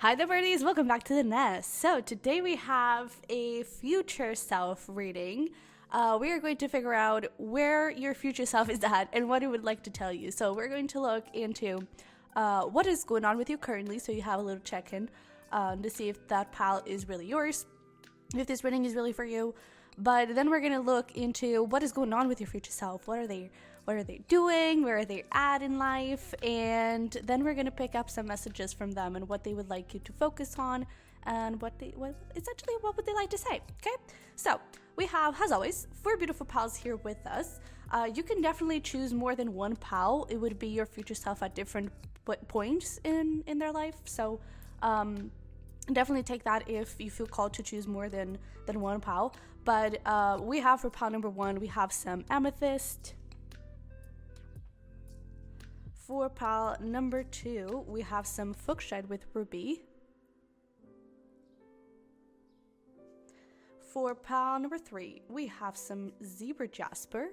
Hi there, birdies. Welcome back to the nest. So today we have a future self reading. We are going to figure out where your future self is at and what it would like to tell you. So we're going to look into what is going on with you currently, so you have a little check-in to see if that pal is really yours, if this reading is really for you. But then we're going to look into what is going on with your future self. What are they doing? Where are they at in life? And then we're going to pick up some messages from them and what they would like you to focus on and what would they like to say. Okay, so we have, as always, 4 beautiful pals here with us. You can definitely choose more than one pal. It would be your future self at different points in their life. So definitely take that if you feel called to choose more than one pal. But we have for pal number 1, we have some Amethyst. For pal number 2, we have some Fuchsite with Ruby. For pal number 3, we have some Zebra Jasper.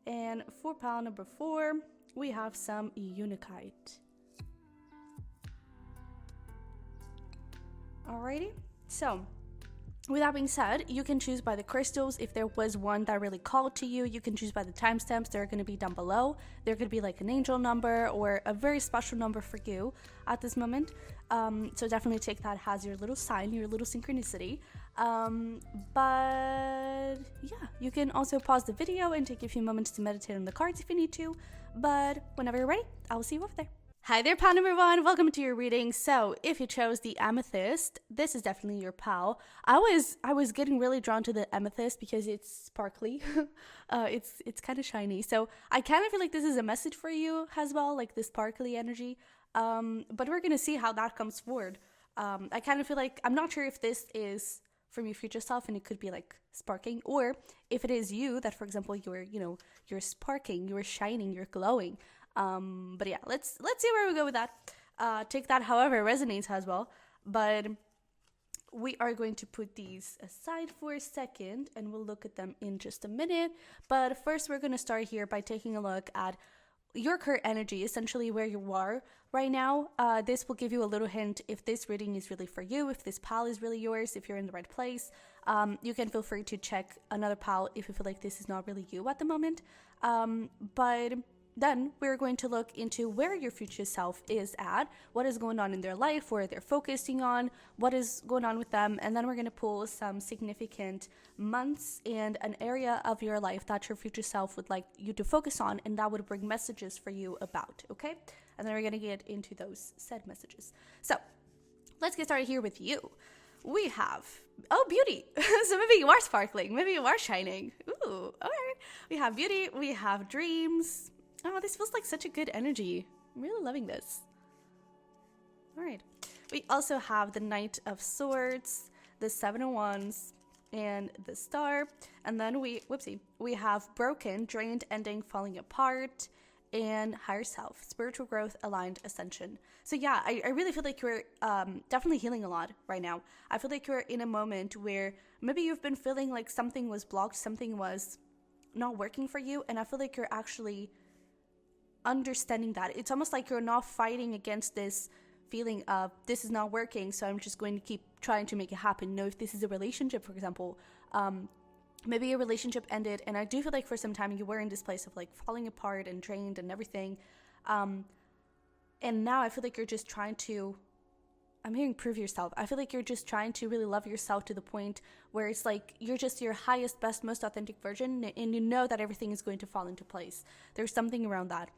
And for pal number 4, we have some Unakite. Alrighty, so with that being said, you can choose by the crystals. If there was one that really called to you, you can choose by the timestamps. They're going to be down below. There could be like an angel number or a very special number for you at this moment. So definitely take that as your little sign, your little synchronicity. But yeah, you can also pause the video and take a few moments to meditate on the cards if you need to. But whenever you're ready, I will see you over there. Hi there, pal number 1. Welcome to your reading. So if you chose the Amethyst, this is definitely your pal. I was getting really drawn to the Amethyst because it's sparkly. It's kind of shiny. So I kind of feel like this is a message for you as well, like this sparkly energy. But we're gonna see how that comes forward. I kind of feel like, I'm not sure if this is from your future self and it could be like sparking, or if it is you that, for example, you're sparking, you're shining, you're glowing. But yeah, let's see where we go with that. Take that however resonates as well. But we are going to put these aside for a second and we'll look at them in just a minute. But first we're going to start here by taking a look at your current energy, essentially where you are right now. This will give you a little hint if this reading is really for you, if this pal is really yours, if you're in the right place. You can feel free to check another pal if you feel like this is not really you at the moment. But then we're going to look into where your future self is at, what is going on in their life, where they're focusing on, what is going on with them, and then we're going to pull some significant months and an area of your life that your future self would like you to focus on, and that would bring messages for you about, okay? And then we're going to get into those said messages. So let's get started here with you. We have, oh, beauty. So maybe you are sparkling, maybe you are shining. Ooh, all right. We have beauty, we have dreams. Oh, this feels like such a good energy. I'm really loving this. All right. We also have the Knight of Swords, the 7 of Wands, and the Star. And then we have broken, drained, ending, falling apart, and higher self, spiritual growth, aligned, ascension. So yeah, I really feel like you're definitely healing a lot right now. I feel like you're in a moment where maybe you've been feeling like something was blocked, something was not working for you. And I feel like you're actually understanding that. It's almost like you're not fighting against this feeling of this is not working, so I'm just going to keep trying to make it happen. No, if this is a relationship, for example, maybe a relationship ended, and I do feel like for some time you were in this place of like falling apart and drained and everything, and now I feel like you're just trying to, I'm hearing prove yourself. I feel like you're just trying to really love yourself to the point where it's like you're just your highest, best, most authentic version, and you know that everything is going to fall into place. There's something around that.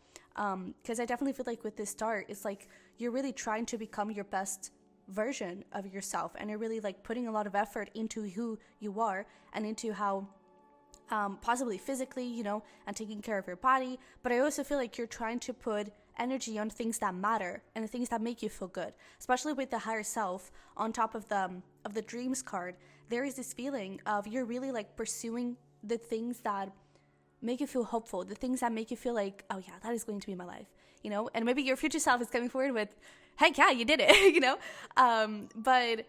Because I definitely feel like with this start, it's like you're really trying to become your best version of yourself, and you're really like putting a lot of effort into who you are and into how possibly physically, and taking care of your body. But I also feel like you're trying to put energy on things that matter and the things that make you feel good, especially with the higher self on top of the dreams card. There is this feeling of you're really like pursuing the things that make you feel hopeful, the things that make you feel like, oh yeah, that is going to be my life, and maybe your future self is coming forward with, heck yeah, you did it, but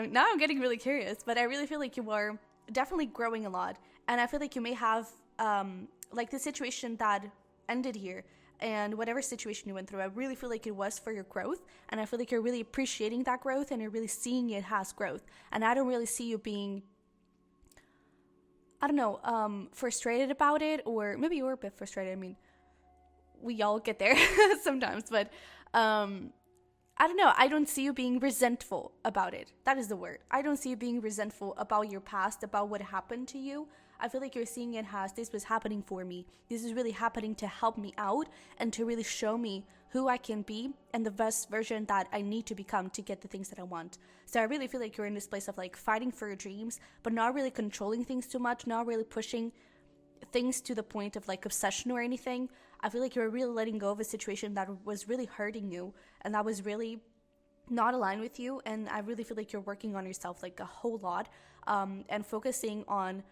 now I'm getting really curious, but I really feel like you are definitely growing a lot. And I feel like you may have like the situation that ended here and whatever situation you went through, I really feel like it was for your growth, and I feel like you're really appreciating that growth and you're really seeing it as growth. And I don't really see you being, I don't know, frustrated about it, or maybe you were a bit frustrated. I mean, we all get there sometimes, but I don't know. I don't see you being resentful about it. That is the word. I don't see you being resentful about your past, about what happened to you. I feel like you're seeing it as, this was happening for me. This is really happening to help me out and to really show me who I can be and the best version that I need to become to get the things that I want. So I really feel like you're in this place of like fighting for your dreams, but not really controlling things too much, not really pushing things to the point of like obsession or anything. I feel like you're really letting go of a situation that was really hurting you and that was really not aligned with you. And I really feel like you're working on yourself like a whole lot, and focusing on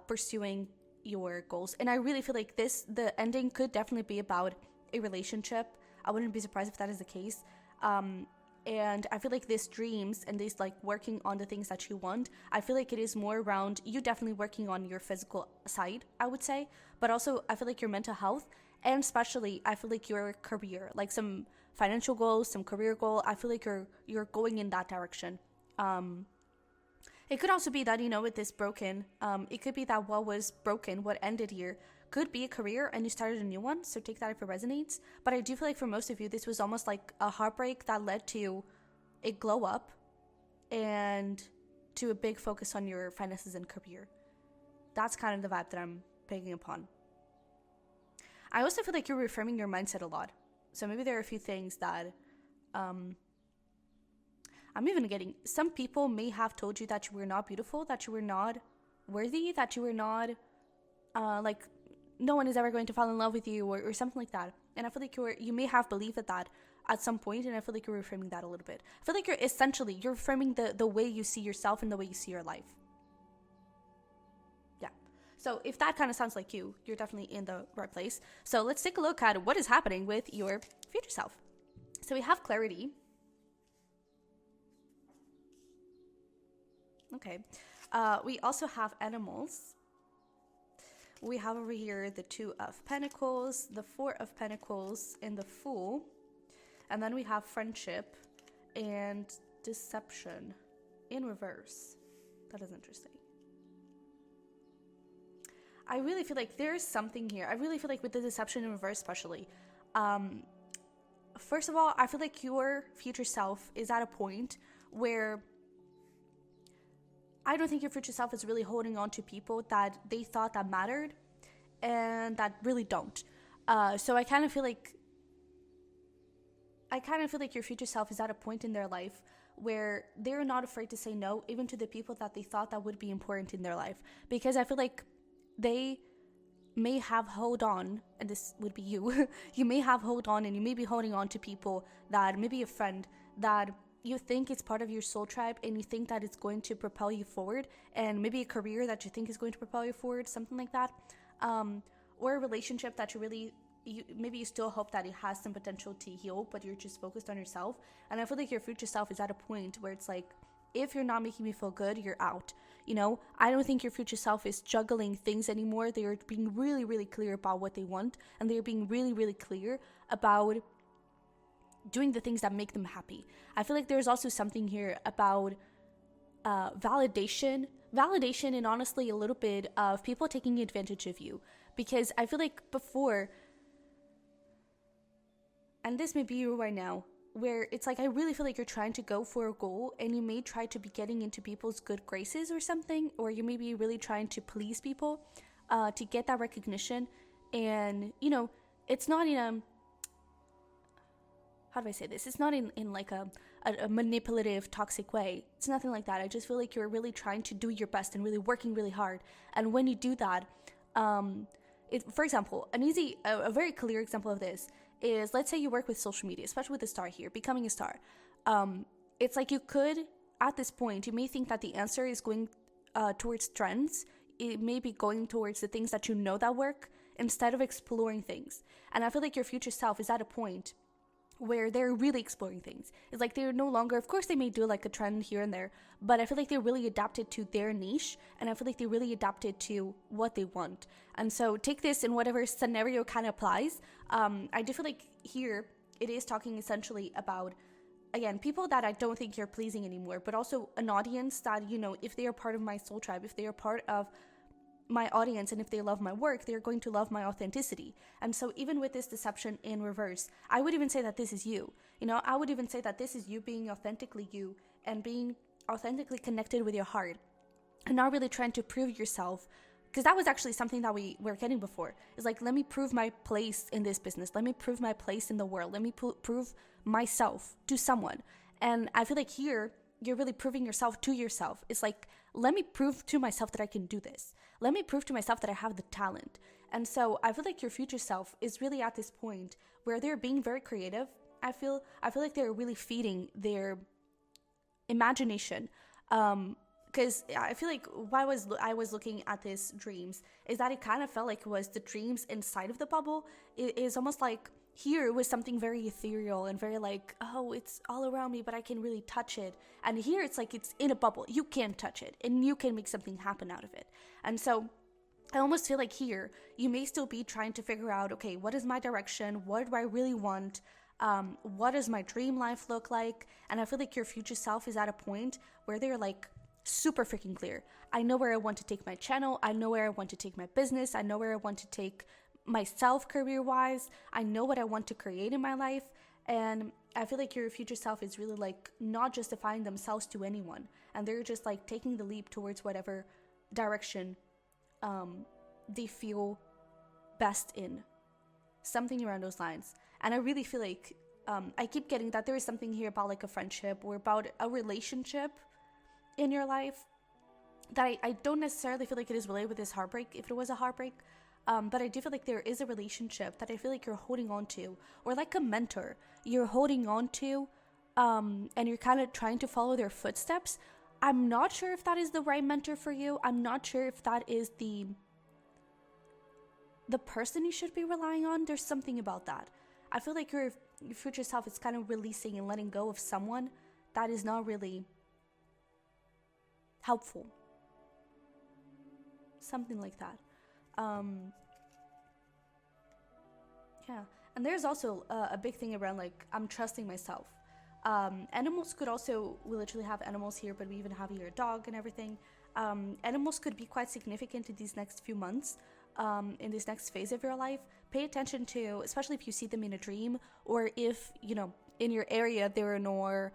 pursuing your goals. And I really feel like the ending could definitely be about a relationship. I wouldn't be surprised if that is the case. And I feel like these dreams and this like working on the things that you want, I feel like it is more around you definitely working on your physical side, I would say, but also I feel like your mental health, and especially I feel like your career, like some financial goals, some career goal. I feel like you're going in that direction. It could also be that, you know, with this broken, it could be that what was broken, what ended here, could be a career and you started a new one. So take that if it resonates. But I do feel like for most of you, this was almost like a heartbreak that led to a glow up and to a big focus on your finances and career. That's kind of the vibe that I'm picking upon. I also feel like you're reframing your mindset a lot. So maybe there are a few things that I'm even getting. Some people may have told you that you were not beautiful, that you were not worthy, that you were not like no one is ever going to fall in love with you, or something like that. And I feel like you may have believed that at some point, and I feel like you're reframing that a little bit. I feel like you're reframing the way you see yourself and the way you see your life. Yeah. So if that kind of sounds like you, you're definitely in the right place. So let's take a look at what is happening with your future self. So we have clarity. Okay. We also have animals. We have over here the Two of Pentacles, the Four of Pentacles, and the Fool. And then we have friendship and deception in reverse. That is interesting. I really feel like there's something here. I really feel like with the deception in reverse especially. First of all, I feel like your future self is at a point where I don't think your future self is really holding on to people that they thought that mattered and that really don't. So I kind of feel like your future self is at a point in their life where they're not afraid to say no, even to the people that they thought that would be important in their life. Because I feel like they may have hold on, and this would be you, you may have hold on, and you may be holding on to people that, maybe a friend that you think it's part of your soul tribe and you think that it's going to propel you forward, and maybe a career that you think is going to propel you forward, something like that, or a relationship that maybe you still hope that it has some potential to heal, but you're just focused on yourself. And I feel like your future self is at a point where it's like, if you're not making me feel good, you're out. You know, I don't think your future self is juggling things anymore. They are being really, really clear about what they want, and they're being really, really clear about doing the things that make them happy. I feel like there's also something here about validation, and honestly a little bit of people taking advantage of you. Because I feel like before, and this may be you right now, where it's like, I really feel like you're trying to go for a goal and you may try to be getting into people's good graces or something, or you may be really trying to please people to get that recognition. And, you know, it's not in a, how do I say this? It's not in like a manipulative, toxic way. It's nothing like that. I just feel like you're really trying to do your best and really working really hard. And when you do that, for example, a very clear example of this is, let's say you work with social media, especially with the star here, becoming a star. It's like you could, at this point, you may think that the answer is going towards trends. It may be going towards the things that you know that work instead of exploring things. And I feel like your future self is at a point where they're really exploring things. It's like they're no longer, of course they may do like a trend here and there, but I feel like they're really adapted to their niche, and I feel like they really adapted to what they want. And so take this in whatever scenario kind of applies. I do feel like here it is talking essentially about, again, people that I don't think you're pleasing anymore, but also an audience that, you know, if they are part of my soul tribe, if they are part of my audience, and if they love my work, they're going to love my authenticity. And so even with this deception in reverse, I would even say that this is you. You know, I would even say that this is you being authentically you and being authentically connected with your heart and not really trying to prove yourself. Because that was actually something that we were getting before. It's like, let me prove my place in this business. Let me prove my place in the world. Let me prove myself to someone. And I feel like here, you're really proving yourself to yourself. It's like, let me prove to myself that I can do this. Let me prove to myself that I have the talent. And so I feel like your future self is really at this point where they're being very creative. I feel like they're really feeding their imagination. Because I feel like why I was looking at these dreams is that it kind of felt like it was the dreams inside of the bubble. It is almost like here it was something very ethereal and very like, oh, it's all around me, but I can really touch it. And here it's like it's in a bubble. You can't touch it and you can make something happen out of it. And so I almost feel like here you may still be trying to figure out, okay, what is my direction? What do I really want? What does my dream life look like? And I feel like your future self is at a point where they're like super freaking clear. I know where I want to take my channel. I know where I want to take my business. I know where I want to take myself career-wise. I know what I want to create in my life. And I feel like your future self is really like not justifying themselves to anyone. And they're just like taking the leap towards whatever direction they feel best in. Something around those lines. And I really feel like I keep getting that there is something here about like a friendship or about a relationship in your life that I don't necessarily feel like it is related with this heartbreak, if it was a heartbreak. But I do feel like there is a relationship that I feel like you're holding on to, or like a mentor you're holding on to, and you're kind of trying to follow their footsteps. I'm not sure if that is the right mentor for you. I'm not sure if that is the person you should be relying on. There's something about that. I feel like your future self is kind of releasing and letting go of someone that is not really helpful. Something like that. Yeah, and there's also a big thing around like I'm trusting myself. Animals could also, we literally have animals here, but we even have here a dog and everything. Animals could be quite significant in these next few months, in this next phase of your life. Pay attention to, especially if you see them in a dream, or if, you know, in your area there are none,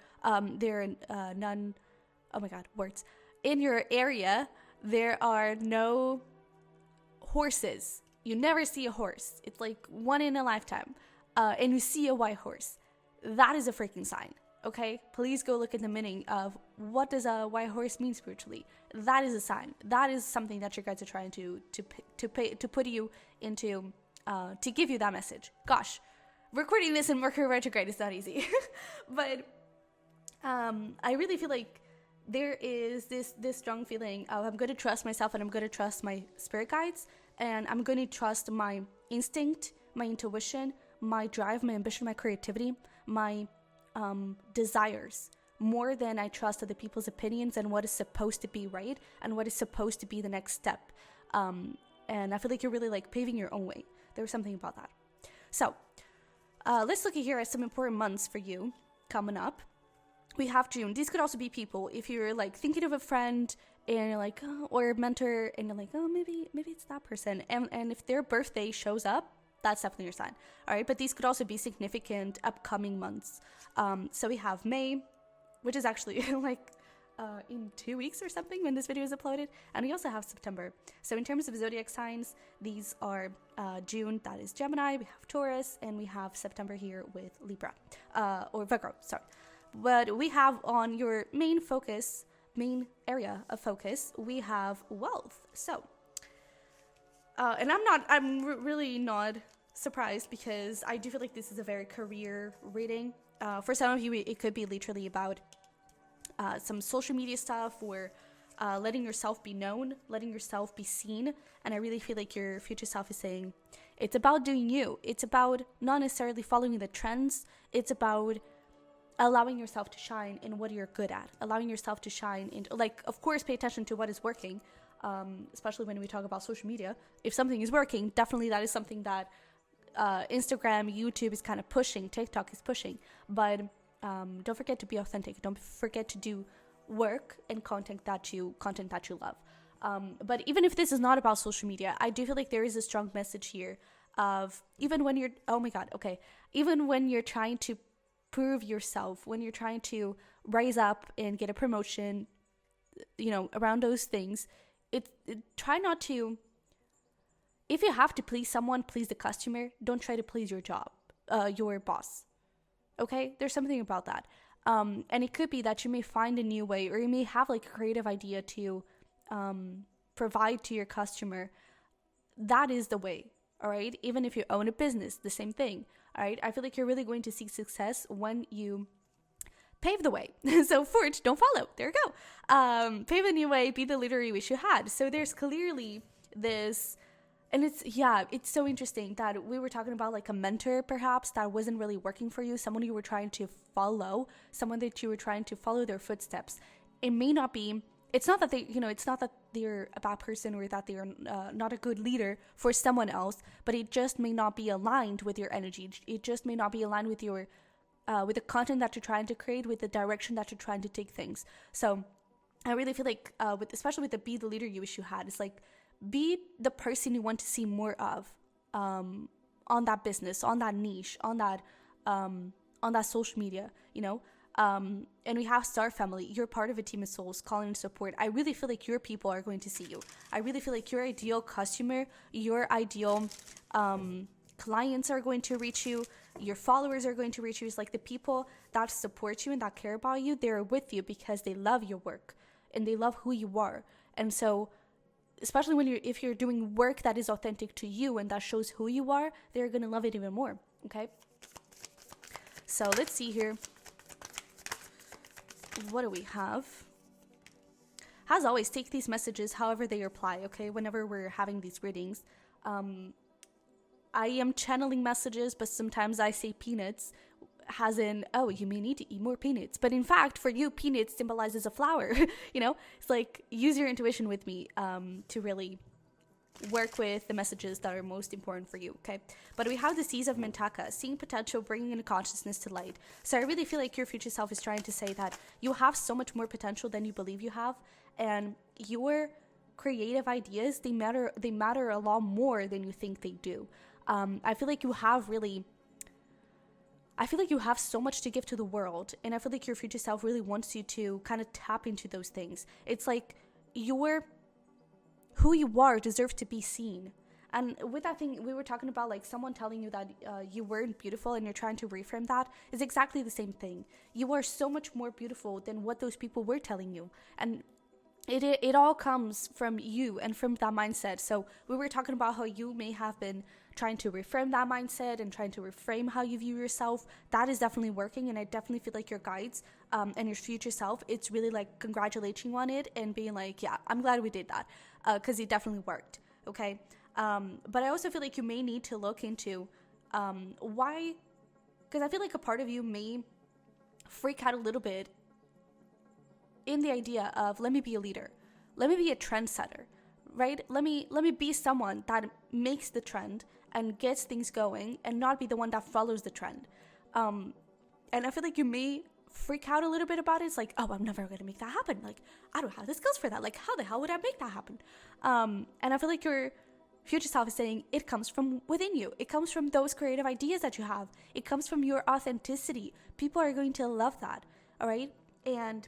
oh my god, words. In your area, there are no horses. You never see a horse. It's like one in a lifetime. And you see a white horse. That is a freaking sign. Okay? Please go look at the meaning of what does a white horse mean spiritually. That is a sign. That is something that your guides are trying to put you into, to give you that message. Gosh, recording this in Mercury retrograde is not easy. But I really feel like there is this strong feeling of I'm going to trust myself, and I'm going to trust my spirit guides, and I'm going to trust my instinct, my intuition, my drive, my ambition, my creativity, my desires, more than I trust other people's opinions and what is supposed to be right and what is supposed to be the next step. And I feel like you're really like paving your own way. There was something about that. So let's look at here at some important months for you coming up. We have June. These could also be people. If you're like thinking of a friend and you're like, oh, or a mentor, and you're like, oh, maybe it's that person. And if their birthday shows up, that's definitely your sign. All right. But these could also be significant upcoming months. So we have May, which is actually like in 2 weeks or something when this video is uploaded. And we also have September. So in terms of zodiac signs, these are June, that is Gemini. We have Taurus, and we have September here with Libra, or Virgo, sorry. But we have on your main area of focus, we have wealth. So, and I'm really not surprised, because I do feel like this is a very career reading. For some of you, it could be literally about some social media stuff, or letting yourself be known, letting yourself be seen. And I really feel like your future self is saying, It's about doing you. It's about not necessarily following the trends. It's about allowing yourself to shine in what you're good at, allowing yourself to shine in, like, of course, pay attention to what is working, especially when we talk about social media. If something is working, definitely that is something that Instagram, YouTube is kind of pushing, TikTok is pushing. But don't forget to be authentic. Don't forget to do work and content that you love. But even if this is not about social media, I do feel like there is a strong message here of even when you're, even when you're trying to prove yourself, when you're trying to rise up and get a promotion, around those things, try not to, if you have to please someone, please the customer. Don't try to please your boss. Okay? There's something about that. And it could be that you may find a new way, or you may have like a creative idea to provide to your customer. That is the way. All right? Even if you own a business, the same thing. All right? I feel like you're really going to see success when you pave the way. So forge, don't follow. There you go. Pave a new way, be the leader you wish you had. So there's clearly this, and it's so interesting that we were talking about like a mentor perhaps that wasn't really working for you, someone you were trying to follow, someone that you were trying to follow their footsteps. It may not be, it's not that it's not that they're a bad person or that they're not a good leader for someone else, but it just may not be aligned with your energy. It just may not be aligned with your with the content that you're trying to create, with the direction that you're trying to take things. So I really feel like, especially with the be the leader you wish you had, it's like, be the person you want to see more of on that business, on that niche, on that social media, and we have Star Family. You're part of a team of souls calling and support. I really feel like your people are going to see you. I really feel like your ideal customer, your ideal clients are going to reach you, your followers are going to reach you. It's like the people that support you and that care about you, they're with you because they love your work and they love who you are. And so especially if you're doing work that is authentic to you and that shows who you are, they're going to love it even more. Okay, so let's see here. What do we have? As always, take these messages however they apply. Okay, whenever we're having these readings, I am channeling messages, but sometimes I say peanuts, as in, oh, you may need to eat more peanuts. But in fact, for you, peanuts symbolizes a flower. It's like, use your intuition with me to really work with the messages that are most important for you, okay? But we have the Seas of Mintaka, seeing potential, bringing in consciousness to light. So I really feel like your future self is trying to say that you have so much more potential than you believe you have, and your creative ideas, they matter a lot more than you think they do. I feel like you have so much to give to the world, and I feel like your future self really wants you to kind of tap into those things. It's like who you are deserves to be seen. And with that thing, we were talking about like someone telling you that you weren't beautiful and you're trying to reframe that, is exactly the same thing. You are so much more beautiful than what those people were telling you. And it all comes from you and from that mindset. So we were talking about how you may have been trying to reframe that mindset and trying to reframe how you view yourself. That is definitely working, and I definitely feel like your guides and your future self, it's really like congratulating you on it and being like, yeah, I'm glad we did that, because it definitely worked. Okay, but I also feel like you may need to look into why, because I feel like a part of you may freak out a little bit in the idea of, let me be a leader, let me be a trendsetter, right? Let me be someone that makes the trend and gets things going, and not be the one that follows the trend. And I feel like you may freak out a little bit about it. It's like, oh, I'm never going to make that happen. Like, I don't have the skills for that. Like, how the hell would I make that happen? And I feel like your future self is saying it comes from within you. It comes from those creative ideas that you have. It comes from your authenticity. People are going to love that. All right. And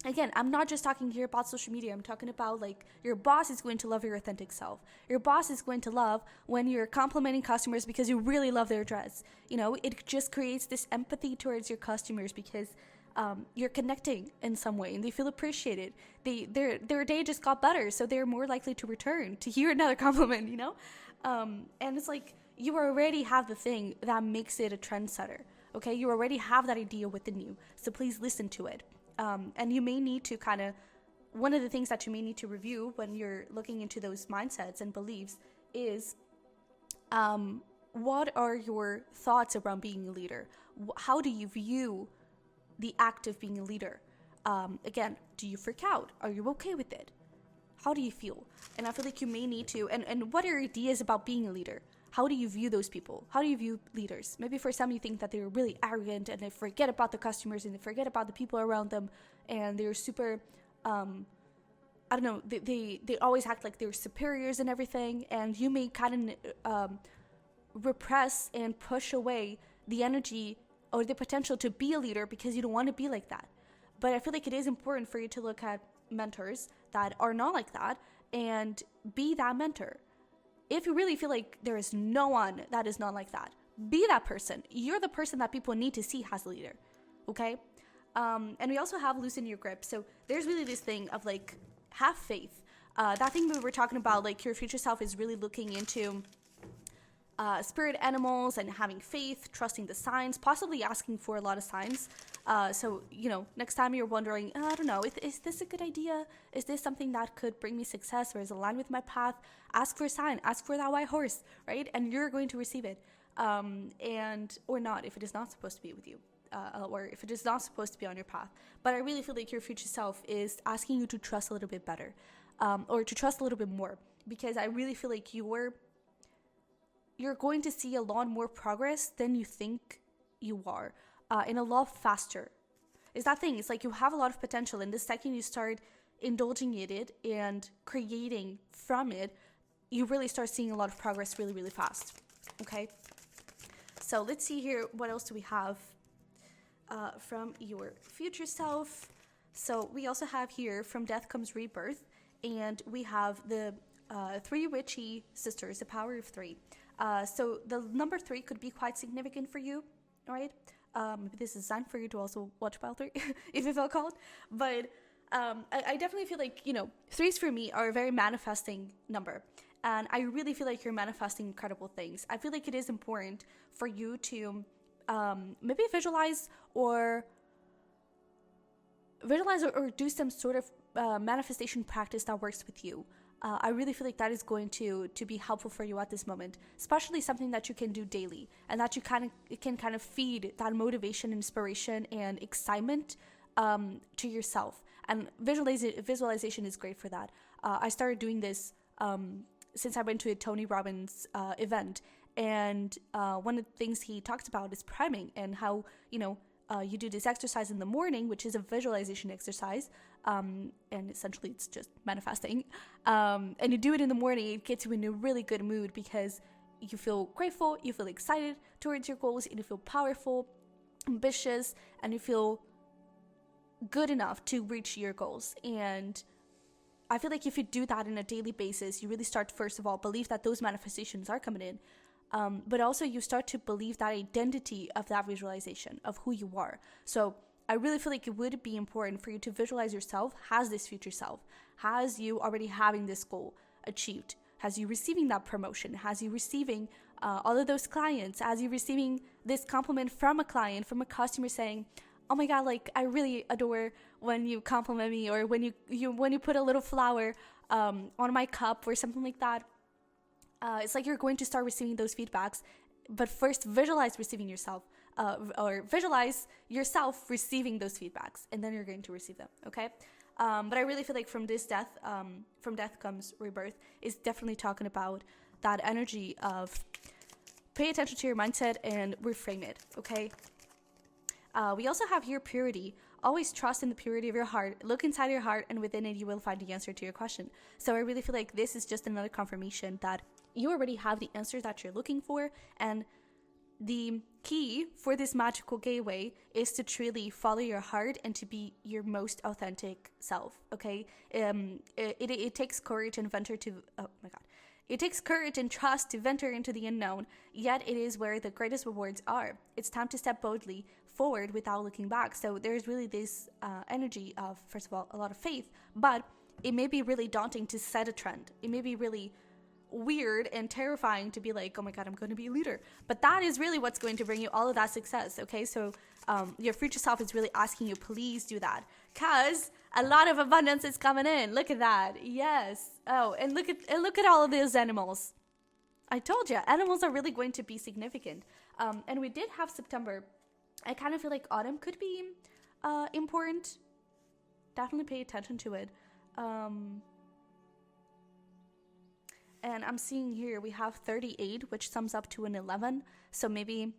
again, I'm not just talking here about social media. I'm talking about like your boss is going to love your authentic self. Your boss is going to love when you're complimenting customers because you really love their dress. It just creates this empathy towards your customers because you're connecting in some way and they feel appreciated. Their day just got better, so they're more likely to return to hear another compliment, And it's like you already have the thing that makes it a trendsetter. Okay, you already have that idea within you, so please listen to it. And you may need to one of the things that you may need to review when you're looking into those mindsets and beliefs is What are your thoughts around being a leader? How do you view the act of being a leader? Again, do you freak out? Are you okay with it? How do you feel? And I feel like you may need to, and what are your ideas about being a leader? How do you view those people? How do you view leaders? Maybe for some you think that they're really arrogant and they forget about the customers and they forget about the people around them, and they're super, I don't know, they always act like they're superiors and everything, and you may kind of repress and push away the energy or the potential to be a leader because you don't want to be like that. But I feel like it is important for you to look at mentors that are not like that and be that mentor. If you really feel like there is no one that is not like that, be that person. You're the person that people need to see as a leader, okay? And we also have loosen your grip. So there's really this thing of like, have faith. That thing we were talking about, like your future self is really looking into spirit animals and having faith, trusting the signs, possibly asking for a lot of signs. So, next time you're wondering, I don't know, is this a good idea? Is this something that could bring me success or is aligned with my path? Ask for a sign, ask for that white horse, right? And you're going to receive it. Or not, if it is not supposed to be with you. Or if it is not supposed to be on your path. But I really feel like your future self is asking you to trust a little bit better, or to trust a little bit more, because I really feel like you're going to see a lot more progress than you think you are, and a lot faster. Is that thing? It's like you have a lot of potential, and the second you start indulging in it and creating from it, you really start seeing a lot of progress really, really fast. Okay? So let's see here. What else do we have from your future self? So we also have here, from death comes rebirth, and we have the 3 witchy sisters, the power of 3. So the number 3 could be quite significant for you, all right? Maybe this is time for you to also watch Pile 3, if you feel called. But I definitely feel like, 3s for me are a very manifesting number. And I really feel like you're manifesting incredible things. I feel like it is important for you to maybe visualize or do some sort of manifestation practice that works with you. I really feel like that is going to be helpful for you at this moment, especially something that you can do daily and that you can kind of feed that motivation, inspiration, and excitement to yourself. And visualization is great for that. I started doing this since I went to a Tony Robbins event, and one of the things he talks about is priming and how you do this exercise in the morning, which is a visualization exercise, and essentially it's just manifesting, and you do it in the morning. It gets you in a really good mood because you feel grateful, you feel excited towards your goals, and you feel powerful, ambitious, and you feel good enough to reach your goals. And I feel like if you do that on a daily basis, you really start to, first of all, believe that those manifestations are coming in. But also you start to believe that identity of that visualization of who you are. So I really feel like it would be important for you to visualize yourself as this future self, as you already having this goal achieved, as you receiving that promotion, as you receiving all of those clients, as you receiving this compliment from a client, from a customer saying, oh my God, like I really adore when you compliment me, or when you put a little flower on my cup or something like that. It's like you're going to start receiving those feedbacks, but first visualize receiving yourself, or visualize yourself receiving those feedbacks, and then you're going to receive them, okay? But I really feel like from death comes rebirth is definitely talking about that energy of pay attention to your mindset and reframe it, okay? We also have here purity. Always trust in the purity of your heart. Look inside your heart, and within it you will find the answer to your question. So I really feel like this is just another confirmation that you already have the answers that you're looking for, and the key for this magical gateway is to truly follow your heart and to be your most authentic self, okay? It takes courage and It takes courage and trust to venture into the unknown, yet it is where the greatest rewards are. It's time to step boldly forward without looking back. So there's really this energy of, first of all, a lot of faith, but it may be really daunting to set a trend. It may be really weird and terrifying to be like, oh my God, I'm going to be a leader. But that is really what's going to bring you all of that success, okay? So your future self is really asking you, please do that, because a lot of abundance is coming in. Look at that. Yes. Oh, and look at all of those animals. I told you, animals are really going to be significant. And we did have September. I kind of feel like autumn could be important. Definitely pay attention to it. And I'm seeing here we have 38, which sums up to an 11. So maybe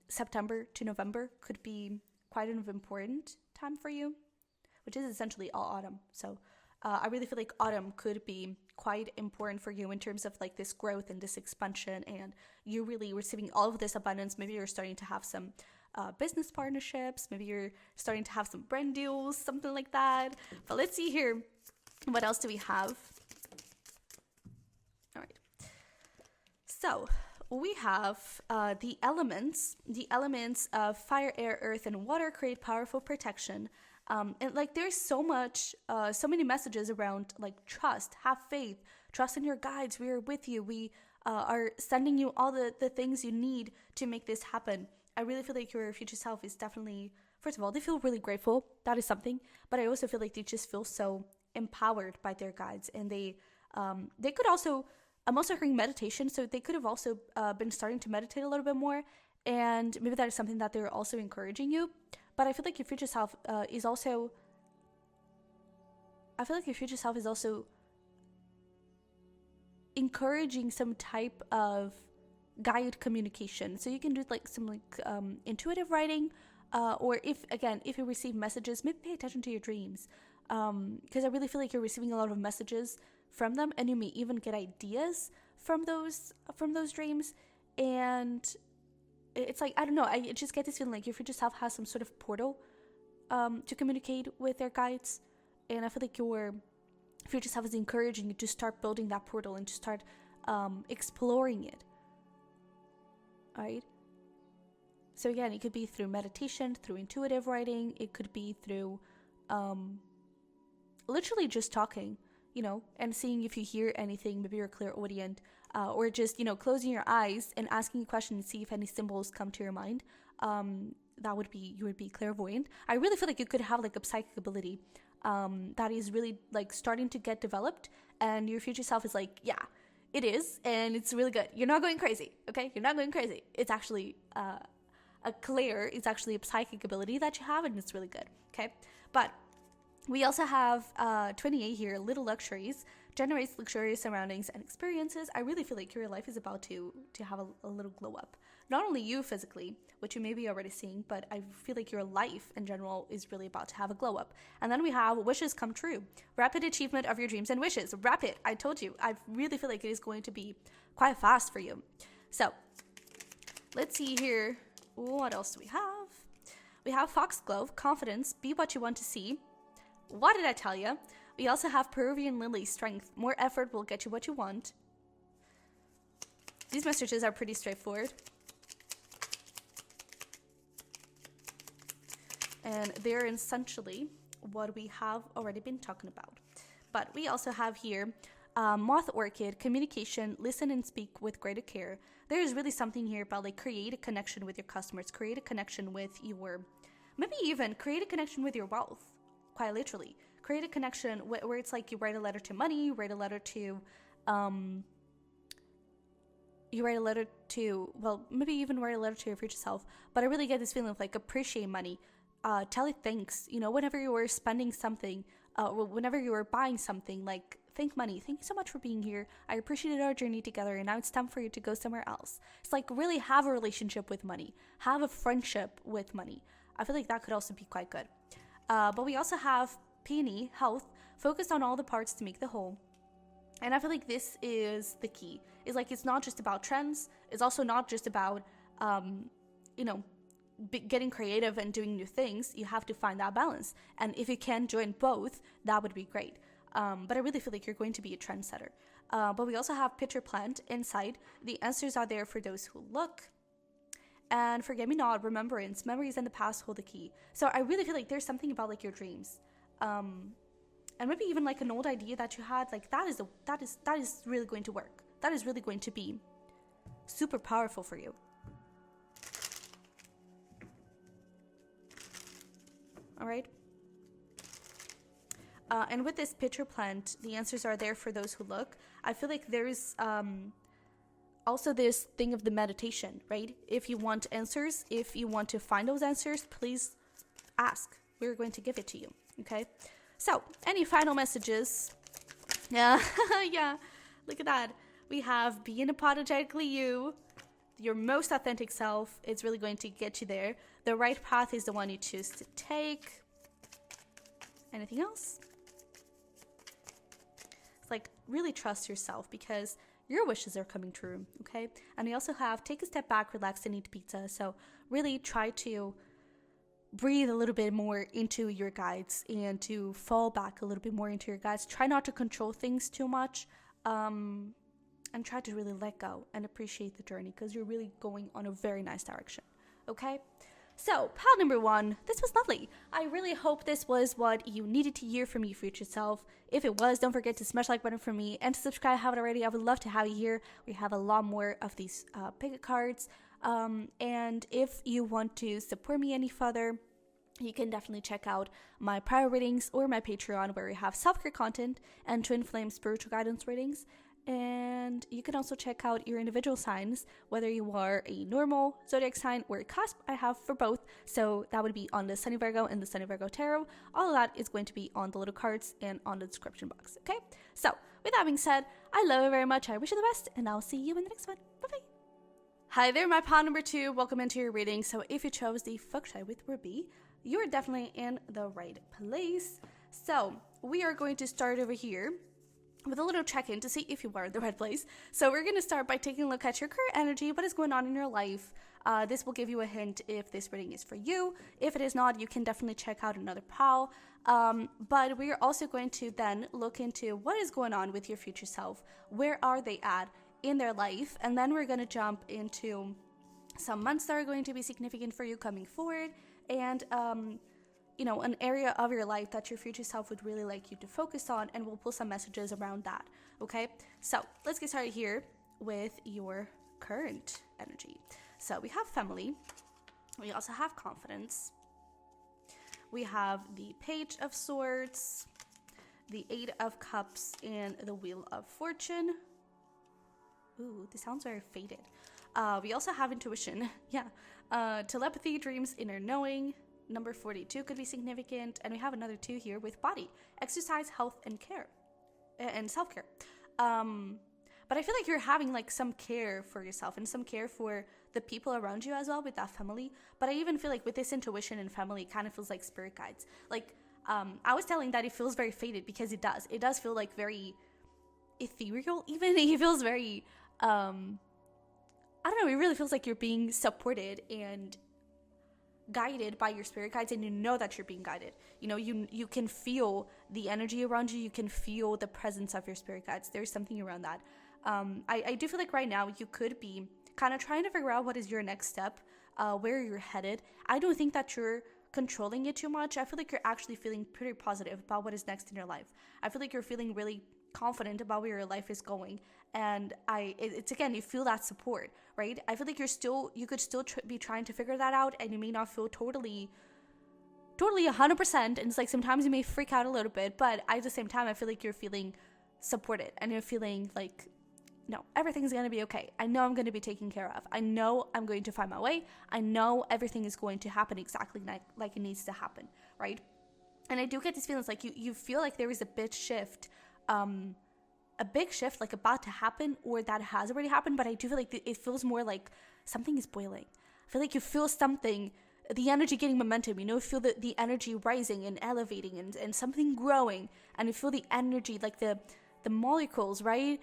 September to November could be quite an important time for you, which is essentially all autumn. So I really feel like autumn could be quite important for you in terms of like this growth and this expansion, and you're really receiving all of this abundance. Maybe you're starting to have some business partnerships. Maybe you're starting to have some brand deals, something like that. But let's see here. What else do we have? All right. So we have the elements. The elements of fire, air, earth, and water create powerful protection. And like there's so many messages around like trust, have faith, trust in your guides. We are with you. We are sending you all the things you need to make this happen. I really feel like your future self is definitely, first of all, they feel really grateful. That is something. But I also feel like they just feel so empowered by their guides, and they could also, I'm also hearing meditation, so they could have also been starting to meditate a little bit more, and maybe that is something that they're also encouraging you. But I feel like your future self is also encouraging some type of guide communication. So you can do like some like intuitive writing, or if you receive messages, maybe pay attention to your dreams, because I really feel like you're receiving a lot of messages from them, and you may even get ideas from those dreams. And it's like, I don't know, I just get this feeling like your future self has some sort of portal to communicate with their guides, and I feel like your future self is encouraging you to start building that portal and to start exploring it. All right. So again, it could be through meditation, through intuitive writing. It could be through literally just talking, and seeing if you hear anything. Maybe you're clairaudient, or just, closing your eyes and asking a question and see if any symbols come to your mind. You would be clairvoyant. I really feel like you could have like a psychic ability that is really like starting to get developed, and your future self is like, yeah, it is, and it's really good. You're not going crazy, okay? You're not going crazy. It's actually it's actually a psychic ability that you have, and it's really good, okay? But we also have 28 here, little luxuries, generates luxurious surroundings and experiences. I really feel like your life is about to have a little glow up. Not only you physically, which you may be already seeing, but I feel like your life in general is really about to have a glow up. And then we have wishes come true. Rapid achievement of your dreams and wishes. Rapid, I told you. I really feel like it is going to be quite fast for you. So, let's see here. What else do we have? We have Foxglove, confidence, be what you want to see. What did I tell you? We also have Peruvian Lily, strength, more effort will get you what you want. These messages are pretty straightforward. And they're essentially what we have already been talking about. But we also have here Moth Orchid, communication, listen and speak with greater care. There is really something here about like create a connection with your customers, create a connection with maybe even create a connection with your wealth, quite literally. Create a connection where it's like you write a letter to money, maybe you write a letter to your future self. But I really get this feeling of like appreciate money. Tell it thanks, whenever you were spending something, whenever you were buying something, like thank money. Thank you so much for being here. I appreciated our journey together, and now it's time for you to go somewhere else. It's like really have a relationship with money, have a friendship with money. I feel like that could also be quite good. But we also have Peony, health, focus on all the parts to make the whole. And I feel like this is the key. It's like it's not just about trends. It's also not just about, getting creative and doing new things. You have to find that balance. And if you can join both, that would be great. But I really feel like you're going to be a trendsetter. But we also have Pitcher Plant, insight. The answers are there for those who look. And Forget Me Not, remembrance, memories in the past hold the key. So I really feel like there's something about like your dreams. And maybe even like an old idea that you had, like that is really going to work. That is really going to be super powerful for you. All right. And with this pitcher plant, the answers are there for those who look. I feel like there's also this thing of the meditation, right? If you want answers, if you want to find those answers, please ask. We're going to give it to you, okay? So, any final messages? Yeah, yeah, look at that. We have be unapologetically you, your most authentic self. It's really going to get you there. The right path is the one you choose to take. Anything else? It's like, really trust yourself because your wishes are coming true, okay? And we also have take a step back, relax, and eat pizza. So really try to breathe a little bit more into your guides and to fall back a little bit more into your guides. Try not to control things too much, and try to really let go and appreciate the journey because you're really going on a very nice direction, okay? So, pile number 1, this was lovely. I really hope this was what you needed to hear from your future self. If it was, don't forget to smash the like button for me and to subscribe if you haven't already. I would love to have you here. We have a lot more of these pick cards. And if you want to support me any further, you can definitely check out my prior readings or my Patreon where we have self-care content and twin flame spiritual guidance readings. And you can also check out your individual signs, whether you are a normal zodiac sign or a cusp. I have for both, so that would be on the Sunny Virgo and the Sunny Virgo Tarot. All of that is going to be on the little cards and on the description box, okay? So, with that being said, I love you very much, I wish you the best, and I'll see you in the next one. Bye-bye! Hi there, my pile number 2. Welcome into your reading. So, if you chose the Fuchsite with Ruby, you're definitely in the right place. So, we are going to start over here with a little check-in to see if you are in the right place. So we're going to start by taking a look at your current energy, what is going on in your life. This will give you a hint if this reading is for you. If it is not, you can definitely check out another pile. But we're also going to then look into what is going on with your future self. Where are they at in their life? And then we're going to jump into some months that are going to be significant for you coming forward. And an area of your life that your future self would really like you to focus on, and we'll pull some messages around that, okay? So let's get started here with your current energy. So we have family, we also have confidence, we have the Page of Swords, the 8 of Cups, and the Wheel of Fortune. Ooh, this sounds very faded. We also have intuition, yeah. Telepathy, dreams, inner knowing. Number 42 could be significant. And we have another 2 here with body, exercise, health, and care, and self-care. But I feel like you're having like some care for yourself and some care for the people around you as well with that family. But I even feel like with this intuition and family, it kind of feels like spirit guides. Like, I was telling that it feels very faded because it does. It does feel like very ethereal even. It feels very, I don't know, it really feels like you're being supported and guided by your spirit guides, and you know that you're being guided. You can feel the energy around you. You can feel the presence of your spirit guides. There's something around that. I do feel like right now you could be kind of trying to figure out what is your next step, where you're headed. I don't think that you're controlling it too much. I feel like you're actually feeling pretty positive about what is next in your life. I feel like you're feeling really confident about where your life is going, and it's again, you feel that support, right? I feel like you could still be trying to figure that out, and you may not feel totally 100%, and it's like sometimes you may freak out a little bit, but at the same time I feel like you're feeling supported and you're feeling like, no, everything's gonna be okay. I know I'm gonna be taken care of. I know I'm going to find my way. I know everything is going to happen exactly like it needs to happen, right? And I do get these feelings like you feel like there is a big shift like about to happen, or that has already happened, but I do feel like it feels more like something is boiling. I feel like you feel something, the energy getting momentum, you feel the energy rising and elevating and something growing, and you feel the energy, like the molecules, right,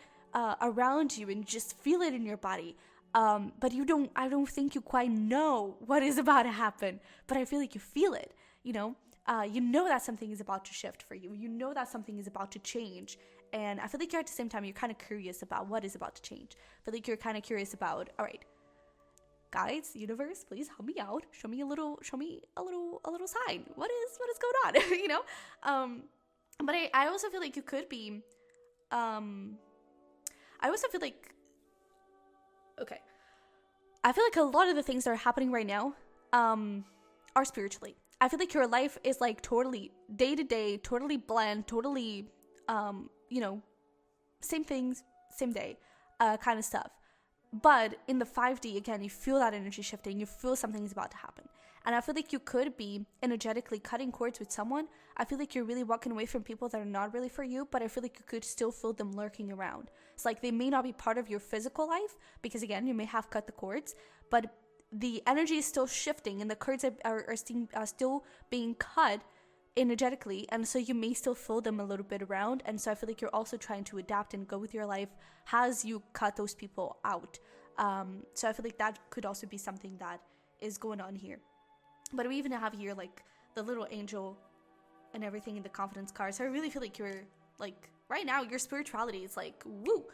around you, and just feel it in your body. But I don't think you quite know what is about to happen, but I feel like you feel it, you know that something is about to shift for you. You know that something is about to change. And I feel like you're at the same time, you're kind of curious about what is about to change. I feel like you're kind of curious about, all right, guides, universe, please help me out. Show me a little sign. What is going on? But I also feel like you could be, I also feel like, okay, I feel like a lot of the things that are happening right now, are spiritually. I feel like your life is like totally day to day, totally bland, totally, same things, same day, kind of stuff. But in the 5D, again, you feel that energy shifting. You feel something is about to happen. And I feel like you could be energetically cutting cords with someone. I feel like you're really walking away from people that are not really for you, but I feel like you could still feel them lurking around. It's like they may not be part of your physical life because, again, you may have cut the cords, but the energy is still shifting and the cords are still being cut energetically, and so you may still feel them a little bit around. And so I feel like you're also trying to adapt and go with your life as you cut those people out. So I feel like that could also be something that is going on here. But we even have here like the little angel and everything in the confidence card. So I really feel like you're like right now your spirituality is like woo,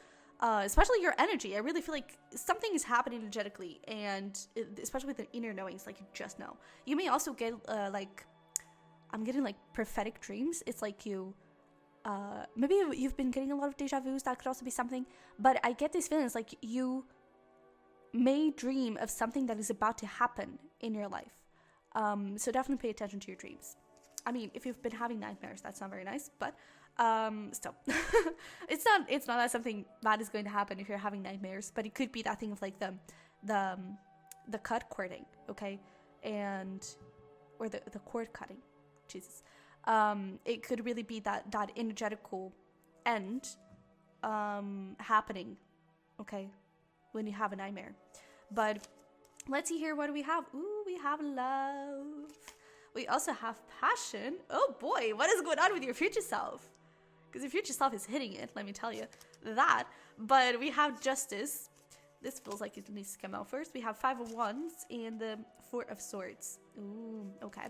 especially your energy. I really feel like something is happening energetically, and especially with the inner knowings, like you just know. You may also get like, I'm getting like prophetic dreams. It's like you, maybe you've been getting a lot of deja vus. That could also be something. But I get these feelings like you may dream of something that is about to happen in your life. So definitely pay attention to your dreams. I mean, if you've been having nightmares, that's not very nice. But still, it's not that something bad is going to happen if you're having nightmares. But it could be that thing of like the cut cording, okay, or the cord cutting. Jesus. It could really be that energetical end happening, okay, when you have a nightmare. But let's see here, what do we have? Ooh, we have love. We also have passion. Oh boy, what is going on with your future self? Because your future self is hitting it, let me tell you that. But we have justice. This feels like it needs to come out first. We have 5 of Wands and the 4 of Swords. Ooh, okay.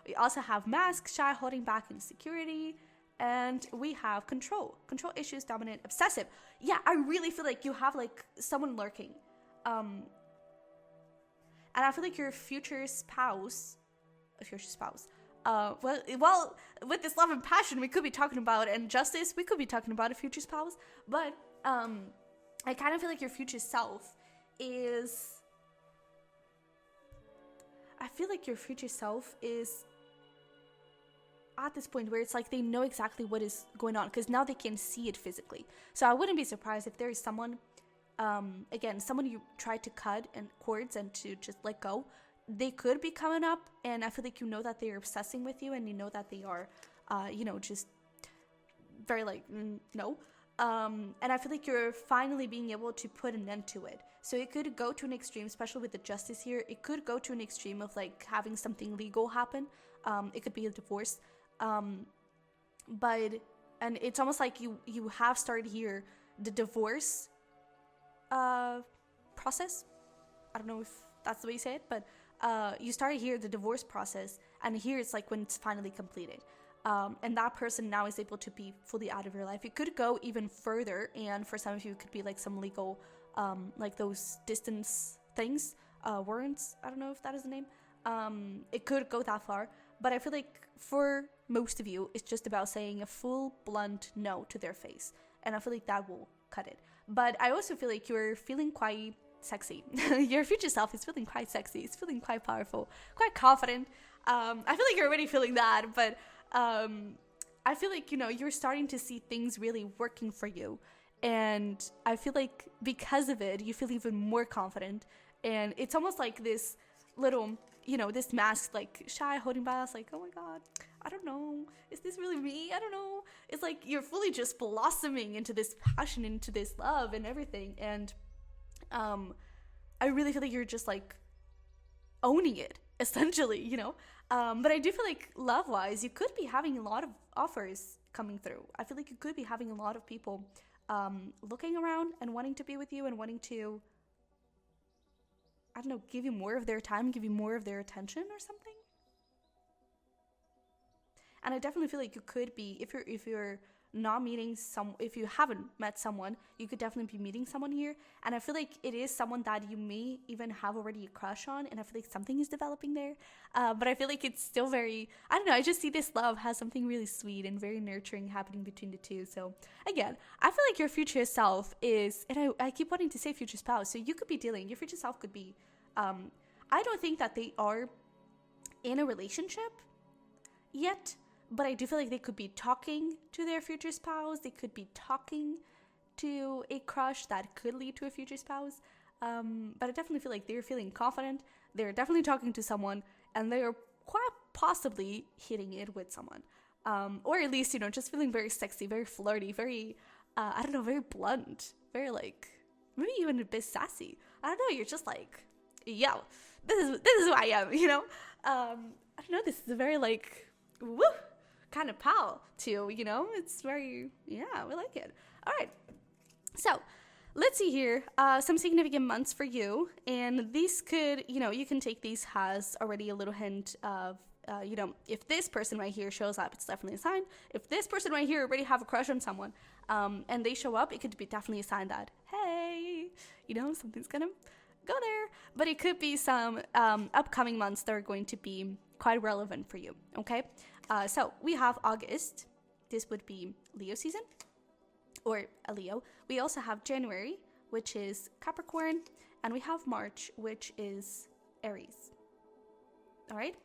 We also have Mask, Shy, Holding Back, Insecurity. And we have Control. Control issues, Dominant, Obsessive. Yeah, I really feel like you have like someone lurking. And I feel like your future spouse, well, with this love and passion, we could be talking about, and justice, we could be talking about a future spouse. But, I kind of feel like your future self is... I feel like your future self is at this point where it's like they know exactly what is going on because now they can see it physically. So I wouldn't be surprised if there is someone, again, someone you tried to cut and cords and to just let go. They could be coming up, and I feel like you know that they are obsessing with you, and you know that they are, just very like, no. And I feel like you're finally being able to put an end to it. So it could go to an extreme, especially with the justice here. It could go to an extreme of like having something legal happen. It could be a divorce. And it's almost like you have started here the divorce process. I don't know if that's the way you say it, but you started here the divorce process, and here it's like when it's finally completed. And that person now is able to be fully out of your life. It could go even further, and for some of you, it could be like some legal, like those distance things, warrants. I don't know if that is the name. It could go that far, but I feel like for most of you, it's just about saying a full, blunt no to their face, and I feel like that will cut it. But I also feel like you're feeling quite sexy. Your future self is feeling quite sexy. It's feeling quite powerful, quite confident. I feel like you're already feeling that, but I feel like, you're starting to see things really working for you. And I feel like because of it, you feel even more confident. And it's almost like this little, this mask, like shy, holding back, like, oh my God, I don't know. Is this really me? I don't know. It's like you're fully just blossoming into this passion, into this love and everything. And I really feel like you're just like owning it, essentially, But I do feel like love-wise, you could be having a lot of offers coming through. I feel like you could be having a lot of people looking around and wanting to be with you and wanting to, I don't know, give you more of their time, give you more of their attention or something. And I definitely feel like you could be, if you're not meeting if you haven't met someone, you could definitely be meeting someone here. And I feel like it is someone that you may even have already a crush on, and I feel like something is developing there. But I feel like it's still very, I don't know, I just see this love has something really sweet and very nurturing happening between the two. So again, I feel like your future self is, and I keep wanting to say future spouse, so you could be your future self could be, I don't think that they are in a relationship yet, but I do feel like they could be talking to their future spouse. They could be talking to a crush that could lead to a future spouse. but I definitely feel like they're feeling confident. They're definitely talking to someone, and they're quite possibly hitting it with someone. Or at least, just feeling very sexy, very flirty, very, I don't know, very blunt, very like, maybe even a bit sassy. I don't know, you're just like, yo, this is who I am, I don't know, this is a very like, woo, kind of pal too, it's very, yeah, we like it. All right, so let's see here, some significant months for you, and these could, you can take these as already a little hint of, if this person right here shows up, it's definitely a sign. If this person right here already have a crush on someone, and they show up, it could be definitely a sign that, hey, something's gonna go there. But it could be some upcoming months that are going to be quite relevant for you, okay? So we have August. This would be Leo season, or a Leo. We also have January, which is Capricorn, and we have March, which is Aries. All right?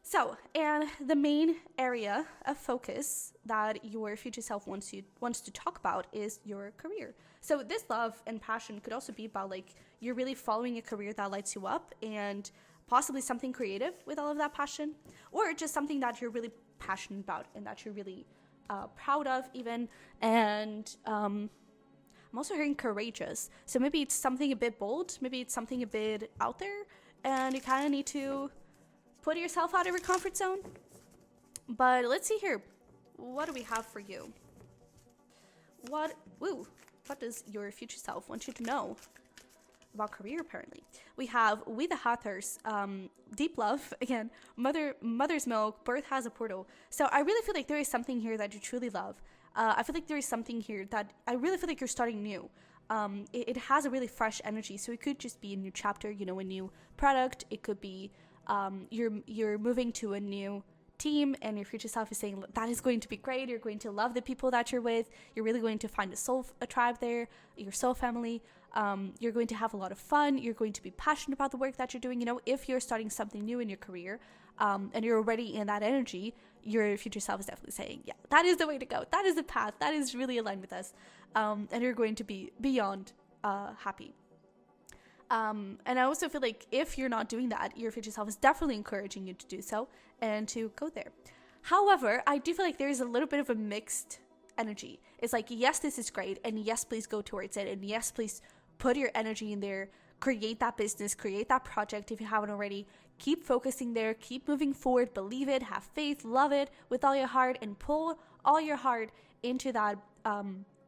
So, and the main area of focus that your future self wants to talk about is your career. So this love and passion could also be about like you're really following a career that lights you up, and possibly something creative with all of that passion, or just something that you're really passionate about and that you're really proud of even. And I'm also hearing courageous. So maybe it's something a bit bold, maybe it's something a bit out there, and you kind of need to put yourself out of your comfort zone. But let's see here. What do we have for you? What does your future self want you to know about career, apparently? We have We the Hathors, deep love, again, mother's milk, birth has a portal. So I really feel like there is something here that you truly love. I feel like there is something here that I really feel like you're starting new. It has a really fresh energy. So it could just be a new chapter, a new product. It could be you're moving to a new team, and your future self is saying that is going to be great. You're going to love the people that you're with. You're really going to find a tribe there, your soul family. You're going to have a lot of fun. You're going to be passionate about the work that you're doing. If you're starting something new in your career, and you're already in that energy, your future self is definitely saying, yeah, that is the way to go. That is the path. That is really aligned with us. And you're going to be beyond happy. And I also feel like if you're not doing that, your future self is definitely encouraging you to do so and to go there. However, I do feel like there is a little bit of a mixed energy. It's like, yes, this is great, and yes, please go towards it, and yes, please put your energy in there, create that business, create that project if you haven't already. Keep focusing there, keep moving forward, believe it, have faith, love it with all your heart, and pull all your heart into that,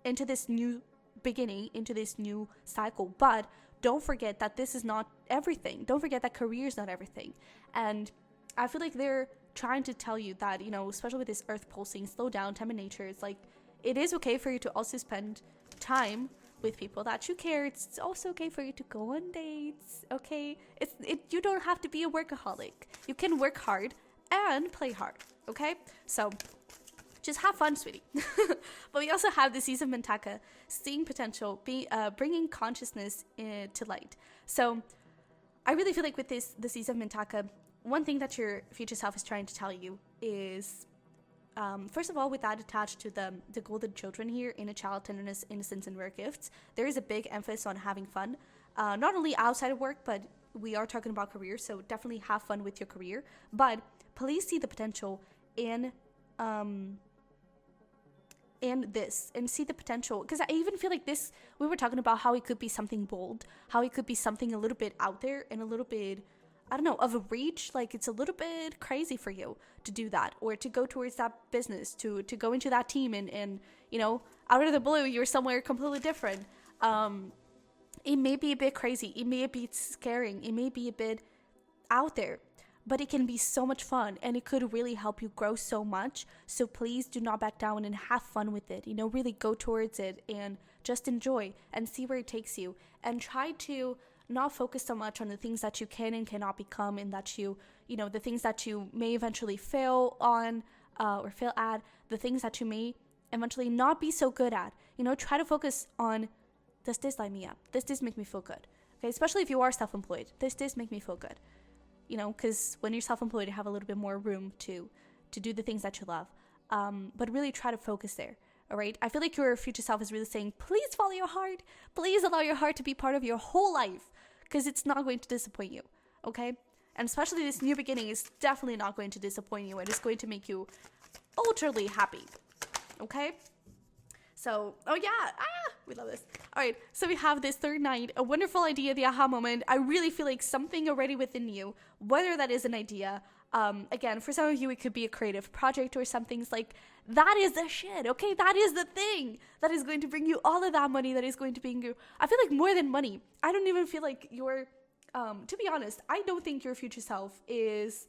into this new beginning, into this new cycle. But don't forget that this is not everything. Don't forget that career is not everything. And I feel like they're trying to tell you that, especially with this earth pulsing, slow down, time in nature, it's like, it is okay for you to also spend time with people that you care. It's also okay for you to go on dates, okay? You don't have to be a workaholic. You can work hard and play hard, okay? So just have fun, sweetie. But we also have the Seas of Mentaka, seeing potential, bringing consciousness to light. So I really feel like with the Seas of Mentaka, one thing that your future self is trying to tell you is, first of all, with that attached to the golden children here, inner child, tenderness, innocence, and rare gifts, there is a big emphasis on having fun, not only outside of work, but we are talking about career, so definitely have fun with your career. But please see the potential in this, and see the potential, because I even feel like this, we were talking about how it could be something bold, how it could be something a little bit out there and a little bit, I don't know, of a reach. Like, it's a little bit crazy for you to do that, or to go towards that business, to go into that team, and out of the blue, you're somewhere completely different. It may be a bit crazy, it may be scaring, it may be a bit out there, but it can be so much fun, and it could really help you grow so much. So please do not back down and have fun with it. Really go towards it and just enjoy and see where it takes you, and try to not focus so much on the things that you can and cannot become, and that the things that you may eventually fail on, or fail at, the things that you may eventually not be so good at. Try to focus on, does this light me up? Does this make me feel good? Okay, especially if you are self-employed, does this make me feel good? Because when you're self-employed, you have a little bit more room to do the things that you love. But really try to focus there. all right? I feel like your future self is really saying, please follow your heart. Please allow your heart to be part of your whole life, because it's not going to disappoint you, okay? And especially this new beginning is definitely not going to disappoint you. It is going to make you utterly happy, okay? So, oh yeah, we love this. All right, so we have this third night, a wonderful idea, the aha moment. I really feel like something already within you, whether that is an idea, again, for some of you, it could be a creative project or something's like, that is the shit, okay? That is the thing that is going to bring you all of that money, that is going to bring you, I feel like more than money. I don't even feel like you're, to be honest, I don't think your future self is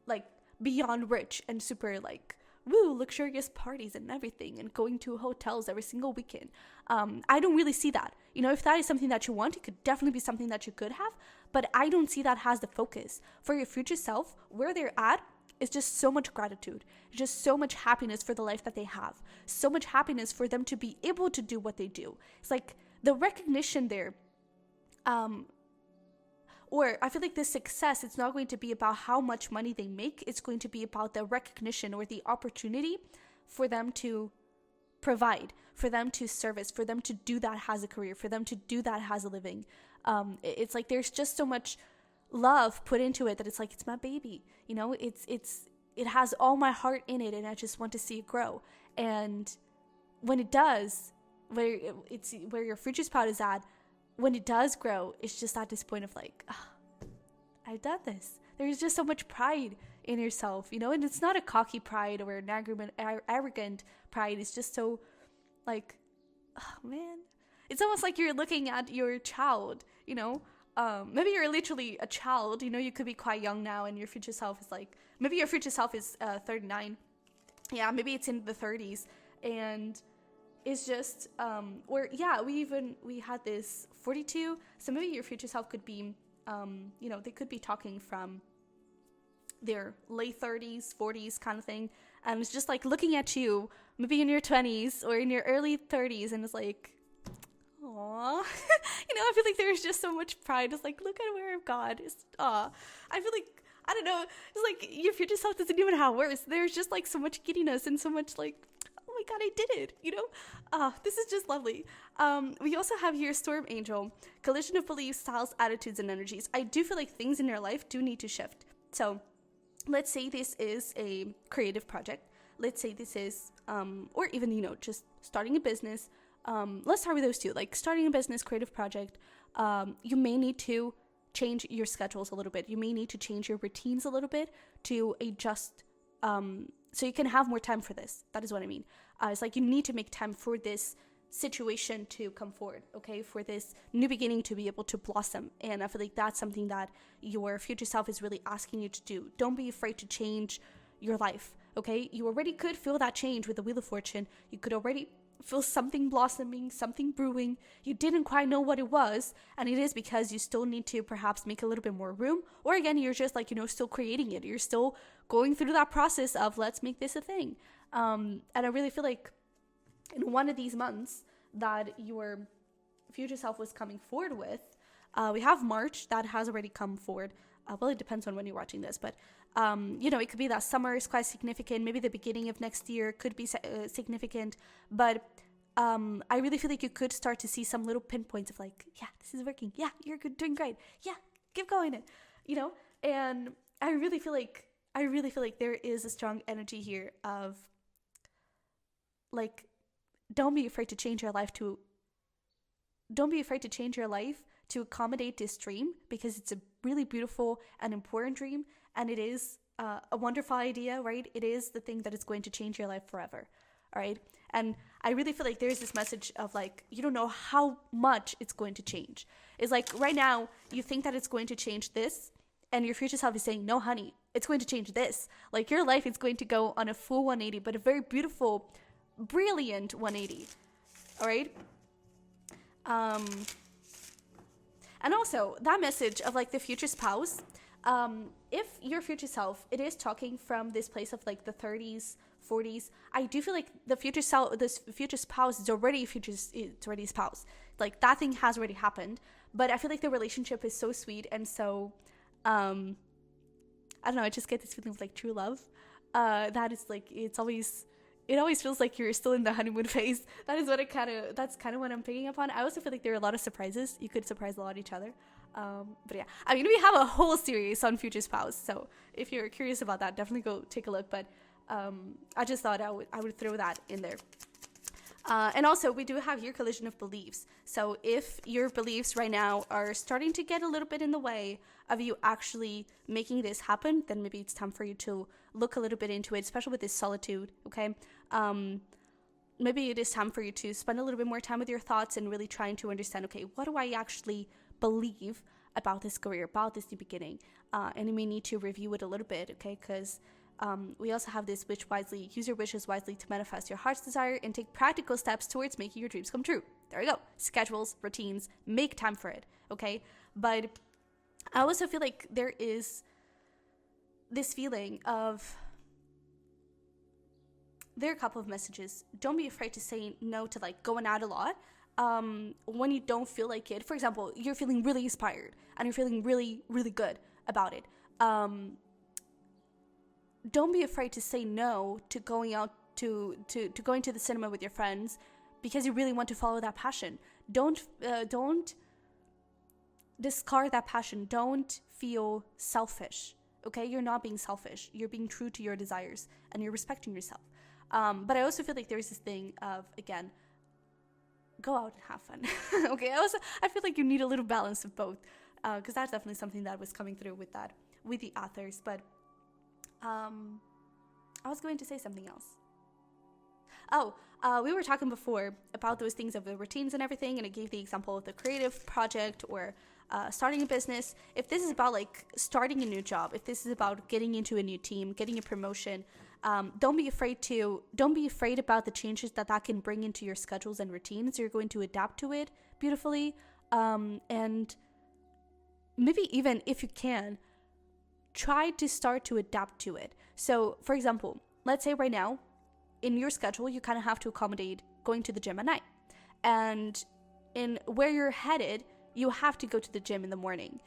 like beyond rich and super like, woo, luxurious parties and everything and going to hotels every single weekend. I don't really see that. You know, if that is something that you want, it could definitely be something that you could have, but I don't see that as the focus. For your future self, where they're at is just so much gratitude, just so much happiness for the life that they have, so much happiness for them to be able to do what they do. It's like the recognition there, or I feel like this success, it's not going to be about how much money they make. It's going to be about the recognition or the opportunity for them to provide, for them to service, for them to do that as a career, for them to do that as a living. It's like there's just so much love put into it that it's like, it's my baby. You know, it has all my heart in it, and I just want to see it grow. And when it does, where your future spouse is at, when it does grow, it's just at this point of like, I've done this. There's just so much pride in yourself, you know, and it's not a cocky pride or an arrogant pride. It's just so like, oh man, it's almost like you're looking at your child, you know, maybe you're literally a child, you know, you could be quite young now and your future self is like, maybe your future self is 39. Yeah, maybe it's in the 30s, and it's just, or yeah, we had this 42, so maybe your future self could be, you know, they could be talking from their late 30s, 40s kind of thing, and it's just like looking at you, maybe in your 20s or in your early 30s, and it's like, aww, you know, I feel like there's just so much pride. It's like, look at where I've gone. It's, I feel like, I don't know, it's like your future self doesn't even have words. There's just like so much giddiness and so much like, oh my god, I did it, you know? This is just lovely. We also have here Storm Angel, collision of beliefs, styles, attitudes, and energies. I do feel like things in your life do need to shift. So let's say this is a creative project. Let's say this is, or even, you know, just starting a business. Let's start with those two, like starting a business, creative project. You may need to change your schedules a little bit. You may need to change your routines a little bit to adjust, so you can have more time for this. That is what I mean. It's like you need to make time for this situation to come forward, okay? For this new beginning to be able to blossom. And I feel like that's something that your future self is really asking you to do. Don't be afraid to change your life, okay? You already could feel that change with the Wheel of Fortune. You could already feel something blossoming, something brewing. You didn't quite know what it was, and it is because you still need to perhaps make a little bit more room, or again, you're just like, you know, still creating it. You're still going through that process of let's make this a thing. And I really feel like in one of these months that your future self was coming forward with, we have March that has already come forward. Well, it depends on when you're watching this, but you know, it could be that summer is quite significant. Maybe the beginning of next year could be significant, but I really feel like you could start to see some little pinpoints of like, yeah, this is working. Yeah, you're doing great. Yeah, keep going it, you know? And I really feel like there is a strong energy here of like, don't be afraid to change your life to accommodate this dream, because it's a really beautiful and important dream, and it is a wonderful idea, right? It is the thing that is going to change your life forever, all right? And I really feel like there's this message of like, you don't know how much it's going to change. It's like right now you think that it's going to change this, and your future self is saying, no honey, it's going to change this. Like your life is going to go on a full 180, but a very beautiful, brilliant 180, all right? And also that message of like the future spouse, if your future self, it is talking from this place of like the 30s, 40s, I do feel like the future self, this future spouse is already it's already a spouse. Like that thing has already happened, but I feel like the relationship is so sweet and so, I don't know, I just get this feeling of like true love, that is like, it's always, it always feels like you're still in the honeymoon phase. That's kind of what I'm picking up on. I also feel like there are a lot of surprises. You could surprise a lot each other. But yeah, I mean, we have a whole series on future spouse, so if you're curious about that, definitely go take a look. But I just thought I would throw that in there. And also, we do have your collision of beliefs. So if your beliefs right now are starting to get a little bit in the way of you actually making this happen, then maybe it's time for you to look a little bit into it, especially with this solitude, okay? Maybe it is time for you to spend a little bit more time with your thoughts and really trying to understand, okay, what do I actually believe about this career, about this new beginning? And you may need to review it a little bit, okay? Because we also have this use your wishes wisely to manifest your heart's desire and take practical steps towards making your dreams come true. There you go. Schedules, routines, make time for it, okay? But I also feel like there is this feeling of, there are a couple of messages. Don't be afraid to say no to like going out a lot when you don't feel like it. For example, you're feeling really inspired and you're feeling really, really good about it. Don't be afraid to say no to going out to going to the cinema with your friends because you really want to follow that passion. Don't discard that passion. Don't feel selfish. Okay, you're not being selfish. You're being true to your desires and you're respecting yourself. But I also feel like there's this thing of, again, go out and have fun. Okay, I feel like you need a little balance of both, because that's definitely something that was coming through with the authors. But I was going to say something else. We were talking before about those things of the routines and everything, and I gave the example of the creative project or starting a business. If this is about like starting a new job, if this is about getting into a new team, getting a promotion, don't be afraid about the changes that can bring into your schedules and routines. You're going to adapt to it beautifully, and maybe even if you can, try to start to adapt to it. So, for example, let's say right now, in your schedule, you kind of have to accommodate going to the gym at night. And in where you're headed, you have to go to the gym in the morning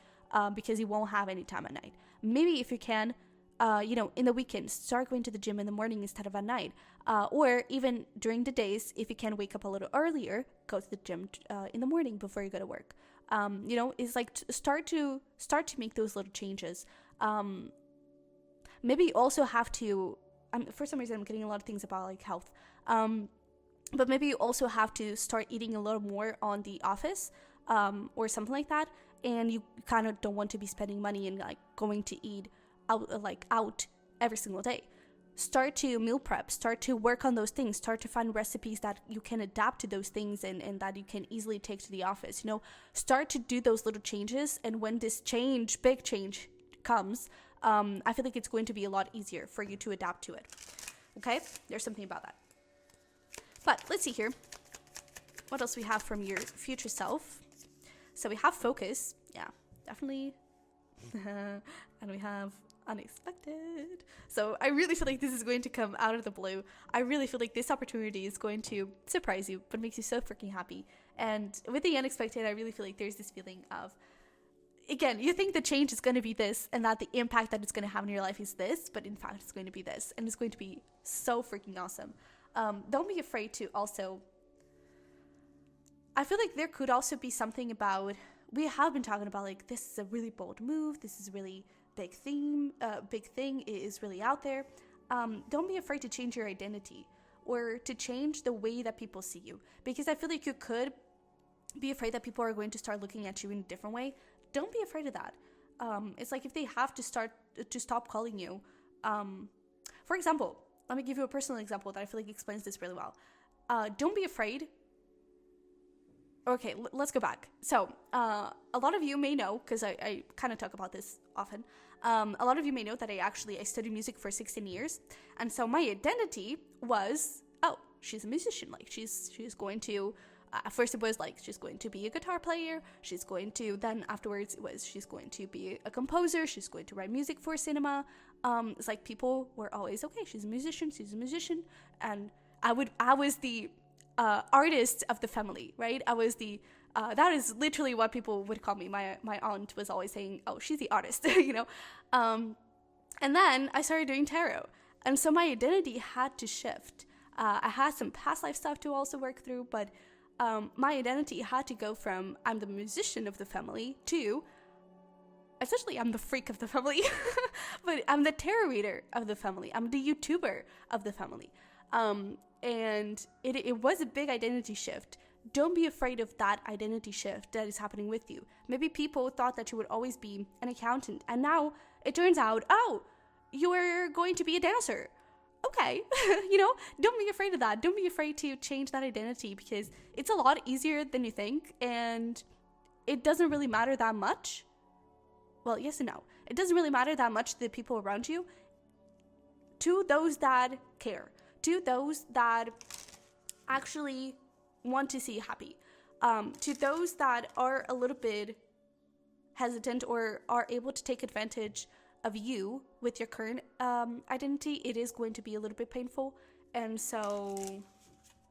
because you won't have any time at night. Maybe if you can, in the weekends, start going to the gym in the morning instead of at night. Or even during the days, if you can wake up a little earlier, go to the gym in the morning before you go to work. It's like start to make those little changes. Maybe you also have to, for some reason I'm getting a lot of things about like health, but maybe you also have to start eating a little more on the office, or something like that, and you kind of don't want to be spending money and like going to eat out every single day. Start to meal prep, start to work on those things, start to find recipes that you can adapt to those things and that you can easily take to the office. Start to do those little changes, and when this big change comes, I feel like it's going to be a lot easier for you to adapt to it. Okay, there's something about that. But let's see here what else we have from your future self. So we have focus, yeah, definitely. And we have unexpected. So I really feel like this is going to come out of the blue. I really feel like this opportunity is going to surprise you, but makes you so freaking happy. And with the unexpected, I really feel like there's this feeling of, again, you think the change is going to be this and that the impact that it's going to have in your life is this, but in fact it's going to be this, and it's going to be so freaking awesome. Don't be afraid to also, I feel like there could also be something about, we have been talking about like, this is a really bold move, this is a really big thing, it is really out there. Don't be afraid to change your identity or to change the way that people see you, because I feel like you could be afraid that people are going to start looking at you in a different way. Don't be afraid of that. It's like if they have to stop calling you. For example, let me give you a personal example that I feel like explains this really well. Don't be afraid. Okay, let's go back. So, a lot of you may know, because I kind of talk about this often, a lot of you may know that I studied music for 16 years. And so my identity was, she's a musician. Like, she's going to, first it was like, she's going to be a guitar player. Then afterwards it was, she's going to be a composer. She's going to write music for cinema. It's like people were always, okay, she's a musician. And I was the artist of the family, right? I was the that is literally what people would call me. My aunt was always saying, oh, she's the artist. And then I started doing tarot, and so my identity had to shift. I had some past life stuff to also work through, but my identity had to go from I'm the musician of the family to essentially I'm the freak of the family, but I'm the tarot reader of the family. I'm the YouTuber of the family. And it was a big identity shift. Don't be afraid of that identity shift that is happening with you. Maybe people thought that you would always be an accountant, and now it turns out, oh, you're going to be a dancer. Okay, don't be afraid of that. Don't be afraid to change that identity, because it's a lot easier than you think, and it doesn't really matter that much. Well, yes and no. It doesn't really matter that much to the people around you, to those that care, to those that actually want to see you happy, to those that are a little bit hesitant or are able to take advantage of you with your current identity. It is going to be a little bit painful, and so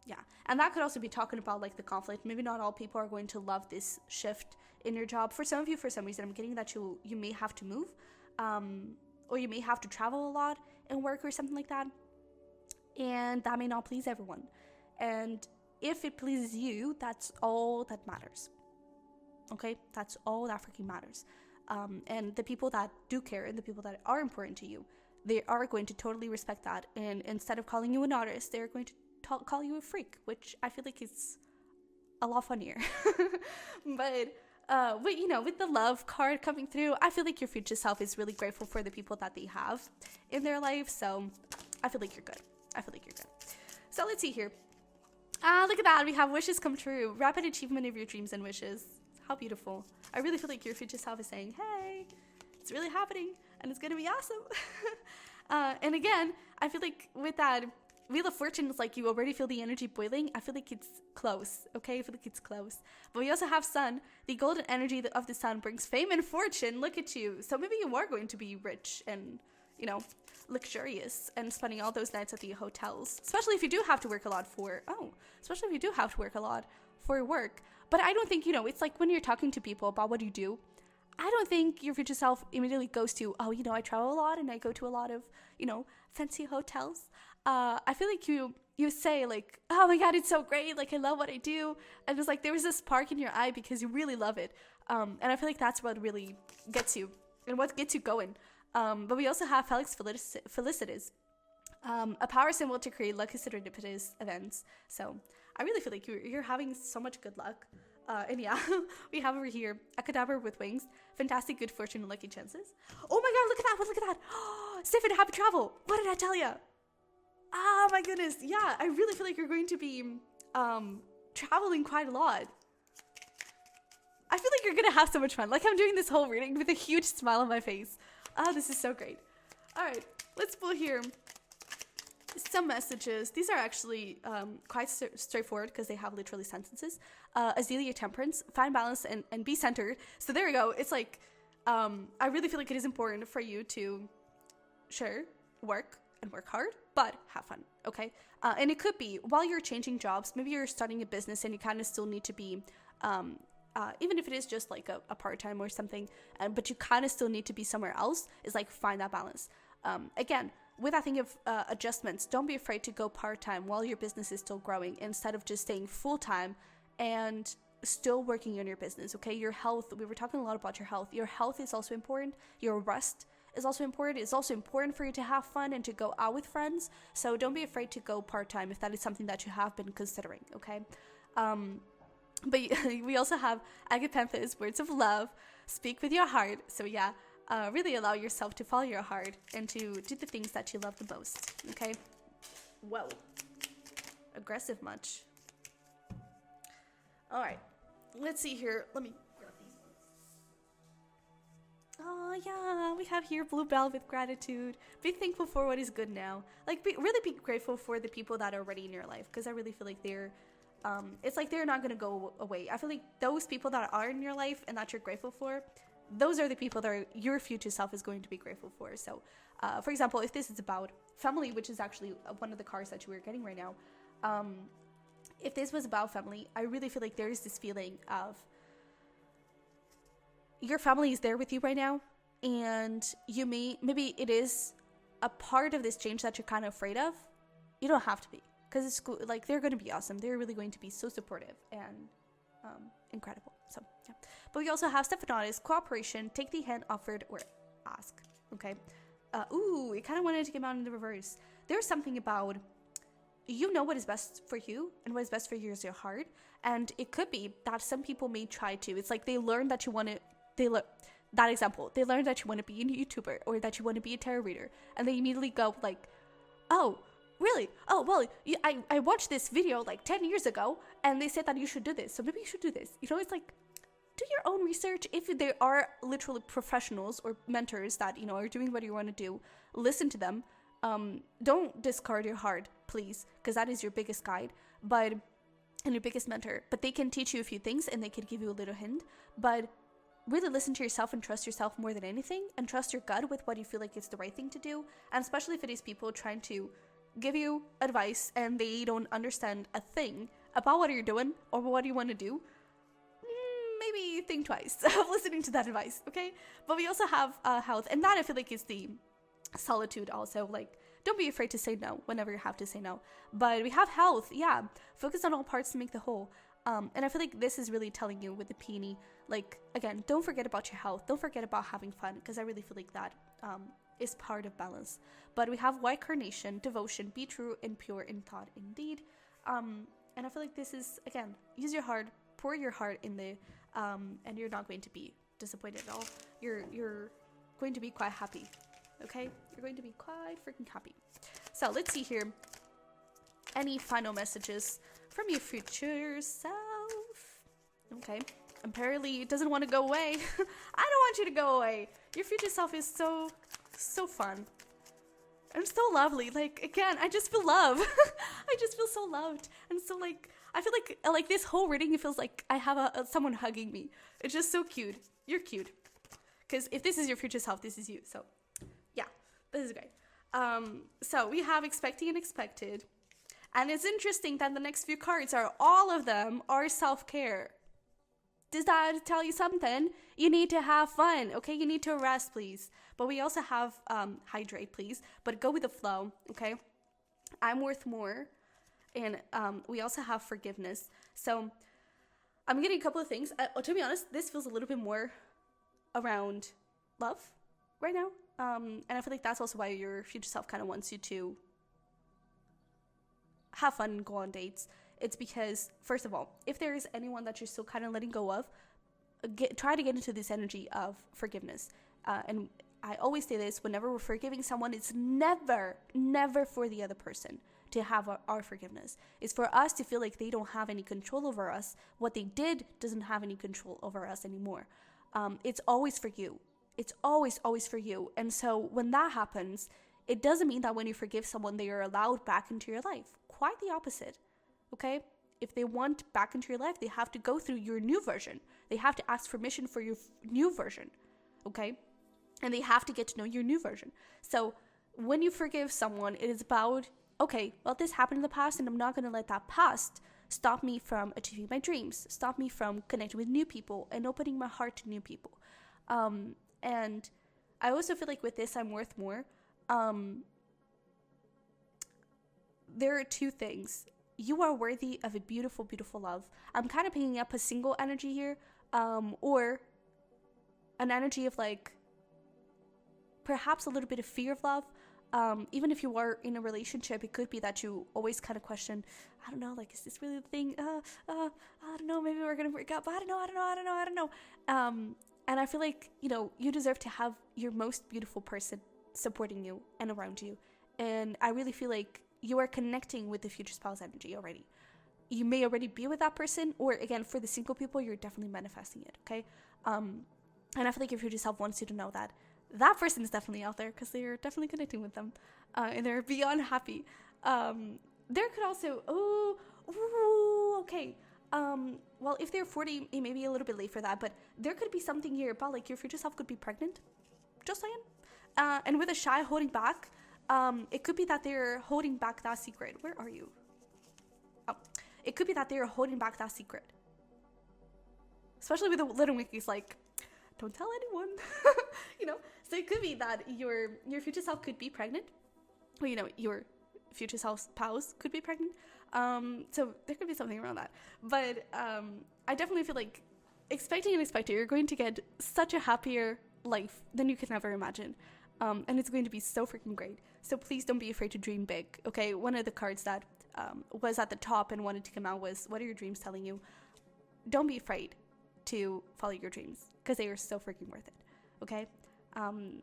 yeah. And that could also be talking about like the conflict. Maybe not all people are going to love this shift in your job. For some of you, for some reason, I'm getting that you may have to move, or you may have to travel a lot and work or something like that, and that may not please everyone. And if it pleases you, that's all that matters. Okay, that's all that freaking matters. And the people that do care and the people that are important to you, they are going to totally respect that. And instead of calling you an artist, they're going to call you a freak, which I feel like is a lot funnier. But with the love card coming through, I feel like your future self is really grateful for the people that they have in their life. So I feel like you're good. So let's see here. Look at that. We have wishes come true. Rapid achievement of your dreams and wishes. How beautiful. I really feel like your future self is saying, hey, it's really happening and it's going to be awesome. And again, I feel like with that Wheel of Fortune, it's like you already feel the energy boiling. I feel like it's close, okay? I feel like it's close. But we also have Sun. The golden energy of the Sun brings fame and fortune. Look at you. So maybe you are going to be rich and, luxurious and spending all those nights at the hotels. Especially if you do have to work a lot for work. But I don't think, it's like when you're talking to people about what you do, I don't think your future self immediately goes to, I travel a lot and I go to a lot of, fancy hotels. I feel like you say like, oh my God, it's so great. Like, I love what I do. And it's like, there was this spark in your eye because you really love it. And I feel like that's what really gets you and what gets you going. But we also have Felix Felicitas, a power symbol to create lucky serendipitous events. So I really feel like you're having so much good luck. And yeah, we have over here a cadaver with wings, fantastic good fortune and lucky chances. Oh my God, look at that. Oh, Stephen, happy travel. What did I tell you? Oh my goodness. Yeah, I really feel like you're going to be traveling quite a lot. I feel like you're going to have so much fun. Like, I'm doing this whole reading with a huge smile on my face. Oh, this is so great. All right, let's pull here some messages. These are actually quite straightforward because they have literally sentences. Azealia Temperance, find balance and be centered. So there we go. It's like, I really feel like it is important for you to work and work hard, but have fun, okay? And it could be while you're changing jobs, maybe you're starting a business and you kind of still need to be, even if it is just like a part-time or something, but you kind of still need to be somewhere else, is like find that balance. Again, with that thing of adjustments, don't be afraid to go part-time while your business is still growing instead of just staying full-time and still working on your business, okay? Your health, we were talking a lot about your health. Your health is also important. Your rest is also important. It's also important for you to have fun and to go out with friends. So don't be afraid to go part-time if that is something that you have been considering, okay? But we also have Agapanthus, words of love, speak with your heart. So yeah, really allow yourself to follow your heart and to do the things that you love the most, okay? Whoa. Aggressive much. All right, let's see here. Let me grab these ones. Oh yeah, we have here Bluebell with gratitude. Be thankful for what is good now. Like, really be grateful for the people that are already in your life, because I really feel like they're, it's like they're not going to go away. I feel like those people that are in your life and that you're grateful for, those are the people that your future self is going to be grateful for. So, for example, if this is about family, which is actually one of the cards that you were getting right now, if this was about family, I really feel like there is this feeling of your family is there with you right now, and maybe it is a part of this change that you're kind of afraid of. You don't have to be, because it's cool. Like, they're going to be awesome. They're really going to be so supportive and incredible. So, yeah. But we also have Stephanotis, cooperation, take the hand offered, or ask. Okay. Ooh, it kind of wanted to come out in the reverse. There's something about, you know what is best for you, and what is best for you is your heart. And it could be that some people may try to. It's like they learn that you want to, that example, they learn that you want to be a YouTuber or that you want to be a tarot reader. And they immediately go like, oh, really? Oh, well, I watched this video like 10 years ago and they said that you should do this. So maybe you should do this. You know, it's like, do your own research. If there are literally professionals or mentors that, you know, are doing what you want to do, listen to them. Don't discard your heart, please, because that is your biggest guide, and your biggest mentor. But they can teach you a few things and they can give you a little hint. But really listen to yourself and trust yourself more than anything, and trust your gut with what you feel like is the right thing to do. And especially if it is people trying to give you advice and they don't understand a thing about what you're doing or what you want to do, maybe think twice of listening to that advice, okay? But we also have health, and that I feel like is the solitude also. Like, don't be afraid to say no whenever you have to say no. But we have health, yeah. Focus on all parts to make the whole. And I feel like this is really telling you with the peony, like, again, don't forget about your health. Don't forget about having fun, because I really feel like that is part of balance. But we have white carnation, devotion, be true and pure in thought indeed. And I feel like this is, again, use your heart, pour your heart in the, and you're not going to be disappointed at all. You're going to be quite happy, okay? You're going to be quite freaking happy. So let's see here. Any final messages from your future self? Okay. Apparently it doesn't want to go away. I don't want you to go away. Your future self is so fun. And so lovely. Like, again, I just feel love. I just feel so loved. And so, like, I feel like this whole reading, it feels like I have someone hugging me. It's just so cute. You're cute. Because if this is your future self, this is you. So, yeah, this is great. So we have expecting and expected. And it's interesting that the next few cards all of them are self-care. Does that tell you something? You need to have fun, okay? You need to rest, please. But we also have hydrate, please. But go with the flow, okay? I'm worth more. And we also have forgiveness. So I'm getting a couple of things. To be honest, this feels a little bit more around love right now. And I feel like that's also why your future self kind of wants you to have fun and go on dates. It's because, first of all, if there is anyone that you're still kind of letting go of, try to get into this energy of forgiveness. And I always say this, whenever we're forgiving someone, it's never for the other person to have our forgiveness. It's for us to feel like they don't have any control over us. What they did doesn't have any control over us anymore. It's always for you. It's always for you. And so when that happens, it doesn't mean that when you forgive someone, they are allowed back into your life. Quite the opposite. Okay? If they want back into your life, they have to go through your new version. They have to ask permission for your new version. Okay? And they have to get to know your new version. So when you forgive someone, it is about, okay, well, this happened in the past, and I'm not going to let that past stop me from achieving my dreams, stop me from connecting with new people and opening my heart to new people. And I also feel like with this, I'm worth more. There are two things. You are worthy of a beautiful, beautiful love. I'm kind of picking up a single energy here, or an energy of like perhaps a little bit of fear of love. Even if you are in a relationship, it could be that you always kind of question, I don't know, like, is this really the thing? I don't know, maybe we're gonna break up. I don't know. And I feel like, you know, you deserve to have your most beautiful person supporting you and around you. And I really feel like you are connecting with the future spouse energy already. You may already be with that person, or again, for the single people, you're definitely manifesting it, okay? And I feel like your future self wants you to know that that person is definitely out there, because they're definitely connecting with them, and they're beyond happy. There could also, okay. Well, if they're 40, it may be a little bit late for that, but there could be something here about like your future self could be pregnant, just saying. And with a shy holding back, it could be that they're holding back that secret. Where are you? Oh, it could be that they're holding back that secret. Especially with the little Wickies, like, don't tell anyone, you know? So it could be that your future self could be pregnant. Well, you know, your future spouse could be pregnant. So there could be something around that. But I definitely feel like expecting unexpected, you're going to get such a happier life than you can ever imagine. And it's going to be so freaking great. So please don't be afraid to dream big, okay? One of the cards that was at the top and wanted to come out was, what are your dreams telling you? Don't be afraid to follow your dreams, because they are so freaking worth it, okay? And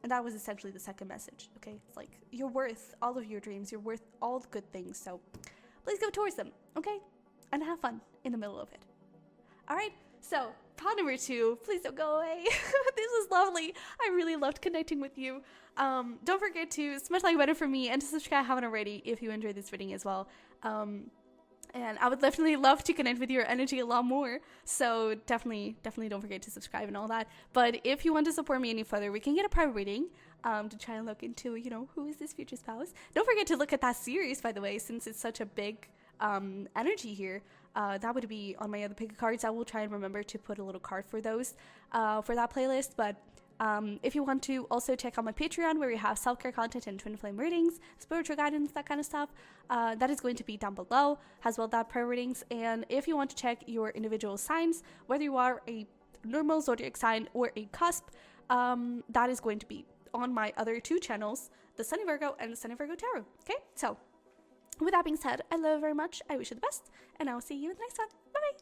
that was essentially the second message, okay? It's like, you're worth all of your dreams. You're worth all the good things. So please go towards them, okay? And have fun in the middle of it. All right, so pile number 2, please don't go away. This was lovely. I really loved connecting with you. Don't forget to smash like button for me and to subscribe if you haven't already if you enjoyed this reading as well. And I would definitely love to connect with your energy a lot more. So definitely don't forget to subscribe and all that. But if you want to support me any further, we can get a private reading to try and look into, who is this future spouse. Don't forget to look at that series, by the way, since it's such a big energy here. That would be on my other pick of cards. I will try and remember to put a little card for those for that playlist. But if you want to also check out my Patreon, where we have self-care content and twin flame readings, spiritual guidance, that kind of stuff, that is going to be down below, as well as that prayer readings. And if you want to check your individual signs, whether you are a normal zodiac sign or a cusp, that is going to be on my other 2 channels, the Sunny Virgo and the Sunny Virgo Tarot. Okay, so with that being said, I love you very much. I wish you the best, and I will see you in the next one. Bye-bye.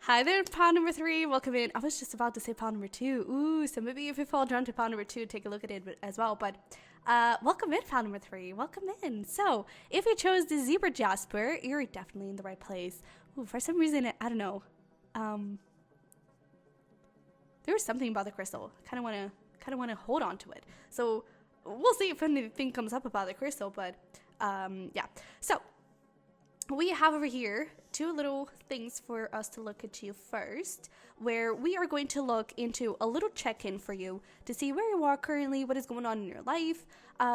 Hi there, pile number 3. Welcome in. I was just about to say pile number 2. Ooh, so maybe if you fall drawn to pile number 2, take a look at it as well. But welcome in, pile number 3. Welcome in. So if you chose the zebra Jasper, you're definitely in the right place. Ooh, for some reason, I don't know. There was something about the crystal. I kind of want to hold on to it. So we'll see if anything comes up about the crystal. But yeah. So we have over here 2 little things for us to look into first, where we are going to look into a little check-in for you to see where you are currently, what is going on in your life.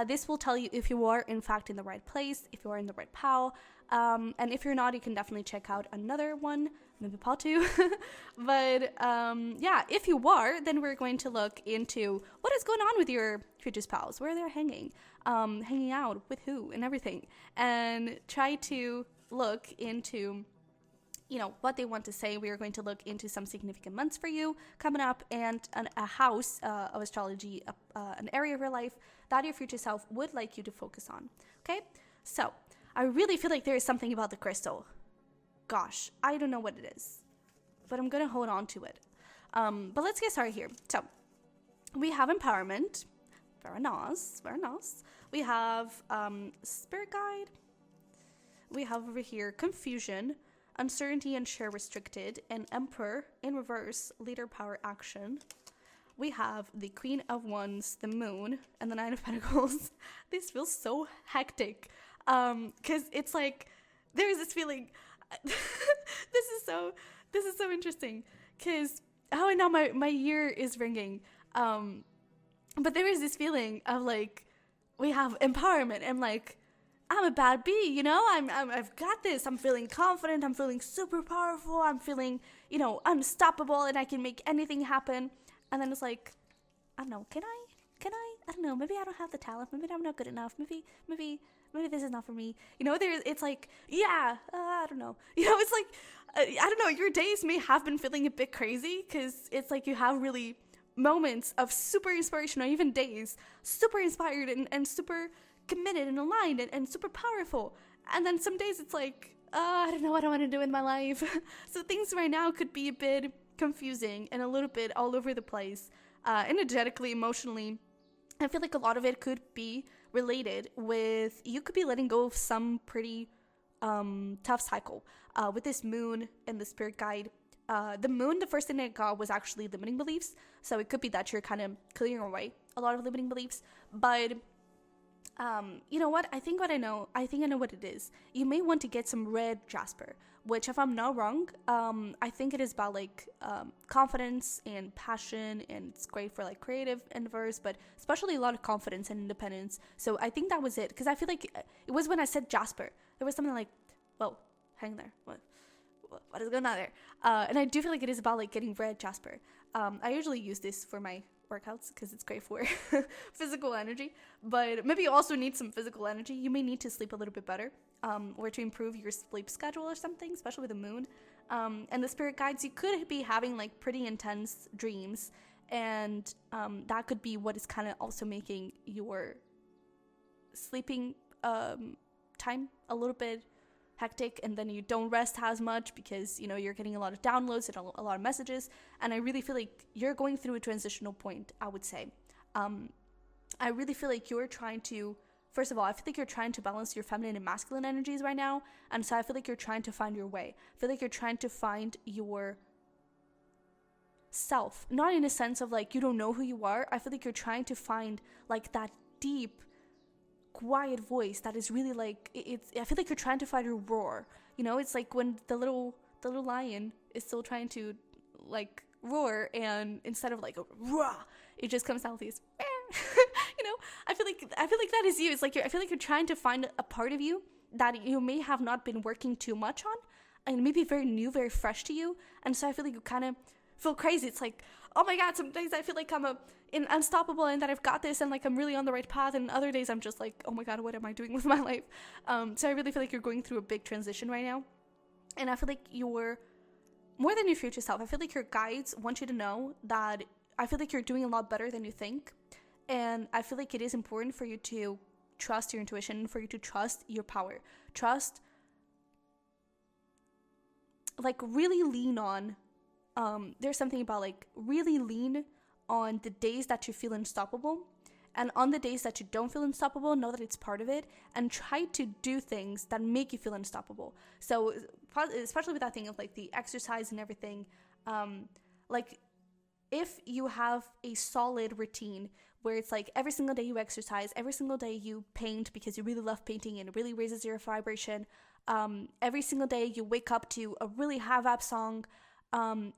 This will tell you if you are in fact in the right place, if you are in the right pile, and if you're not, you can definitely check out another one, maybe pile 2. But yeah, if you are, then we're going to look into what is going on with your future pals, where they're hanging out with who and everything, and try to look into what they want to say. We are going to look into some significant months for you coming up, and a house of astrology, an area of your life that your future self would like you to focus on. Okay, so I really feel like there is something about the crystal. Gosh, I don't know what it is, but I'm gonna hold on to it. But let's get started here. So we have empowerment. Very nice. We have spirit guide. We have over here confusion, uncertainty and share restricted, and emperor in reverse, leader power action. We have the Queen of Wands, the Moon, and the Nine of Pentacles. This feels so hectic, because it's like there's this feeling. This is so interesting, because and now my ear is ringing. But there is this feeling of like we have empowerment and like, I'm a bad bee, I've got this. I'm feeling confident. I'm feeling super powerful. I'm feeling, unstoppable, and I can make anything happen. And then it's like, I don't know, can I? I don't know. Maybe I don't have the talent. Maybe I'm not good enough. Maybe this is not for me. It's like, yeah, I don't know. It's like, I don't know. Your days may have been feeling a bit crazy, because it's like you have really moments of super inspiration, or even days super inspired and super committed and aligned and super powerful, and then some days it's like, I don't know what I want to do in my life. So things right now could be a bit confusing and a little bit all over the place, energetically, emotionally. I feel like a lot of it could be related with, you could be letting go of some pretty tough cycle with this moon and the spirit guide. The moon, the first thing I got was actually limiting beliefs, so it could be that you're kind of clearing away a lot of limiting beliefs. But you know what? I think I know what it is. You may want to get some red Jasper, which, if I'm not wrong, I think it is about like confidence and passion, and it's great for like creative endeavors, but especially a lot of confidence and independence. So I think that was it, because I feel like it was when I said Jasper, there was something like, whoa, hang there, what is going on there? And I do feel like it is about like getting red Jasper. I usually use this for my workouts because it's great for physical energy, but maybe you also need some physical energy. You may need to sleep a little bit better, or to improve your sleep schedule or something, especially with the moon. And the spirit guides, you could be having like pretty intense dreams, and that could be what is kind of also making your sleeping time a little bit hectic, and then you don't rest as much because, you know, you're getting a lot of downloads and a lot of messages. And I really feel like you're going through a transitional point, I would say. I really feel like you're trying to, first of all, I feel like you're trying to balance your feminine and masculine energies right now. And so I feel like you're trying to find your way. I feel like you're trying to find your self, not in a sense of like you don't know who you are. I feel like you're trying to find like that deep, quiet voice that is really like, I feel like you're trying to find your roar. You know, it's like when the little lion is still trying to like roar, and instead of like a roar, it just comes out these you know, I feel like that is you. It's like I feel like you're trying to find a part of you that you may have not been working too much on, and maybe very new, very fresh to you. And so I feel like you kind of feel crazy. It's like, oh my god, some days I feel like I'm unstoppable and that I've got this and like I'm really on the right path, and other days I'm just like, oh my god, what am I doing with my life? So I really feel like you're going through a big transition right now, and I feel like you're more than your future self. I feel like your guides want you to know that I feel like you're doing a lot better than you think, and I feel like it is important for you to trust your intuition, for you to trust your power, like really lean on. There's something about like really lean on the days that you feel unstoppable, and on the days that you don't feel unstoppable, know that it's part of it, and try to do things that make you feel unstoppable. So especially with that thing of like the exercise and everything, like if you have a solid routine where it's like every single day you exercise, every single day you paint because you really love painting and it really raises your vibration, every single day you wake up to a really high vibe song,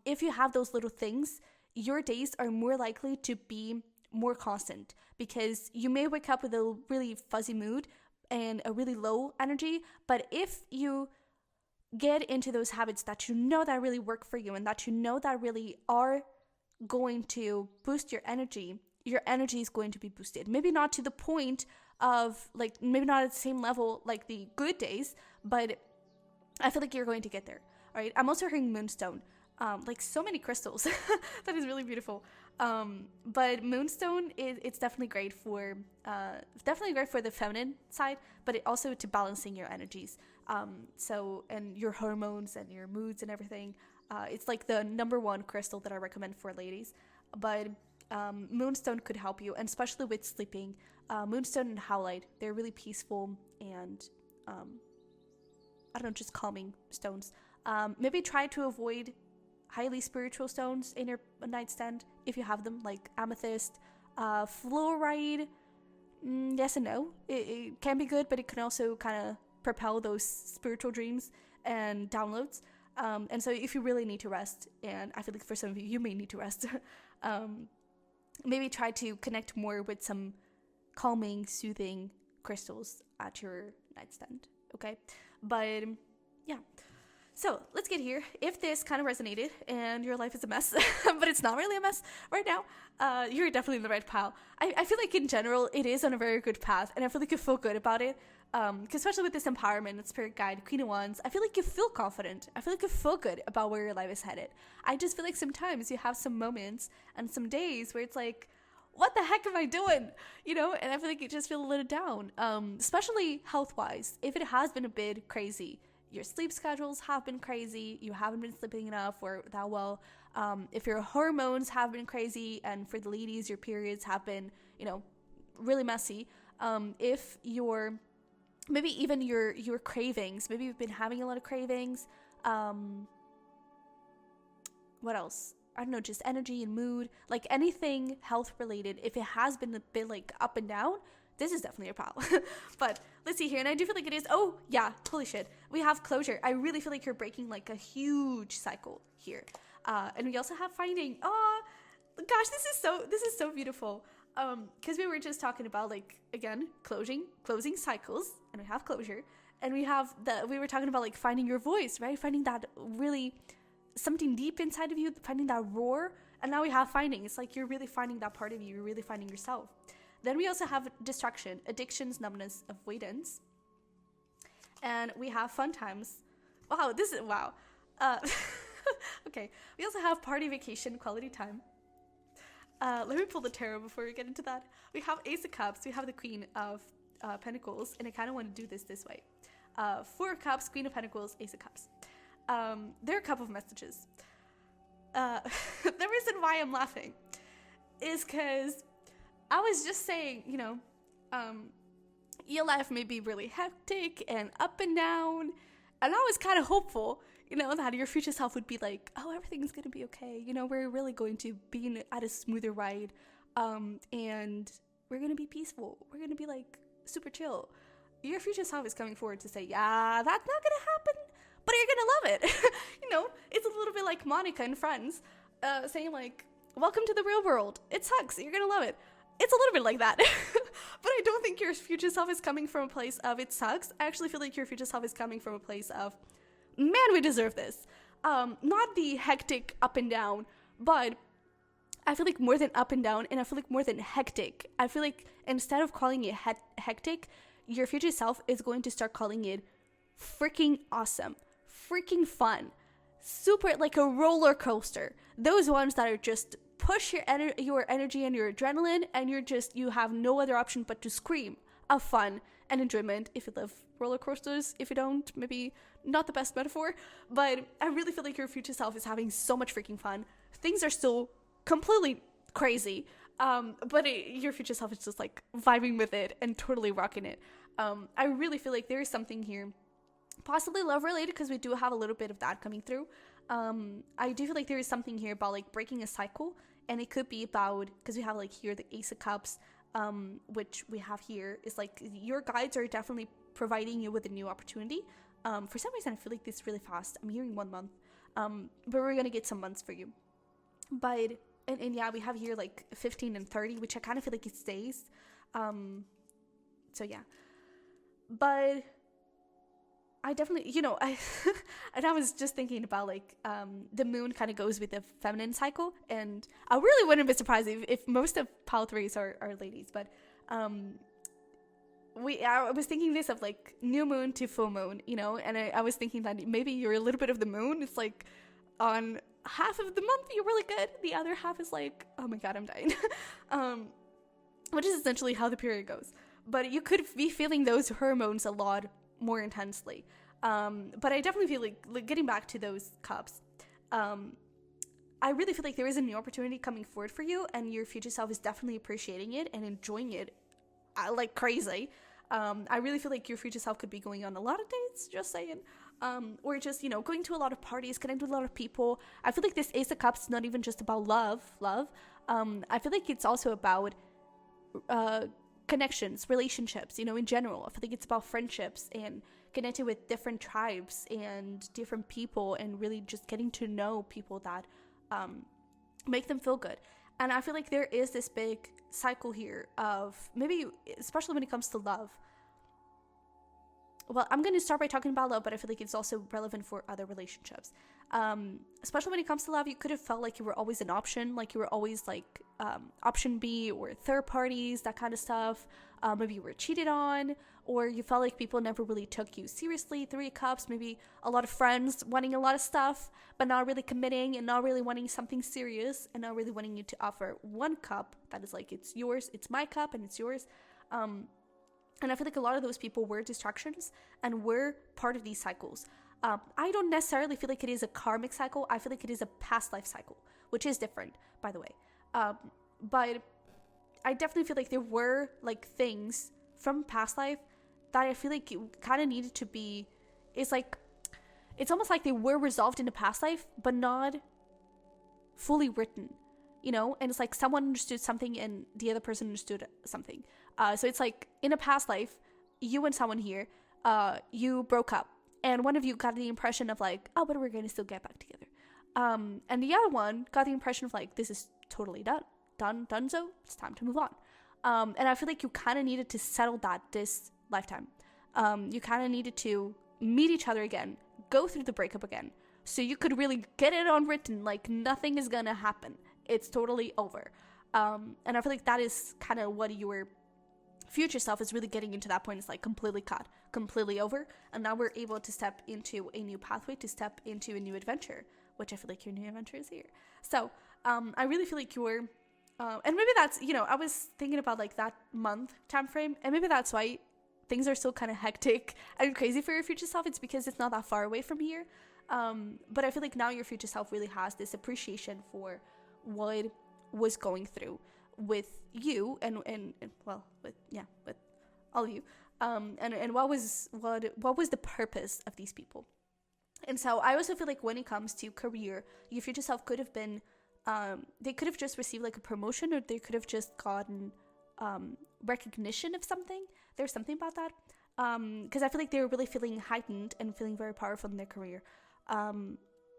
if you have those little things, your days are more likely to be more constant, because you may wake up with a really fuzzy mood and a really low energy, but if you get into those habits that you know that really work for you and that you know that really are going to boost your energy is going to be boosted. Maybe not to the point of like, maybe not at the same level like the good days, but I feel like you're going to get there. All right. I'm also hearing moonstone. Like so many crystals. That is really beautiful. But moonstone it's definitely great for the feminine side, but it also to balancing your energies. So, and your hormones and your moods and everything. It's like the number one crystal that I recommend for ladies. But moonstone could help you, and especially with sleeping. Moonstone and howlite, they're really peaceful and I don't know, just calming stones. Maybe try to avoid highly spiritual stones in your nightstand if you have them, like amethyst, fluorite. Yes and no. It can be good, but it can also kind of propel those spiritual dreams and downloads. And so if you really need to rest, and I feel like for some of you, you may need to rest, maybe try to connect more with some calming, soothing crystals at your nightstand, okay? But yeah. So let's get here. If this kind of resonated and your life is a mess, but it's not really a mess right now, you're definitely in the right path. I feel like in general, it is on a very good path, and I feel like you feel good about it. Because especially with this empowerment, spirit guide, Queen of Wands, I feel like you feel confident. I feel like you feel good about where your life is headed. I just feel like sometimes you have some moments and some days where it's like, what the heck am I doing? You know, and I feel like you just feel a little down, especially health-wise. If it has been a bit crazy, your sleep schedules have been crazy, you haven't been sleeping enough or that well, if your hormones have been crazy, and for the ladies, your periods have been, you know, really messy, if your, maybe even your cravings, maybe you've been having a lot of cravings, what else? I don't know, just energy and mood, like anything health related, if it has been a bit like up and down, this is definitely a problem. But let's see here. And I do feel like it is. Oh, yeah. Holy shit. We have closure. I really feel like you're breaking like a huge cycle here. And we also have finding. Oh, gosh, this is so beautiful. Because we were just talking about like, again, closing cycles. And we have closure. And we were talking about like finding your voice, right? Finding that really something deep inside of you, finding that roar. And now we have finding. It's like you're really finding that part of you. You're really finding yourself. Then we also have distraction, addictions, numbness, avoidance. And we have fun times. Wow, this is, wow. Okay, we also have party, vacation, quality time. Let me pull the tarot before we get into that. We have Ace of Cups. We have the Queen of Pentacles. And I kind of want to do this way. Four of Cups, Queen of Pentacles, Ace of Cups. There are a couple of messages. The reason why I'm laughing is because I was just saying, you know, your life may be really hectic and up and down. And I was kind of hopeful, you know, that your future self would be like, oh, everything's going to be okay. You know, we're really going to be at a smoother ride. And we're going to be peaceful. We're going to be like super chill. Your future self is coming forward to say, yeah, that's not going to happen, but you're going to love it. You know, it's a little bit like Monica and Friends saying like, welcome to the real world. It sucks. You're going to love it. It's a little bit like that. But I don't think your future self is coming from a place of it sucks. I actually feel like your future self is coming from a place of, man, we deserve this. Not the hectic up and down, but I feel like more than up and down, and I feel like more than hectic. I feel like instead of calling it hectic, your future self is going to start calling it freaking awesome, freaking fun, super like a roller coaster. Those ones that are just push your energy and your adrenaline, and you have no other option but to scream of fun and enjoyment. If you love roller coasters, if you don't, maybe not the best metaphor, but I really feel like your future self is having so much freaking fun. Things are still completely crazy, but your future self is just like vibing with it and totally rocking it. I really feel like there is something here, possibly love related, because we do have a little bit of that coming through. I do feel like there is something here about like breaking a cycle, and it could be about, because we have like here the Ace of Cups, which we have here is like your guides are definitely providing you with a new opportunity. For some reason I feel like this really fast. I'm hearing 1 month, but we're gonna get some months for you. But and yeah, we have here like 15 and 30, which I kind of feel like it stays. So yeah, but I definitely, you know, and I was just thinking about like the moon kind of goes with the feminine cycle, and I really wouldn't be surprised if most of pile threes are ladies, but I was thinking this of like new moon to full moon, you know, and I was thinking that maybe you're a little bit of the moon. It's like on half of the month you're really good, the other half is like, oh my god, I'm dying. Which is essentially how the period goes, but you could be feeling those hormones a lot more intensely. But I definitely feel like getting back to those cups, I really feel like there is a new opportunity coming forward for you, and your future self is definitely appreciating it and enjoying it like crazy. I really feel like your future self could be going on a lot of dates, just saying, or just, you know, going to a lot of parties, connecting with a lot of people. I feel like this Ace of Cups is not even just about love. I feel like it's also about connections, relationships, you know, in general. I feel like it's about friendships and connecting with different tribes and different people, and really just getting to know people that make them feel good. And I feel like there is this big cycle here of maybe, especially when it comes to love. Well, I'm going to start by talking about love, but I feel like it's also relevant for other relationships. Especially when it comes to love, you could have felt like you were always an option, like you were always like option B or third parties, that kind of stuff. Maybe you were cheated on, or you felt like people never really took you seriously. 3 of Cups, maybe a lot of friends wanting a lot of stuff, but not really committing and not really wanting something serious, and not really wanting you to offer one cup that is like, it's yours, it's my cup, and it's yours. And I feel like a lot of those people were distractions and were part of these cycles. I don't necessarily feel like it is a karmic cycle. I feel like it is a past life cycle, which is different, by the way. But I definitely feel like there were like things from past life that I feel like it kind of needed to be, it's almost like they were resolved in a past life, but not fully written, you know? And it's like someone understood something and the other person understood something. So it's like in a past life, you and someone here, you broke up, and one of you got the impression of like, oh, but we're going to still get back together. And the other one got the impression of like, this is totally done, so it's time to move on. And I feel like you kind of needed to settle that this lifetime. You kind of needed to meet each other again, go through the breakup again, so you could really get it on written, like nothing is gonna happen. it's totally over. And I feel like that is kind of what your future self is really getting into that point. It's like completely cut, completely over. And now we're able to step into a new pathway, to step into a new adventure, which I feel like your new adventure is here. So I really feel like you're, and maybe that's, I was thinking about like that month time frame, and maybe that's why things are still kind of hectic and crazy for your future self. It's because it's not that far away from here. But I feel like now your future self really has this appreciation for what was going through with you and well, with all of you, and what was the purpose of these people. And so I also feel like when it comes to career, your future self could have been, they could have just received like a promotion, or they could have just gotten recognition of something. There's something about that, because I feel like they were really feeling heightened and feeling very powerful in their career.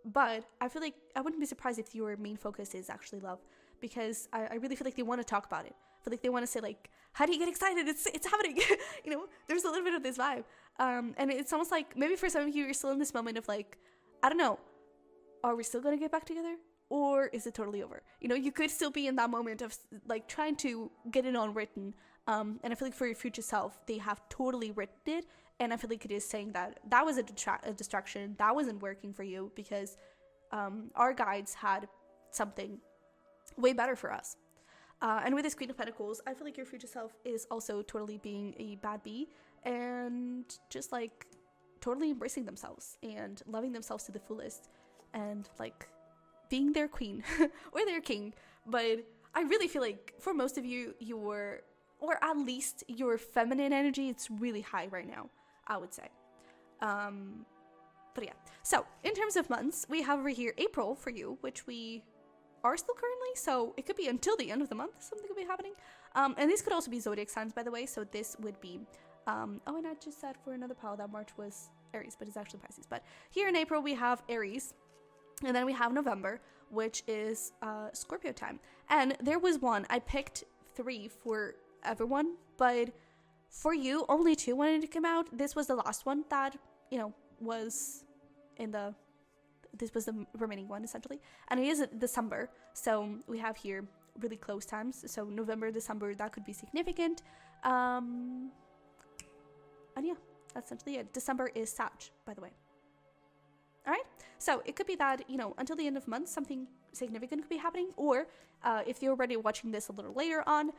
But I feel like I wouldn't be surprised if your main focus is actually love, because I really feel like they want to talk about it. I feel like they want to say like, how do you get excited? It's happening. There's a little bit of this vibe. And it's almost like maybe for some of you, you're still in this moment of like, I don't know, are we still going to get back together? Or is it totally over? You could still be in that moment of like trying to get it on written. And I feel like for your future self, they have totally written it. And I feel like it is saying that was a distraction. That wasn't working for you because our guides had something way better for us. And with this Queen of Pentacles, I feel like your future self is also totally being a bad bee and just like totally embracing themselves and loving themselves to the fullest and like being their queen or their king. But I really feel like for most of you, or at least your feminine energy, it's really high right now, I would say. But yeah, so in terms of months, we have over here April for you, which we are still currently, so it could be until the end of the month something could be happening. And these could also be zodiac signs, by the way, so this would be and I just said for another pile that March was Aries, but it's actually Pisces. But here in April we have Aries, and then we have November, which is Scorpio time. And there was one, I picked 3 for everyone, but for you only 2 wanted to come out. This was the last one that was in the, this was the remaining one essentially, and it is December, so we have here really close times. So November, December, that could be significant. And yeah, that's essentially it. December is Sag, by the way. All right, so it could be that until the end of month something significant could be happening, or if you're already watching this a little later on,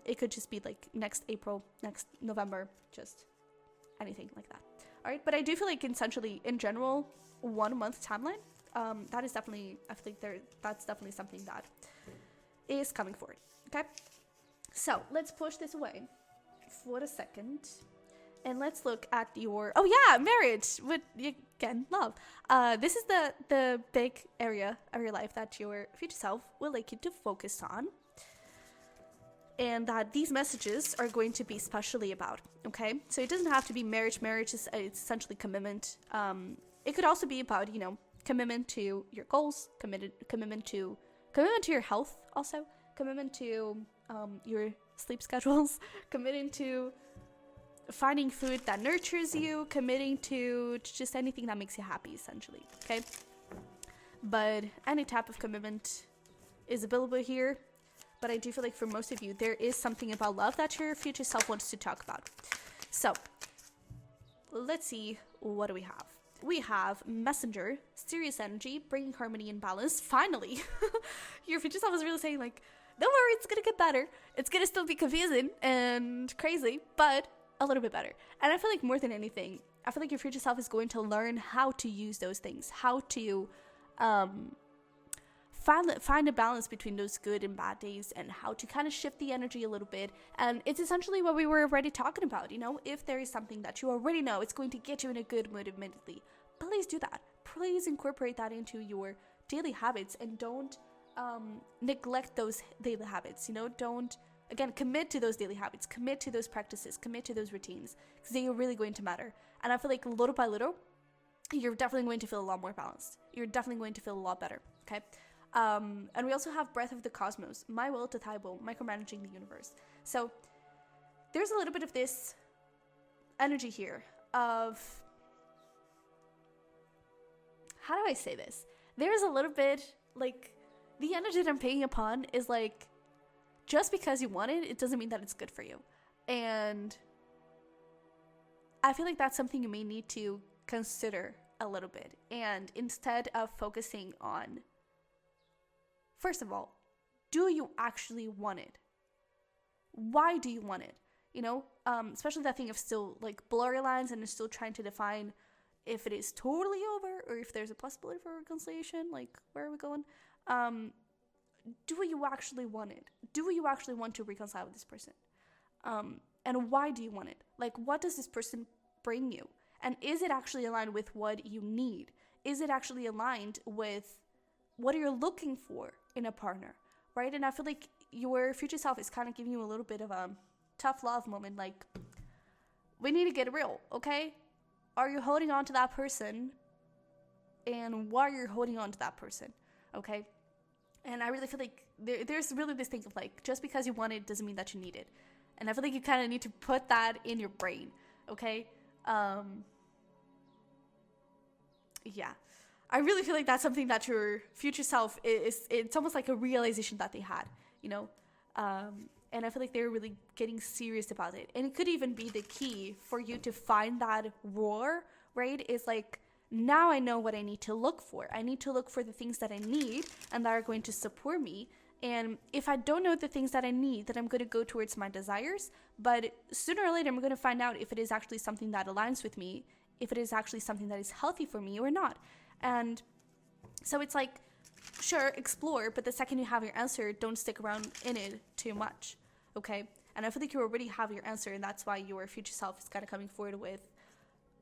it could just be like next April, next November, just anything like that. All right, but I do feel like essentially in general 1 month timeline, that is definitely, I feel like that's definitely something that is coming forward. Okay, so let's push this away for a second and let's look at your, oh yeah, marriage with, again, love. This is the big area of your life that your future self will like you to focus on, and that these messages are going to be specially about. Okay, so it doesn't have to be marriage. Marriage is it's essentially commitment. It could also be about commitment to your goals, commitment to your health, also commitment to your sleep schedules, committing to finding food that nurtures you, committing to just anything that makes you happy, essentially. Okay, but any type of commitment is available here. But I do feel like for most of you, there is something about love that your future self wants to talk about. So let's see, what do we have? We have Messenger, serious energy, bringing harmony and balance. Finally, your future self is really saying like, don't worry, it's gonna get better. It's gonna still be confusing and crazy, but a little bit better. And I feel like more than anything, I feel like your future self is going to learn how to use those things, how to find a balance between those good and bad days, and how to kind of shift the energy a little bit. And it's essentially what we were already talking about. If there is something that you already know it's going to get you in a good mood immediately, please do that. Please incorporate that into your daily habits, and don't neglect those daily habits. Don't, again, commit to those daily habits, commit to those practices, commit to those routines, because they are really going to matter. And I feel like little by little, you're definitely going to feel a lot more balanced. You're definitely going to feel a lot better. Okay. And we also have Breath of the Cosmos, my will to thy will, micromanaging the universe. So there's a little bit of this energy here of, how do I say this? There's a little bit like the energy that I'm picking upon is like, just because you want it, it doesn't mean that it's good for you. And I feel like that's something you may need to consider a little bit. And instead of focusing on, first of all, do you actually want it? Why do you want it? You know, especially that thing of still like blurry lines and still trying to define if it is totally over or if there's a possibility for reconciliation. Like, where are we going? Do you actually want it? Do you actually want to reconcile with this person? And why do you want it? Like, what does this person bring you? And is it actually aligned with what you need? Is it actually aligned with what you're looking for in a partner, right? And I feel like your future self is kind of giving you a little bit of a tough love moment. Like, we need to get real, okay? Are you holding on to that person? And why are you holding on to that person, okay? And I really feel like there's really this thing of like, just because you want it doesn't mean that you need it. And I feel like you kind of need to put that in your brain, okay? Yeah. I really feel like that's something that your future self it's almost like a realization that they had, you know? And I feel like they're really getting serious about it. And it could even be the key for you to find that roar, right? It's like, now I know what I need to look for. I need to look for the things that I need and that are going to support me. And if I don't know the things that I need, then I'm going to go towards my desires. But sooner or later, I'm going to find out if it is actually something that aligns with me, if it is actually something that is healthy for me or not. And so it's like, sure, explore, but the second you have your answer, don't stick around in it too much, okay? And I feel like you already have your answer, and that's why your future self is kind of coming forward with,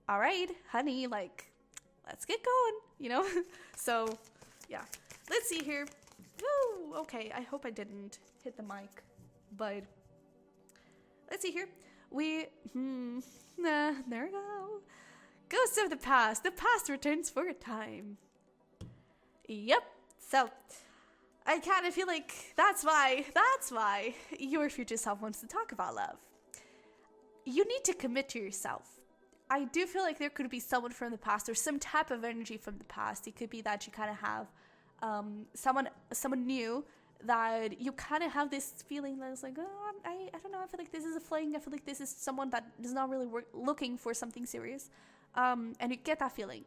all right, honey, like, let's get going, you know? So, yeah. Let's see here. Woo! Okay, I hope I didn't hit the mic, but let's see here. There we go. Ghosts of the past. The past returns for a time. Yep. So, I kind of feel like that's why your future self wants to talk about love. You need to commit to yourself. I do feel like there could be someone from the past or some type of energy from the past. It could be that you kind of have someone new that you kind of have this feeling that is like, oh, I don't know, I feel like this is a fling. I feel like this is someone that is not really looking for something serious. And you get that feeling.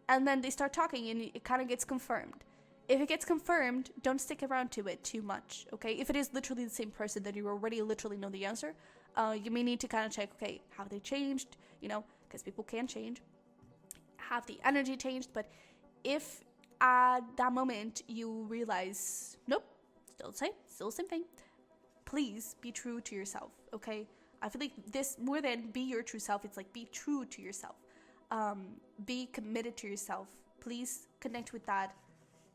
And then they start talking and it kind of gets confirmed. If it gets confirmed, don't stick around to it too much, okay? If it is literally the same person that you already literally know the answer, you may need to kind of check, okay, have they changed, you know? Because people can change, have the energy changed. But if at that moment you realize, nope, still the same thing, please be true to yourself, okay? I feel like this, more than be your true self, it's like be true to yourself. Be committed to yourself. Please connect with that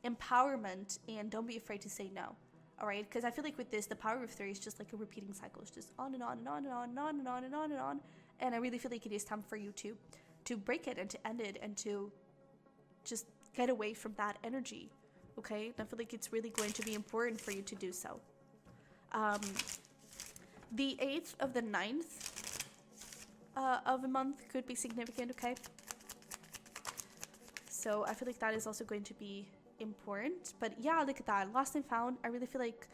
empowerment and don't be afraid to say no, all right? Because I feel like with this, the power of 3 is just like a repeating cycle. It's just on and on and on and on and on and on and on and on. And I really feel like it is time for you to break it and to end it and to just get away from that energy, okay? And I feel like it's really going to be important for you to do so. The 8th of the 9th of a month could be significant, okay? So I feel like that is also going to be important. But yeah, look at that. Lost and found. I really feel like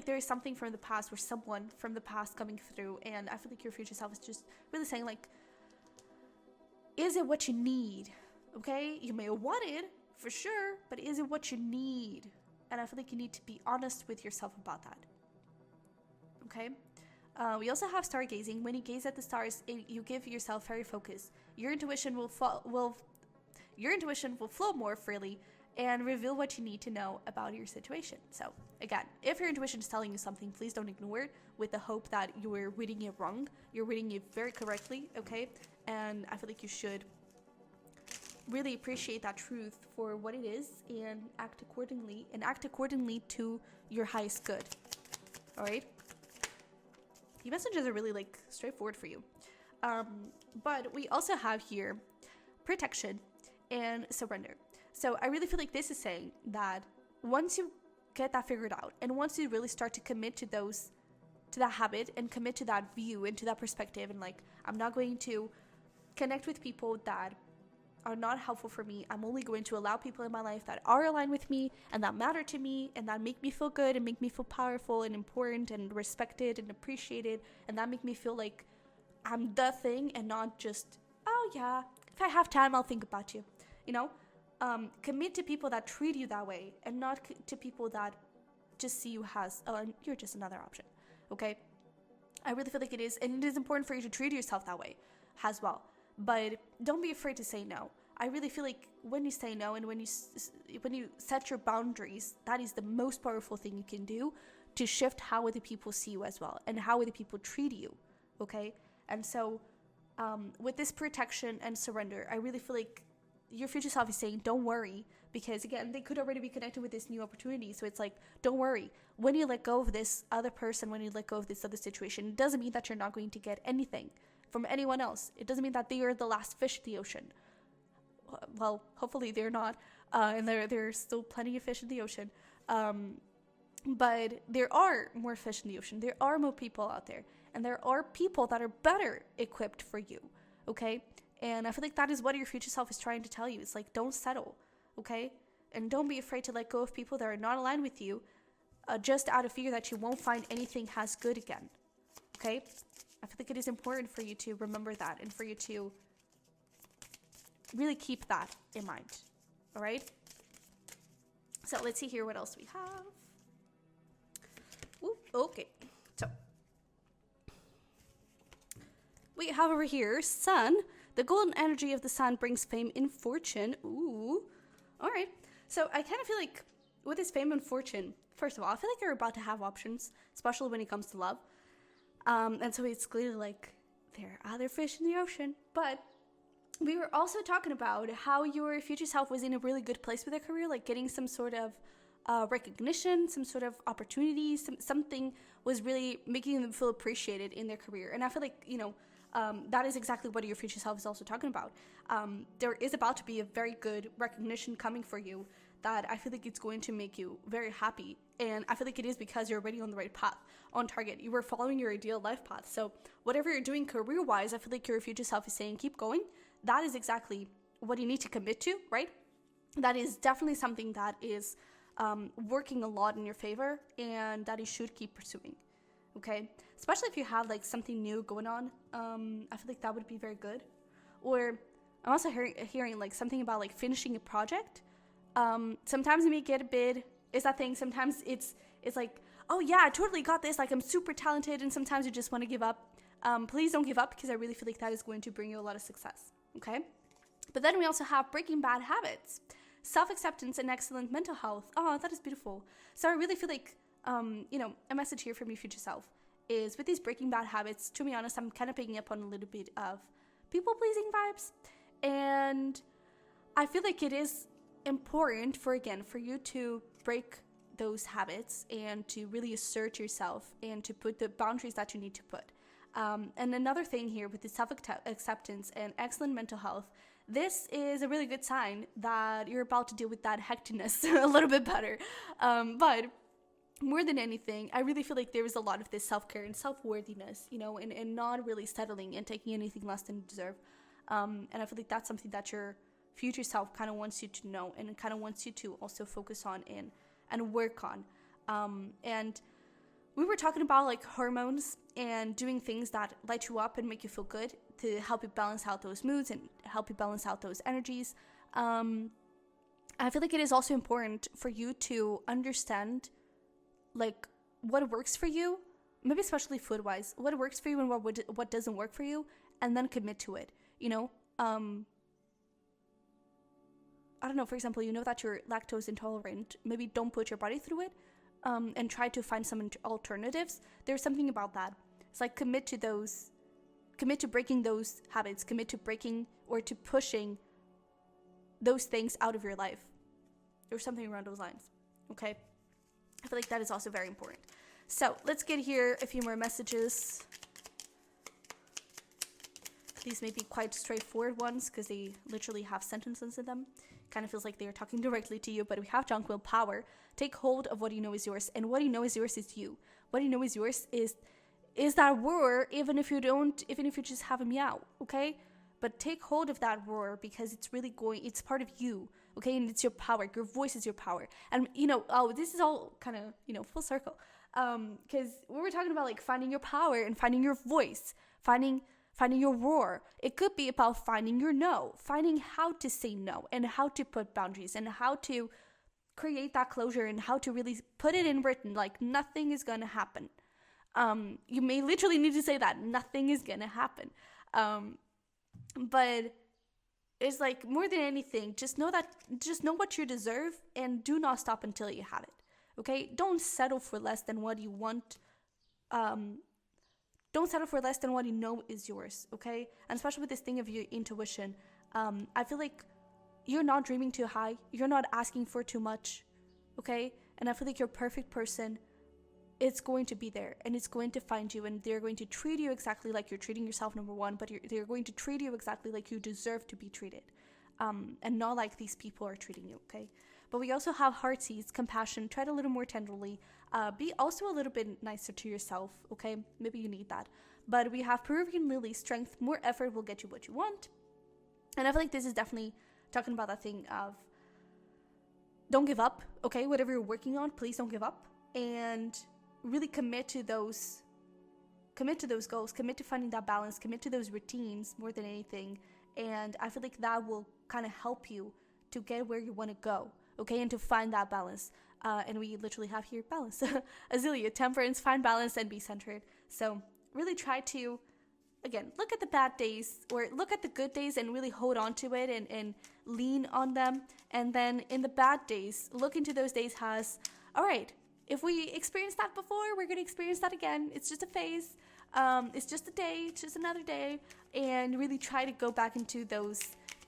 there is something from the past or someone from the past coming through, and I feel like your future self is just really saying like, is it what you need? Okay, you may want it for sure, but is it what you need? And I feel like you need to be honest with yourself about that. Okay, we also have stargazing. When you gaze at the stars, you give yourself very focus. Your intuition will flow more freely and reveal what you need to know about your situation. So again, if your intuition is telling you something, please don't ignore it with the hope that you're reading it wrong. You're reading it very correctly, okay? And I feel like you should really appreciate that truth for what it is and act accordingly to your highest good. All right? The messages are really like straightforward for you. But we also have here protection and surrender. So I really feel like this is saying that once you get that figured out and once you really start to commit to that habit and commit to that view and to that perspective, and like, I'm not going to connect with people that are not helpful for me. I'm only going to allow people in my life that are aligned with me and that matter to me and that make me feel good and make me feel powerful and important and respected and appreciated, and that make me feel like I'm the thing and not just, oh yeah, if I have time, I'll think about you. You know, commit to people that treat you that way and not to people that just see you as, oh, you're just another option. Okay. I really feel like it is, and it is important for you to treat yourself that way as well. But don't be afraid to say no. I really feel like when you say no and when you set your boundaries, that is the most powerful thing you can do to shift how other people see you as well and how other people treat you. Okay. And so with this protection and surrender, I really feel like your future self is saying, don't worry, because again, they could already be connected with this new opportunity. So it's like, don't worry. When you let go of this other person, when you let go of this other situation, it doesn't mean that you're not going to get anything from anyone else. It doesn't mean that they are the last fish in the ocean. Well, hopefully they're not, and there's still plenty of fish in the ocean. But there are more fish in the ocean. There are more people out there, and there are people that are better equipped for you. Okay. And I feel like that is what your future self is trying to tell you. It's like, don't settle, okay? And don't be afraid to let go of people that are not aligned with you, just out of fear that you won't find anything as good again, okay? I feel like it is important for you to remember that and for you to really keep that in mind, all right? So let's see here what else we have. Ooh, okay, so we have over here, Sun. The golden energy of the sun brings fame and fortune. Ooh. All right. So I kind of feel like with this fame and fortune, first of all, I feel like you're about to have options, especially when it comes to love. And so it's clearly like there are other fish in the ocean. But we were also talking about how your future self was in a really good place with their career, like getting some sort of recognition, some sort of opportunity, something was really making them feel appreciated in their career. And I feel like, you know, that is exactly what your future self is also talking about. There is about to be a very good recognition coming for you that I feel like it's going to make you very happy. And I feel like it is because you're already on the right path, on target. You were following your ideal life path. So whatever you're doing career-wise, I feel like your future self is saying, keep going. That is exactly what you need to commit to, right? That is definitely something that is working a lot in your favor and that you should keep pursuing. Okay, especially if you have like something new going on, I feel like that would be very good. Or I'm also hearing like something about like finishing a project. Sometimes you may get a bid. Is that thing? Sometimes it's like, oh yeah, I totally got this. Like I'm super talented, and sometimes you just want to give up. Please don't give up, because I really feel like that is going to bring you a lot of success. Okay, but then we also have breaking bad habits, self-acceptance, and excellent mental health. Oh, that is beautiful. So I really feel like you know, a message here from your future self is with these breaking bad habits, to be honest, I'm kind of picking up on a little bit of people-pleasing vibes. And I feel like it is important for you to break those habits and to really assert yourself and to put the boundaries that you need to put. And another thing here with the self-acceptance and excellent mental health, this is a really good sign that you're about to deal with that hecticness a little bit better. But more than anything, I really feel like there is a lot of this self-care and self-worthiness, you know, and not really settling and taking anything less than you deserve. And I feel like that's something that your future self kind of wants you to know and kind of wants you to also focus on and work on. And we were talking about like hormones and doing things that light you up and make you feel good to help you balance out those moods and help you balance out those energies. I feel like it is also important for you to understand like what works for you, maybe especially food wise, what works for you and what doesn't work for you, and then commit to it, you know. I don't know, for example, you know that you're lactose intolerant, maybe don't put your body through it, and try to find some alternatives. There's something about that. It's like commit to breaking those habits, commit to breaking or to pushing those things out of your life or something around those lines. Okay, I feel like that is also very important. So let's get here a few more messages. These may be quite straightforward ones because they literally have sentences in them. Kind of feels like they are talking directly to you, but we have junk will power. Take hold of what you know is yours, and what you know is yours is you. What you know is yours is that roar, even if you just have a meow, okay? but take hold of that roar, because it's part of you, okay? And it's your power. Your voice is your power. And, this is all kind of, full circle. Because we were talking about, like, finding your power and finding your voice, finding your roar. It could be about finding your no, finding how to say no, and how to put boundaries, and how to create that closure, and how to really put it in written, like, nothing is going to happen. You may literally need to say that nothing is going to happen. But it's like, more than anything, just know what you deserve, and do not stop until you have it. Okay? Don't settle for less than what you want. Don't settle for less than what you know is yours. Okay? And especially with this thing of your intuition, I feel like you're not dreaming too high. You're not asking for too much. Okay? And I feel like your perfect person, it's going to be there, and it's going to find you, and they're going to treat you exactly like you're treating yourself, number one, but they're going to treat you exactly like you deserve to be treated, and not like these people are treating you, okay? But we also have heartsease, compassion, tread a little more tenderly, be also a little bit nicer to yourself, okay? Maybe you need that. But we have Peruvian lily, strength, more effort will get you what you want. And I feel like this is definitely talking about that thing of don't give up, okay? Whatever you're working on, please don't give up. And really commit to those goals, commit to finding that balance, commit to those routines more than anything. And I feel like that will kind of help you to get where you want to go, okay? And to find that balance. And we literally have here balance. Azalea, temperance, find balance, and be centered. So really try to, again, look at the bad days, or look at the good days, and really hold on to it, and lean on them. And then in the bad days, look into those days as, all right, if we experienced that before, we're going to experience that again. It's just a phase. It's just a day. It's just another day. And really try to go back into those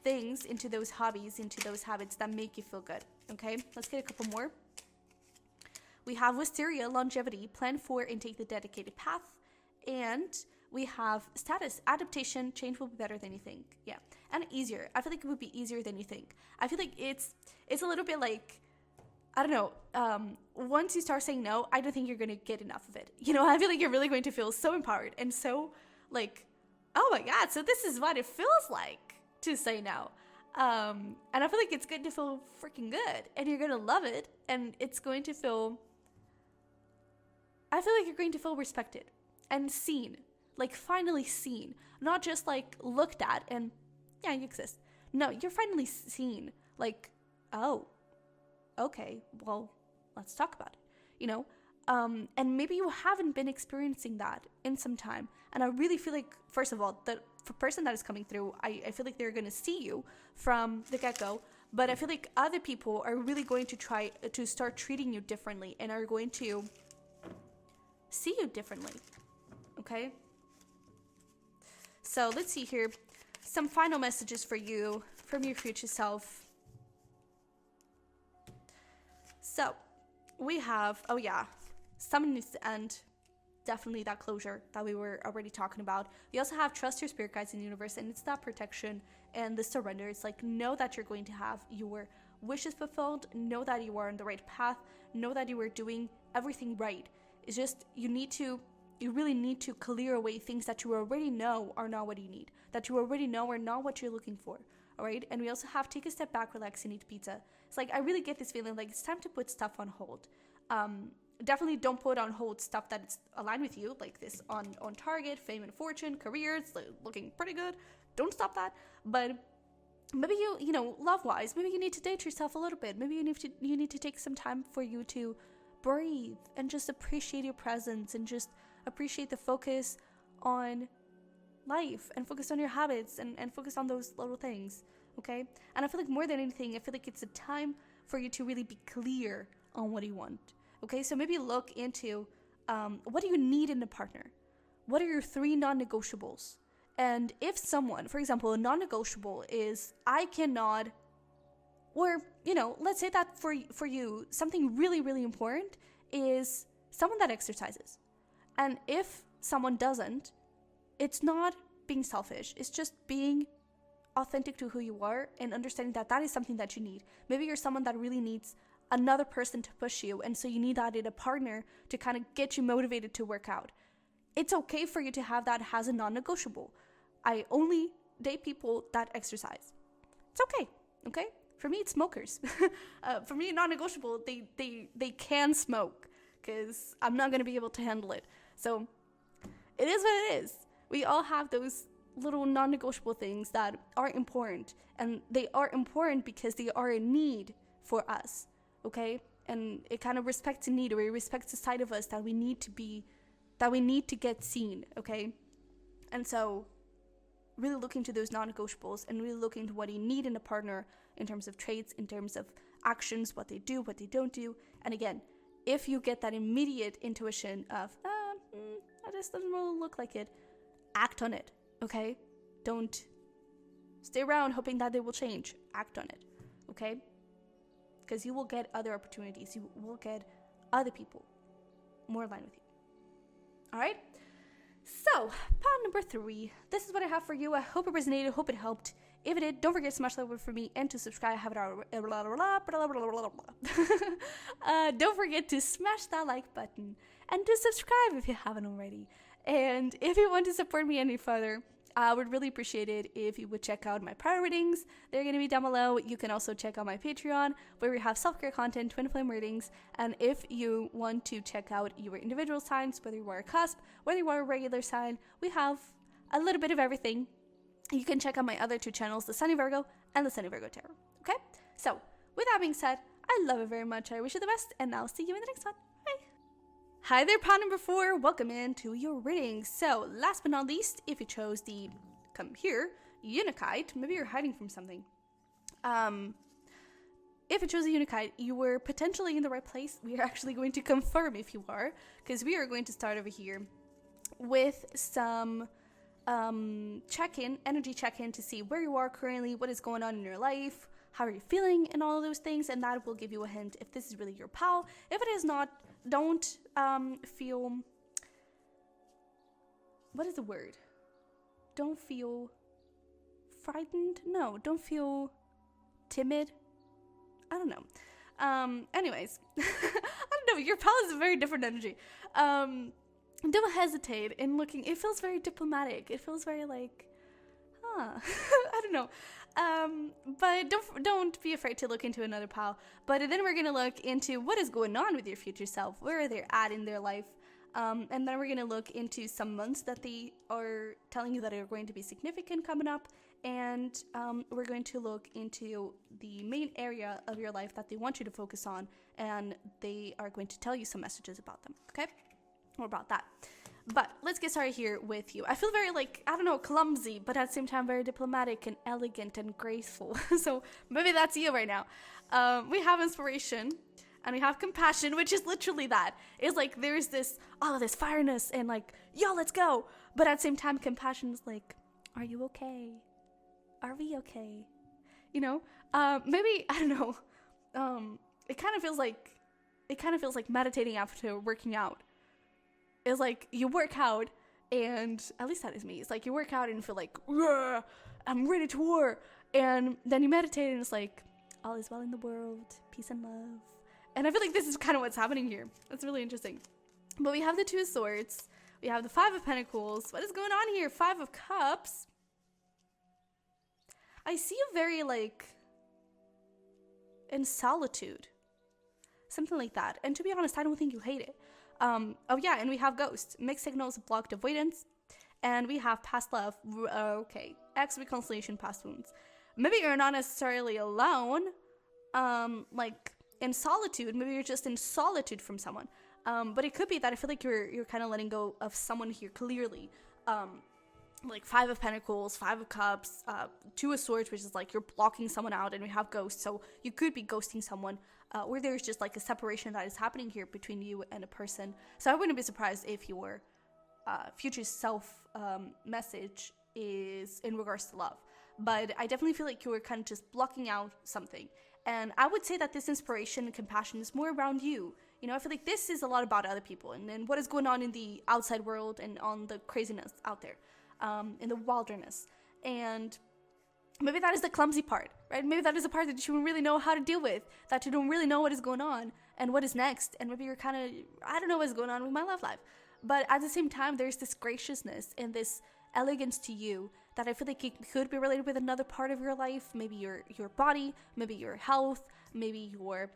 things, into those hobbies, into those habits that make you feel good. Okay, let's get a couple more. We have Wisteria, longevity, plan for and take the dedicated path. And we have status, adaptation, change will be better than you think. Yeah, and easier. I feel like it would be easier than you think. I feel like it's a little bit like, I don't know, once you start saying no, I don't think you're going to get enough of it. I feel like you're really going to feel so empowered and so like, oh my God, so this is what it feels like to say no. And I feel like it's going to feel freaking good, and you're going to love it, and it's going to feel, I feel like you're going to feel respected and seen, like finally seen, not just like looked at and, yeah, you exist. No, you're finally seen, like, oh, okay, well, let's talk about it, and maybe you haven't been experiencing that in some time. And I really feel like, first of all, the person that is coming through, I feel like they're going to see you from the get-go, but I feel like other people are really going to try to start treating you differently, and are going to see you differently, okay? So let's see here, some final messages for you from your future self. So, we have, oh yeah, something needs to end. Definitely that closure that we were already talking about. We also have trust your spirit guides in the universe, and it's that protection and the surrender. It's like, know that you're going to have your wishes fulfilled, know that you are on the right path, know that you are doing everything right. It's just, you really need to clear away things that you already know are not what you need, that you already know are not what you're looking for. All right. And we also have take a step back, relax, and eat pizza. It's like, I really get this feeling like it's time to put stuff on hold. Definitely don't put on hold stuff that's aligned with you, like this on target, fame and fortune, careers, looking pretty good. Don't stop that. But maybe love-wise, maybe you need to date yourself a little bit. Maybe you need to take some time for you to breathe and just appreciate your presence, and just appreciate the focus on life, and focus on your habits, and focus on those little things, okay? And I feel like more than anything, I feel like it's a time for you to really be clear on what you want, okay? So maybe look into what do you need in a partner? What are your 3 non-negotiables? And if someone, for example, a non-negotiable is I cannot, or, let's say that for you, something really, really important is someone that exercises. And if someone doesn't, it's not being selfish. It's just being authentic to who you are, and understanding that that is something that you need. Maybe you're someone that really needs another person to push you, and so you need that in a partner to kind of get you motivated to work out. It's okay for you to have that as a non-negotiable. I only date people that exercise. It's okay. Okay? For me, it's smokers. For me, non-negotiable, they can smoke, because I'm not going to be able to handle it. So it is what it is. We all have those little non-negotiable things that are important, and they are important because they are a need for us, okay? And it kind of respects a need, or it respects a side of us that we need to get seen, okay? And so really look into those non-negotiables and really look into what you need in a partner in terms of traits, in terms of actions, what they do, what they don't do. And again, if you get that immediate intuition of, this doesn't really look like it, act on it, okay? Don't stay around hoping that they will change. Act on it, okay? Because you will get other opportunities. You will get other people more in line with you. All right? So, pod number 3. This is what I have for you. I hope it resonated. I hope it helped. If it did, don't forget to smash that over for me and to subscribe. Don't forget to smash that like button and to subscribe if you haven't already. And if you want to support me any further, I would really appreciate it if you would check out my prior readings. They're going to be down below. You can also check out my Patreon, where we have self-care content, twin flame readings. And if you want to check out your individual signs, whether you are a cusp, whether you are a regular sign, we have a little bit of everything. You can check out my other 2 channels, the Sunny Virgo and the Sunny Virgo Tarot. Okay? So, with that being said, I love it very much. I wish you the best, and I'll see you in the next one. Bye! Hi there, pod number 4. Welcome into your reading. So, last but not least, if you chose the, come here, Unakite, maybe you're hiding from something. If you chose a Unakite, you were potentially in the right place. We are actually going to confirm if you are, because we are going to start over here with some energy check-in to see where you are currently, what is going on in your life, how are you feeling, and all of those things, and that will give you a hint if this is really your pal. If it is not, don't feel, what is the word? Don't feel frightened? No, don't feel timid. I don't know. Anyways, I don't know, your pal is a very different energy. Don't hesitate in looking. It feels very diplomatic. It feels very like, I don't know. But don't be afraid to look into another pal. But then we're gonna look into what is going on with your future self, where they're at in their life, and then we're gonna look into some months that they are telling you that are going to be significant coming up, and we're going to look into the main area of your life that they want you to focus on, and they are going to tell you some messages about them. Okay? More about that. But let's get started here with you. I feel very like, I don't know, clumsy, but at the same time very diplomatic and elegant and graceful. So maybe that's you right now. We have inspiration and we have compassion, which is literally that. It's like there's this fireness and like, yo, let's go. But at the same time, compassion is like, are you okay? Are we okay? You know, maybe, I don't know. It kind of feels like meditating after working out. It's like you work out, and at least that is me. It's like you work out and feel like, I'm ready to war. And then you meditate and it's like, all is well in the world, peace and love. And I feel like this is kind of what's happening here. That's really interesting. But we have the 2 of Swords. We have the 5 of Pentacles. What is going on here? 5 of Cups. I see you very like in solitude. Something like that. And to be honest, I don't think you hate it. Oh yeah, and we have Ghost, mixed signals, blocked avoidance, and we have past love, okay, ex reconciliation, past wounds. Maybe you're not necessarily alone, like in solitude, maybe you're just in solitude from someone, but it could be that I feel like you're kind of letting go of someone here clearly, like 5 of Pentacles, 5 of Cups, 2 of Swords, which is like you're blocking someone out, and we have Ghost, so you could be ghosting someone, where there's just like a separation that is happening here between you and a person. So I wouldn't be surprised if your future self message is in regards to love. But I definitely feel like you were kind of just blocking out something. And I would say that this inspiration and compassion is more around you. You know, I feel like this is a lot about other people and what is going on in the outside world and on the craziness out there, in the wilderness. And maybe that is the clumsy part, right? Maybe that is the part that you don't really know how to deal with, that you don't really know what is going on and what is next. And maybe you're kind of, I don't know what's going on with my love life. But at the same time, there's this graciousness and this elegance to you that I feel like it could be related with another part of your life, maybe your body, maybe your health, maybe your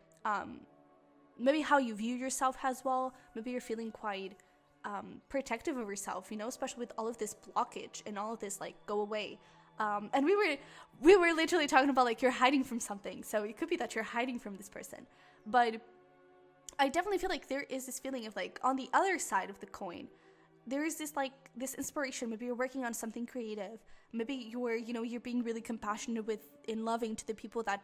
maybe how you view yourself as well. Maybe you're feeling quite protective of yourself, you know, especially with all of this blockage and all of this like go away. And we were literally talking about like you're hiding from something, so it could be that you're hiding from this person. But I definitely feel like there is this feeling of like on the other side of the coin, there is this like this inspiration. Maybe you're working on something creative. Maybe you're being really compassionate with and loving to the people that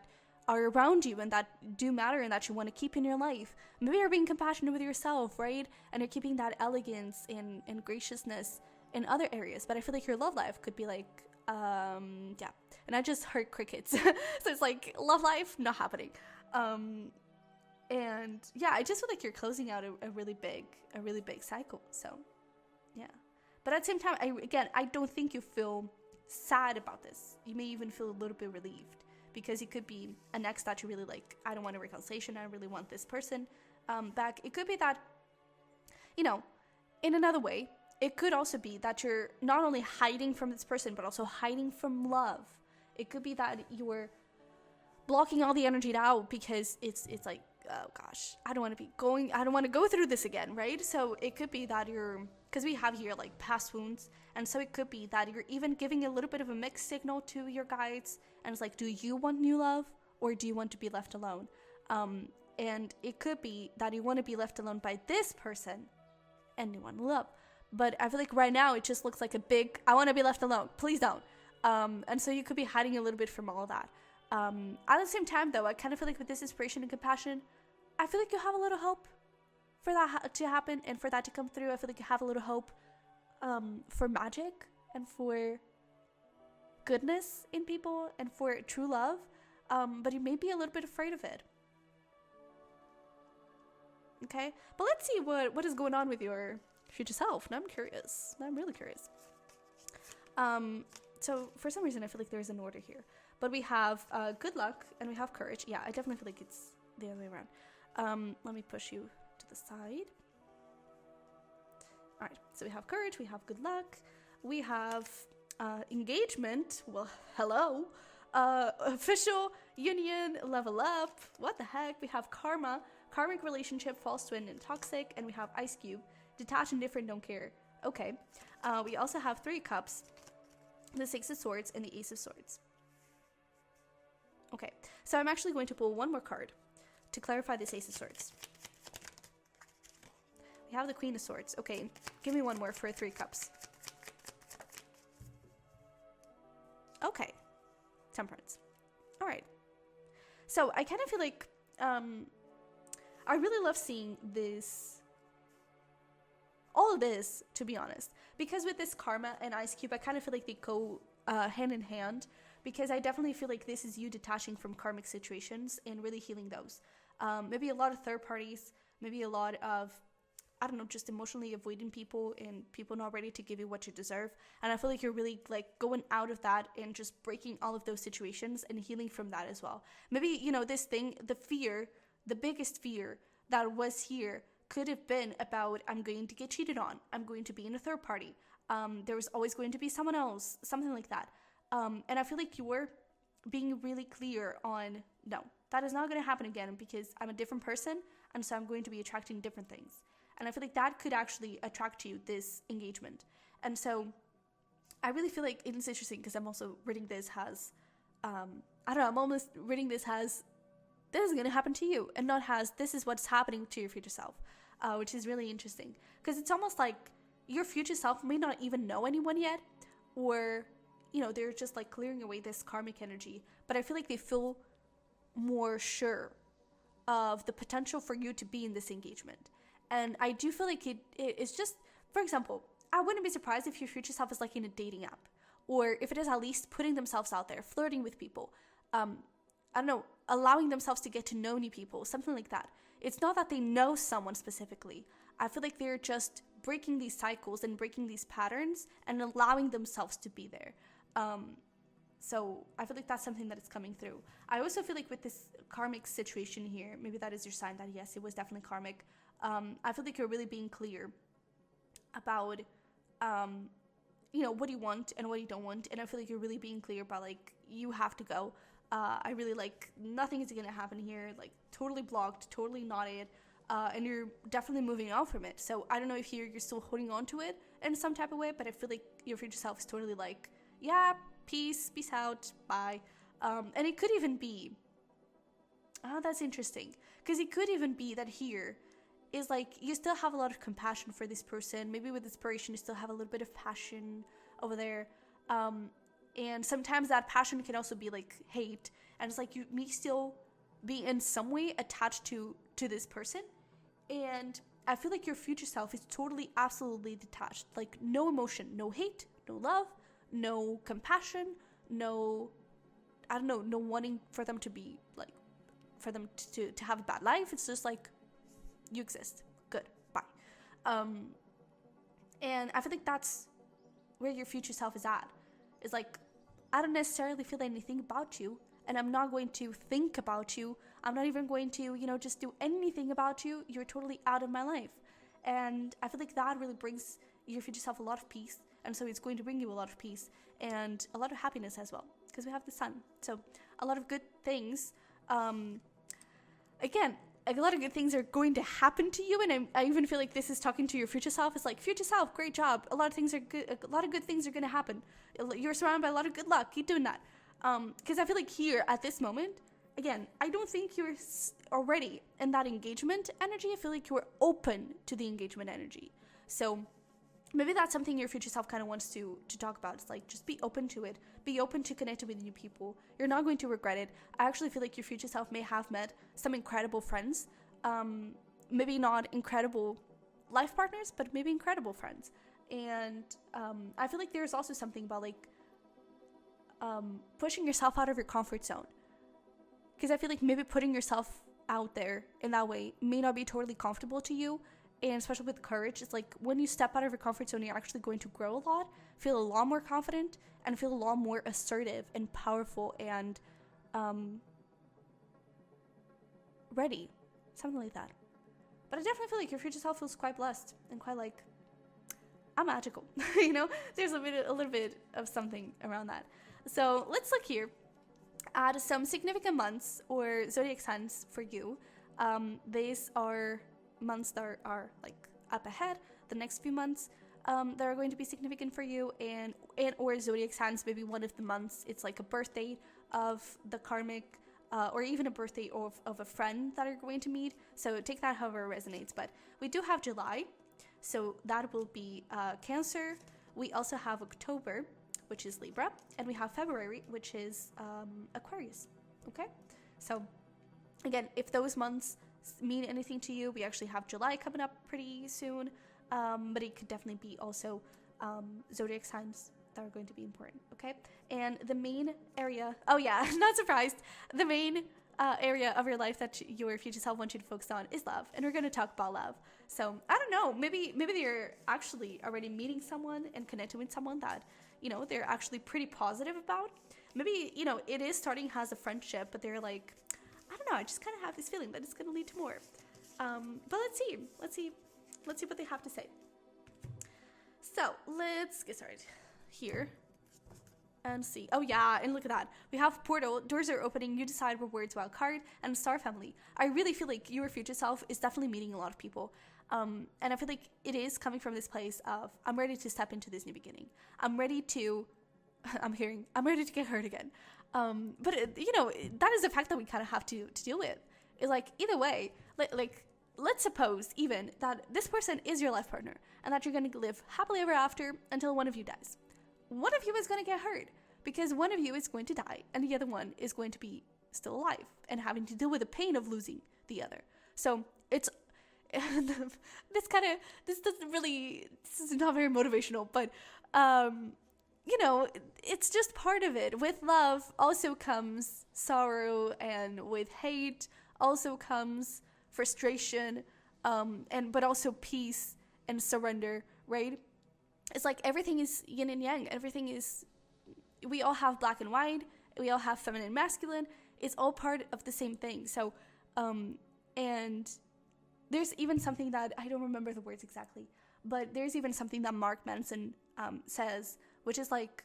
are around you and that do matter and that you want to keep in your life. Maybe you're being compassionate with yourself, right? And you're keeping that elegance and graciousness in other areas. But I feel like your love life could be like, yeah. And I just heard crickets. So it's like love life, not happening. And yeah, I just feel like you're closing out a really big cycle. So yeah. But at the same time, I don't think you feel sad about this. You may even feel a little bit relieved, because it could be an ex that you really like. I don't want a reconciliation. I really want this person back. It could be that, you know, in another way, it could also be that you're not only hiding from this person, but also hiding from love. It could be that you're blocking all the energy out because it's like, oh gosh, I don't want to go through this again, right? So it could be that because we have here like past wounds, and so it could be that you're even giving a little bit of a mixed signal to your guides, and it's like, do you want new love or do you want to be left alone? And it could be that you want to be left alone by this person and you want love. But I feel like right now it just looks like a big, I want to be left alone, please don't. And so you could be hiding a little bit from all that. At the same time though, I kind of feel like with this inspiration and compassion, I feel like you have a little hope for that to happen and for that to come through. I feel like you have a little hope for magic and for goodness in people and for true love, but you may be a little bit afraid of it. Okay, but let's see what is going on with your future self. Now I'm curious. Now I'm really curious. So for some reason I feel like there's an order here, but we have good luck and we have courage. Yeah, I definitely feel like it's the other way around. Let me push you to the side. All right, so we have courage, we have good luck, we have engagement. Well, hello. Official union, level up. What the heck? We have karma, karmic relationship, false twin, and toxic, and we have ice cube, detached, indifferent, don't care. Okay. We also have 3 cups, the 6 of swords, and the ace of swords. Okay, so I'm actually going to pull one more card to clarify this ace of swords. We have the queen of swords. Okay, give me one more for 3 cups. Okay, temperance. All right. So I kind of feel like I really love seeing this, all of this, to be honest, because with this karma and ice cube, I kind of feel like they go hand in hand, because I definitely feel like this is you detaching from karmic situations and really healing those. Maybe a lot of third parties, maybe a lot of, I don't know, just emotionally avoiding people and people not ready to give you what you deserve. And I feel like you're really like going out of that and just breaking all of those situations and healing from that as well. Maybe, you know, this thing, the fear, the biggest fear that was here could have been about, I'm going to get cheated on. I'm going to be in a third party. There was always going to be someone else, something like that. And I feel like you were being really clear on, no, that is not going to happen again because I'm a different person. And so I'm going to be attracting different things. And I feel like that could actually attract you, this engagement. And so I really feel like it's interesting because I'm also reading this as, I don't know, I'm almost reading this as, this is going to happen to you, and not as, this is what's happening to your future self, which is really interesting. Because it's almost like your future self may not even know anyone yet, or, you know, they're just like clearing away this karmic energy. But I feel like they feel more sure of the potential for you to be in this engagement. And I do feel like it's just, for example, I wouldn't be surprised if your future self is like in a dating app, or if it is at least putting themselves out there, flirting with people, I don't know, allowing themselves to get to know new people, something like that. It's not that they know someone specifically. I feel like they're just breaking these cycles and breaking these patterns and allowing themselves to be there. So I feel like that's something that is coming through. I also feel like with this karmic situation here, maybe that is your sign that yes, it was definitely karmic. I feel like you're really being clear about what you want and what you don't want. And I feel like you're really being clear about, like, you have to go. I really, like, nothing is going to happen here. Like, totally blocked, totally not it. And you're definitely moving on from it. So I don't know if you're still holding on to it in some type of way, but I feel like your future self is totally like, yeah, peace out, bye. And it could even be, that's interesting, because it could even be that here is like you still have a lot of compassion for this person. Maybe with inspiration you still have a little bit of passion over there, and sometimes that passion can also be like hate, and it's like you may still be in some way attached to this person. And I feel like your future self is totally, absolutely detached. Like, no emotion, no hate, no love, no compassion, no wanting for them to be like, for them to have a bad life. It's just like, you exist, good, bye. And I feel like that's where your future self is at. It's like, I don't necessarily feel anything about you, and I'm not going to think about you. I'm not even going to, just do anything about you. You're totally out of my life. And I feel like that really brings your future self a lot of peace. And so it's going to bring you a lot of peace and a lot of happiness as well, because we have the sun. So a lot of good things. Again, a lot of good things are going to happen to you. And I even feel like this is talking to your future self. It's like, future self, great job. A lot of things are good. A lot of good things are going to happen. You're surrounded by a lot of good luck. Keep doing that. Because I feel like here at this moment, again, I don't think you're already in that engagement energy. I feel like you're open to the engagement energy. So maybe that's something your future self kind of wants to talk about. It's like, just be open to it. Be open to connecting with new people. You're not going to regret it. I actually feel like your future self may have met some incredible friends. Maybe not incredible life partners, but maybe incredible friends. And I feel like there's also something about like pushing yourself out of your comfort zone. Because I feel like maybe putting yourself out there in that way may not be totally comfortable to you. And especially with courage, it's like when you step out of your comfort zone, you're actually going to grow a lot, feel a lot more confident, and feel a lot more assertive and powerful and ready. Something like that. But I definitely feel like your future self feels quite blessed and quite like, I'm magical. There's a little bit of something around that. So let's look here at some significant months or zodiac signs for you. These are months that are like up ahead, the next few months that are going to be significant for you, and or zodiac signs, maybe one of the months it's like a birthday of the karmic or even a birthday of a friend that you're going to meet. So take that however it resonates. But we do have July, so that will be Cancer. We also have October, which is Libra, and we have February, which is Aquarius. Okay, so again, if those months mean anything to you, we actually have July coming up pretty soon, but it could definitely be also zodiac signs that are going to be important. Okay, and the main area, oh yeah, not surprised, the main area of your life that your future self wants you to focus on is love, and we're going to talk about love. So I don't know, maybe you're actually already meeting someone and connecting with someone that they're actually pretty positive about. Maybe it is starting as a friendship, but they're like, I don't know, I just kind of have this feeling that it's going to lead to more. But let's see what they have to say. So let's get started here and see. Oh yeah, and look at that. We have portal, doors are opening, you decide what words, wild card, and star family. I really feel like your future self is definitely meeting a lot of people. And I feel like it is coming from this place of, I'm ready to step into this new beginning. I'm ready to get hurt again. But that is the fact that we kind of have to deal with. It's like, either way, like let's suppose even that this person is your life partner and that you're going to live happily ever after until one of you dies. One of you is going to get hurt because one of you is going to die and the other one is going to be still alive and having to deal with the pain of losing the other. So it's this is not very motivational, but it's just part of it. With love also comes sorrow, and with hate also comes frustration, but also peace and surrender, right? It's like everything is yin and yang. We all have black and white. We all have feminine and masculine. It's all part of the same thing. So, and there's even something that, I don't remember the words exactly, but there's even something that Mark Manson says, which is like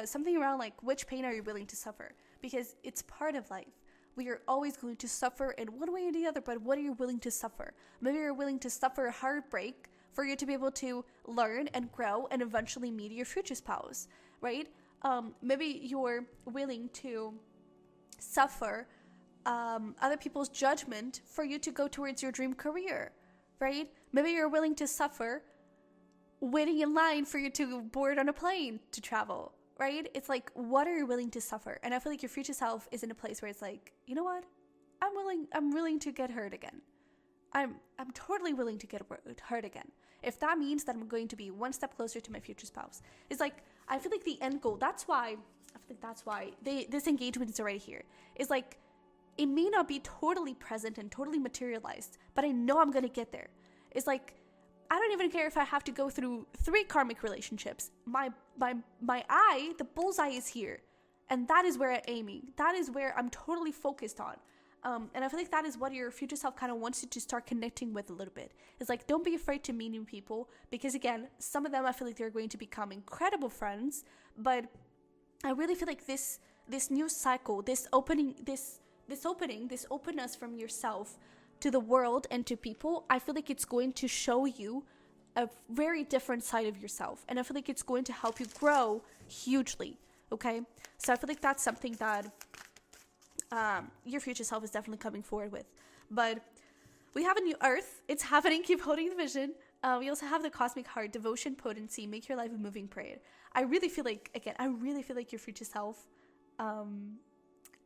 something around like, which pain are you willing to suffer? Because it's part of life. We are always going to suffer in one way or the other, but what are you willing to suffer? Maybe you're willing to suffer a heartbreak for you to be able to learn and grow and eventually meet your future spouse, right? Maybe you're willing to suffer other people's judgment for you to go towards your dream career, right? Maybe you're willing to suffer waiting in line for you to board on a plane to travel, right? It's like, what are you willing to suffer? And I feel like your future self is in a place where it's like, you know what? I'm willing to get hurt again. I'm totally willing to get hurt again. If that means that I'm going to be one step closer to my future spouse. It's like, I feel like the end goal, I feel like that's why this engagement is right here. It's like, it may not be totally present and totally materialized, but I know I'm going to get there. It's like, I don't even care if I have to go through 3 karmic relationships. My eye, the bullseye is here. And that is where I'm aiming. That is where I'm totally focused on. And I feel like that is what your future self kind of wants you to start connecting with a little bit. It's like, don't be afraid to meet new people. Because again, some of them, I feel like they're going to become incredible friends. But I really feel like this new cycle, this openness from yourself to the world and to people, I feel like it's going to show you a very different side of yourself. And I feel like it's going to help you grow hugely, okay? So I feel like that's something that your future self is definitely coming forward with. But we have a new earth. It's happening. Keep holding the vision. We also have the cosmic heart, devotion, potency, make your life a moving prayer. I really feel like your future self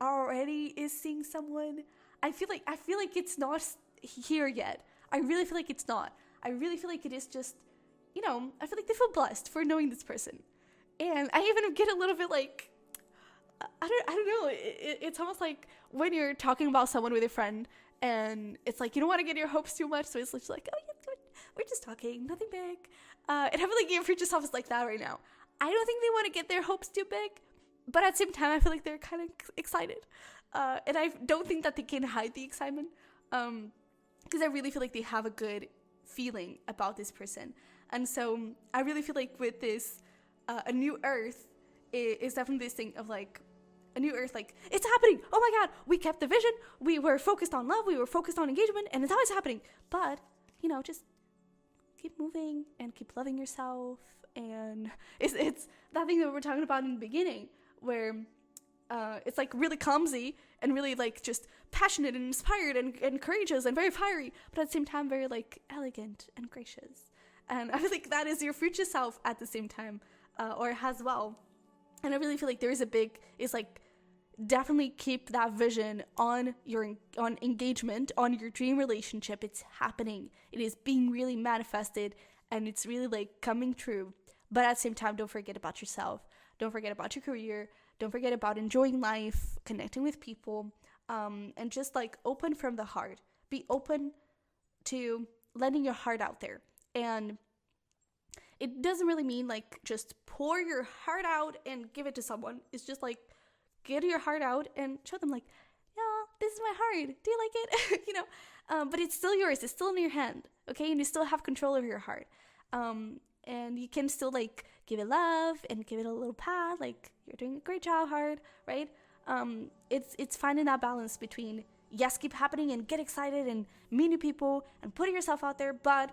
already is seeing someone. I feel like it's not here yet. I really feel like it's not. I really feel like it is just, I feel like they feel blessed for knowing this person. And I even get a little bit like, I don't know. It's almost like when you're talking about someone with a friend and it's like, you don't want to get your hopes too much. So it's just like, oh yeah, we're just talking, nothing big. And I feel like your future self is like that right now. I don't think they want to get their hopes too big, but at the same time, I feel like they're kind of excited. And I don't think that they can hide the excitement. Because I really feel like they have a good feeling about this person. And so I really feel like with this, a new earth is definitely this thing of like, a new earth, like, it's happening. Oh my God, we kept the vision. We were focused on love. We were focused on engagement. And now it's happening. But, just keep moving and keep loving yourself. And it's that thing that we were talking about in the beginning where it's like really clumsy and really like just passionate and inspired and courageous and very fiery, but at the same time very like elegant and gracious. And I feel like that is your future self at the same time, or as well. And I really feel like there is it's like, definitely keep that vision on engagement, on your dream relationship. It's happening. It is being really manifested and it's really like coming true. But at the same time, don't forget about yourself. Don't forget about your career. Don't forget about enjoying life, connecting with people, and just like open from the heart. Be open to letting your heart out there. And it doesn't really mean like just pour your heart out and give it to someone. It's just like get your heart out and show them like, yeah, this is my heart. Do you like it? But it's still yours. It's still in your hand. Okay. And you still have control over your heart. And you can still like give it love and give it a little pat. Like you're doing a great job, heart. Right. It's finding that balance between, yes, keep happening and get excited and meet new people and putting yourself out there. But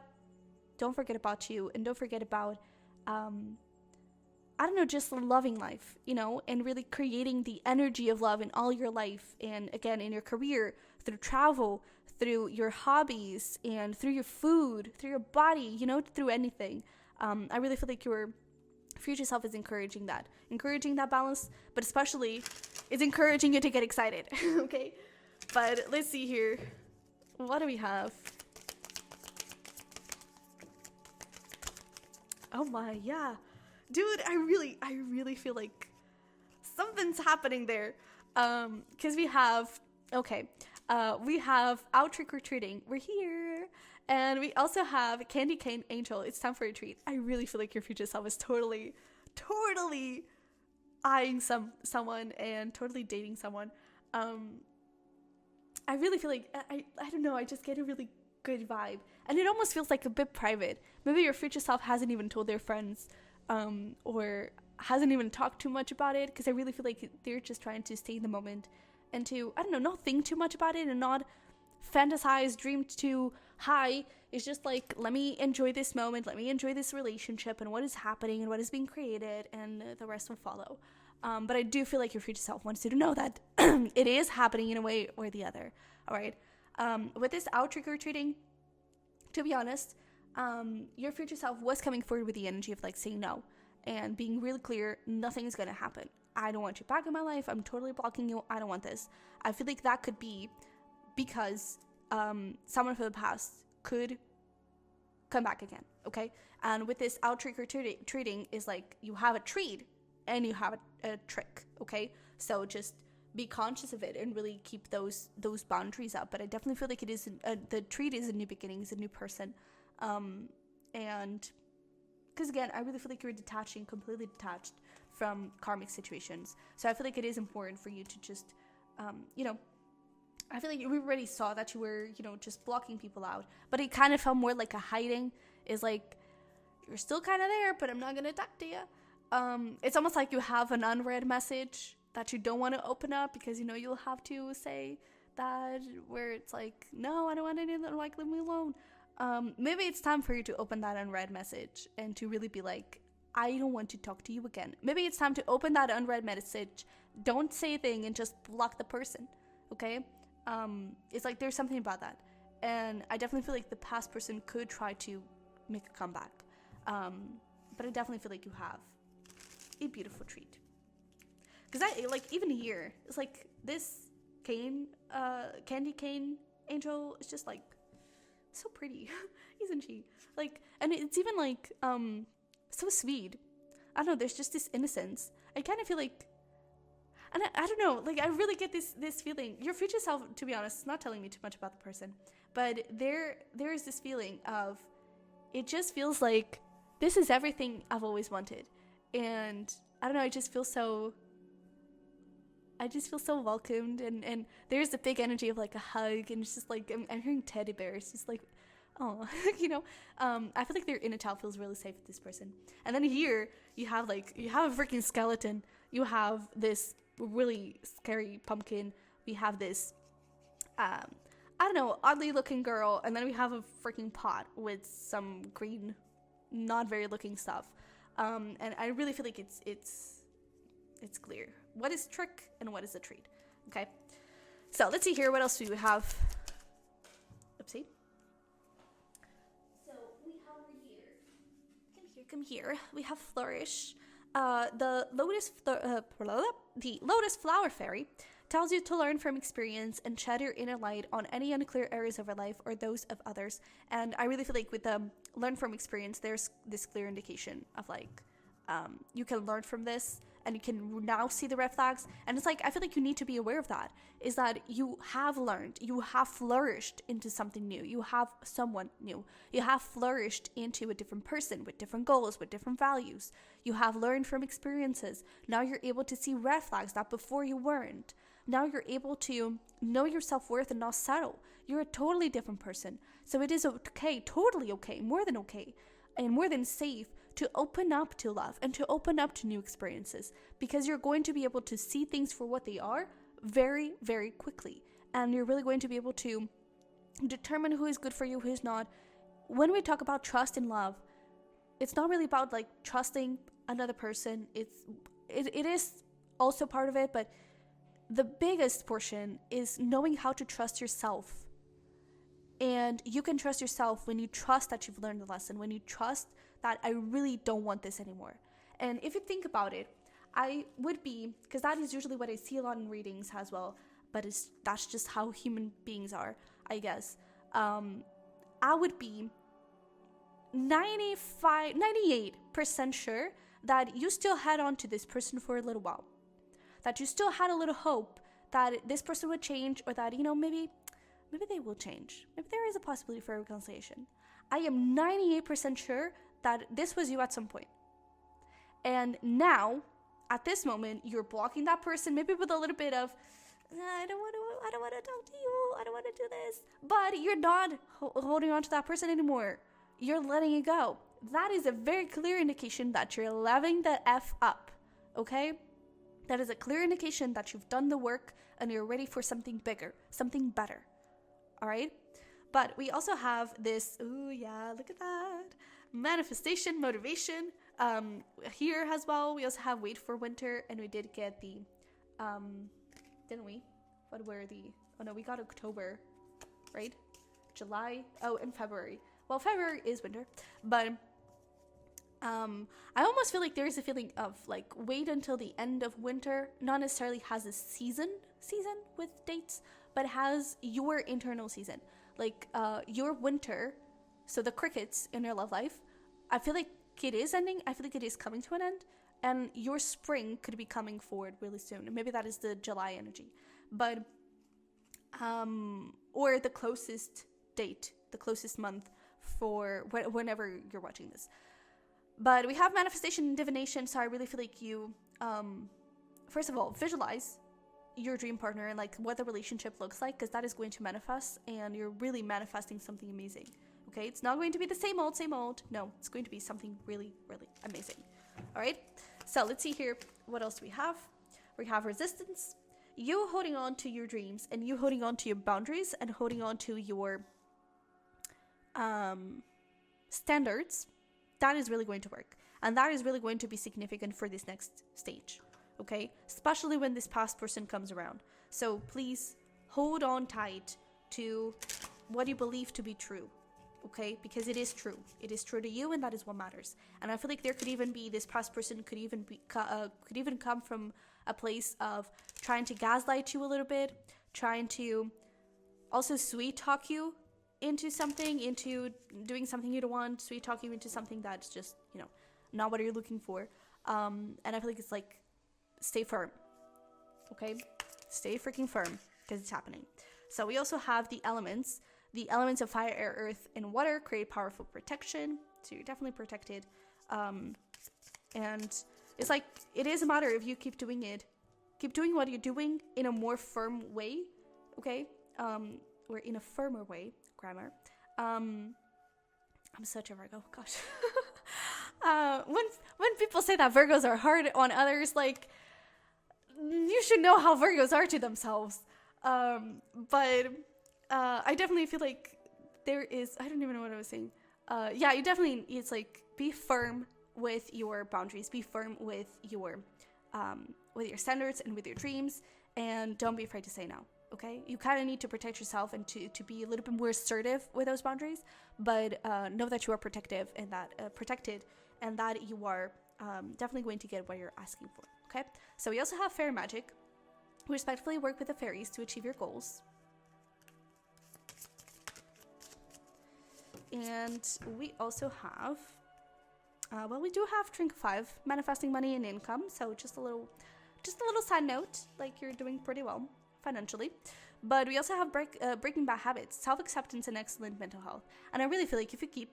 don't forget about you and don't forget about, just loving life, and really creating the energy of love in all your life. And again, in your career, through travel, through your hobbies, and through your food, through your body, through anything. I really feel like your future self is encouraging that balance, but especially it's encouraging you to get excited. Okay. But let's see here. What do we have? Oh my, yeah. Dude, I really feel like something's happening there. Because we have out trick-or-treating. We're here. And we also have Candy Cane Angel. It's time for a treat. I really feel like your future self is totally eyeing someone and totally dating someone. I really feel like, I don't know, I just get a really good vibe. And it almost feels like a bit private. Maybe your future self hasn't even told their friends, or hasn't even talked too much about it, because I really feel like they're just trying to stay in the moment and to, I don't know, not think too much about it and not fantasize, dream too high. It's just like, let me enjoy this moment, let me enjoy this relationship and what is happening and what is being created, and the rest will follow. But I do feel like your future self wants you to know that it is happening in a way or the other. All right. With this out trick-or-treating, to be honest, your future self was coming forward with the energy of like saying no and being really clear, nothing is going to happen. I don't want you back in my life. I'm totally blocking you. I don't want this. I feel like that could be because someone from the past could come back again, okay? And with this out trick-or-treating is like you have a treat and you have a trick, okay? So just be conscious of it and really keep those boundaries up. But I definitely feel like it is the treat is a new beginning, is a new person, and because again, I really feel like you're completely detached from karmic situations. So I feel like it is important for you to just, I feel like we already saw that you were, just blocking people out, but it kind of felt more like a hiding. Is like you're still kind of there, but I'm not gonna talk to you. It's almost like you have an unread message that you don't want to open up because you'll have to say that, where it's like, no, I don't want anything, like, leave me alone. Maybe it's time for you to open that unread message and to really be like, I don't want to talk to you again. Maybe it's time to open that unread message, don't say a thing, and just block the person, okay? It's like there's something about that. And I definitely feel like the past person could try to make a comeback. But I definitely feel like you have a beautiful treat. Because even here, it's like this candy cane angel is just like so pretty, isn't she? Like, and it's even like so sweet. I don't know, there's just this innocence. I kind of feel like, and I don't know, like I really get this feeling. Your future self, to be honest, is not telling me too much about the person, but there is this feeling of, it just feels like this is everything I've always wanted. And I don't know, I just feel so welcomed, and there's a big energy of like a hug, and it's just like I'm hearing teddy bears, just like, oh, I feel like their inner child feels really safe with this person. And then here you have a freaking skeleton, you have this really scary pumpkin, we have this I don't know, oddly looking girl, and then we have a freaking pot with some green, not very looking stuff. And I really feel like it's clear what is trick and what is a treat. Okay, so let's see here, what else do we have? Oopsie. So we have over here, come here, we have Flourish. The lotus flower fairy tells you to learn from experience and shed your inner light on any unclear areas of your life or those of others. And I really feel like with the learn from experience, there's this clear indication of like, you can learn from this and you can now see the red flags. And it's like, I feel like you need to be aware of that, is that you have learned, you have flourished into something new. You have someone new. You have flourished into a different person with different goals, with different values. You have learned from experiences. Now you're able to see red flags that before you weren't. Now you're able to know your self-worth and not settle. You're a totally different person. So it is okay, totally okay, more than okay, and more than safe to open up to love and to open up to new experiences, because you're going to be able to see things for what they are very, very quickly. And you're really going to be able to determine who is good for you, who is not. When we talk about trust and love, it's not really about like trusting another person. It is also part of it, but the biggest portion is knowing how to trust yourself. And you can trust yourself when you trust that you've learned the lesson, when you trust that I really don't want this anymore. And if you think about it, I would be, because that is usually what I see a lot in readings as well, but that's just how human beings are, I guess. I would be 98% sure that you still had on to this person for a little while, that you still had a little hope that this person would change, or that, maybe they will change. Maybe there is a possibility for a reconciliation. I am 98% sure that this was you at some point. And now, at this moment, you're blocking that person, maybe with a little bit of, I don't want I don't want to talk to you, I don't want to do this. But you're not holding on to that person anymore. You're letting it go. That is a very clear indication that you're leveling the F up, okay? That is a clear indication that you've done the work and you're ready for something bigger, something better, all right? But we also have this, ooh, yeah, look at that. Manifestation, motivation. Here as well, we also have wait for winter, and we did get the, didn't we? What were the, oh no, we got October, right? July, oh, and February. Well, February is winter, but I almost feel like there is a feeling of like wait until the end of winter, not necessarily has a season with dates, but has your internal season. Like your winter, so the crickets in your love life, I feel like it is ending. I feel like it is coming to an end, and your spring could be coming forward really soon. Maybe that is the July energy, but or the closest date, the closest month for whenever you're watching this. But we have manifestation and divination, so I really feel like you, first of all, visualize your dream partner and like what the relationship looks like, because that is going to manifest, and you're really manifesting something amazing. Okay, it's not going to be the same old. No, it's going to be something really, really amazing. All right, so let's see here. What else do we have? We have resistance. You holding on to your dreams, and you holding on to your boundaries, and holding on to your standards. That is really going to work, and that is really going to be significant for this next stage. Okay, especially when this past person comes around. So please hold on tight to what you believe to be true, okay? Because it is true. It is true to you, and that is what matters. And I feel like there could even be, this past person could even come from a place of trying to gaslight you a little bit, trying to also sweet talk you into something, into doing something you don't want, sweet talk you into something that's just, you know, not what you're looking for. And I feel like it's like, stay firm, okay? Stay freaking firm, because it's happening. So we also have the elements. The elements of fire, air, earth, and water create powerful protection. So you're definitely protected. And it's like, it is a matter if you keep doing it. Keep doing what you're doing in a more firm way, okay? Or in a firmer way, grammar. I'm such a Virgo, gosh. When people say that Virgos are hard on others, like, you should know how Virgos are to themselves. But I definitely feel like there is, I don't even know what I was saying. Yeah, you definitely, it's like, be firm with your boundaries, be firm with your standards and with your dreams, and don't be afraid to say no, okay? You kind of need to protect yourself and to be a little bit more assertive with those boundaries, but know that you are protective and that protected, and that you are definitely going to get what you're asking for, okay? So we also have fairy magic. Respectfully work with the fairies to achieve your goals. And we also have, well, we do have Drink 5, manifesting money and income. So just a little side note, like you're doing pretty well financially. But we also have breaking bad habits, self-acceptance, and excellent mental health. And I really feel like if you keep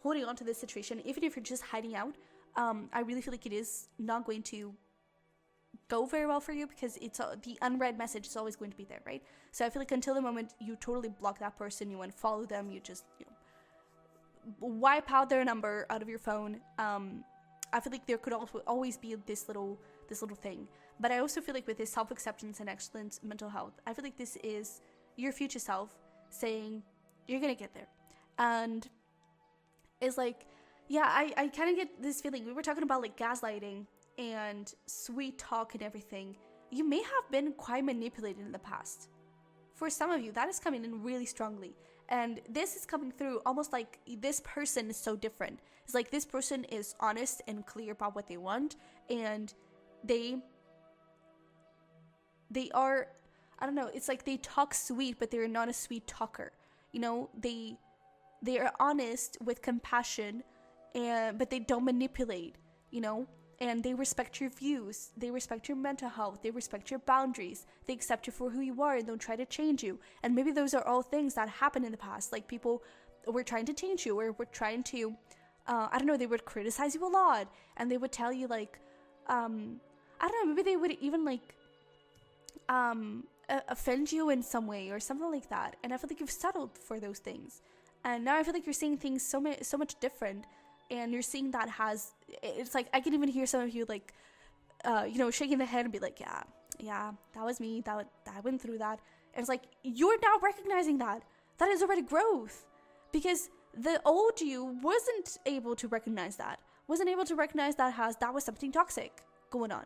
holding on to this situation, even if you're just hiding out, I really feel like it is not going to go very well for you, because it's the unread message is always going to be there, right? So I feel like until the moment you totally block that person, you unfollow them, you just, you know, wipe out their number out of your phone. I feel like there could also always be this little thing. But I also feel like with this self-acceptance and excellent mental health, I feel like this is your future self saying you're gonna get there. And it's like, yeah, I kind of get this feeling. We were talking about like gaslighting and sweet talk and everything. You may have been quite manipulated in the past. For some of you, that is coming in really strongly. And this is coming through almost like this person is so different. It's like this person is honest and clear about what they want, and they are, I don't know, it's like they talk sweet, but they're not a sweet talker. You know, they are honest with compassion, but they don't manipulate, you know? And they respect your views, they respect your mental health, they respect your boundaries, they accept you for who you are and don't try to change you. And maybe those are all things that happened in the past, like people were trying to change you, or were trying to, I don't know, they would criticize you a lot, and they would tell you like, I don't know, maybe they would even like, offend you in some way or something like that, and I feel like you've settled for those things, and now I feel like you're seeing things so much different, and you're seeing that it's like I can even hear some of you like shaking the head and be like, yeah, that was me, that I went through that. And it's like, you're now recognizing that is already growth, because the old you wasn't able to recognize that that was something toxic going on,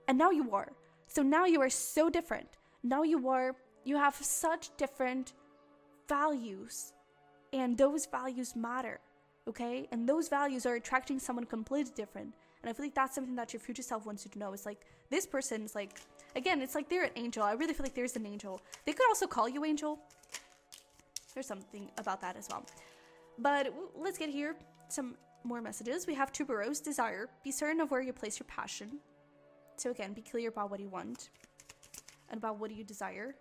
and now you are. So now you are so different. Now you have such different values, and those values matter, okay? And those values are attracting someone completely different. And I feel like that's something that your future self wants you to know. It's like, this person's like, again, it's like they're an angel. I really feel like there's an angel. They could also call you angel. There's something about that as well. But let's get here some more messages. We have tuberose, desire. Be certain of where you place your passion. So again, be clear about what you want and about what you desire.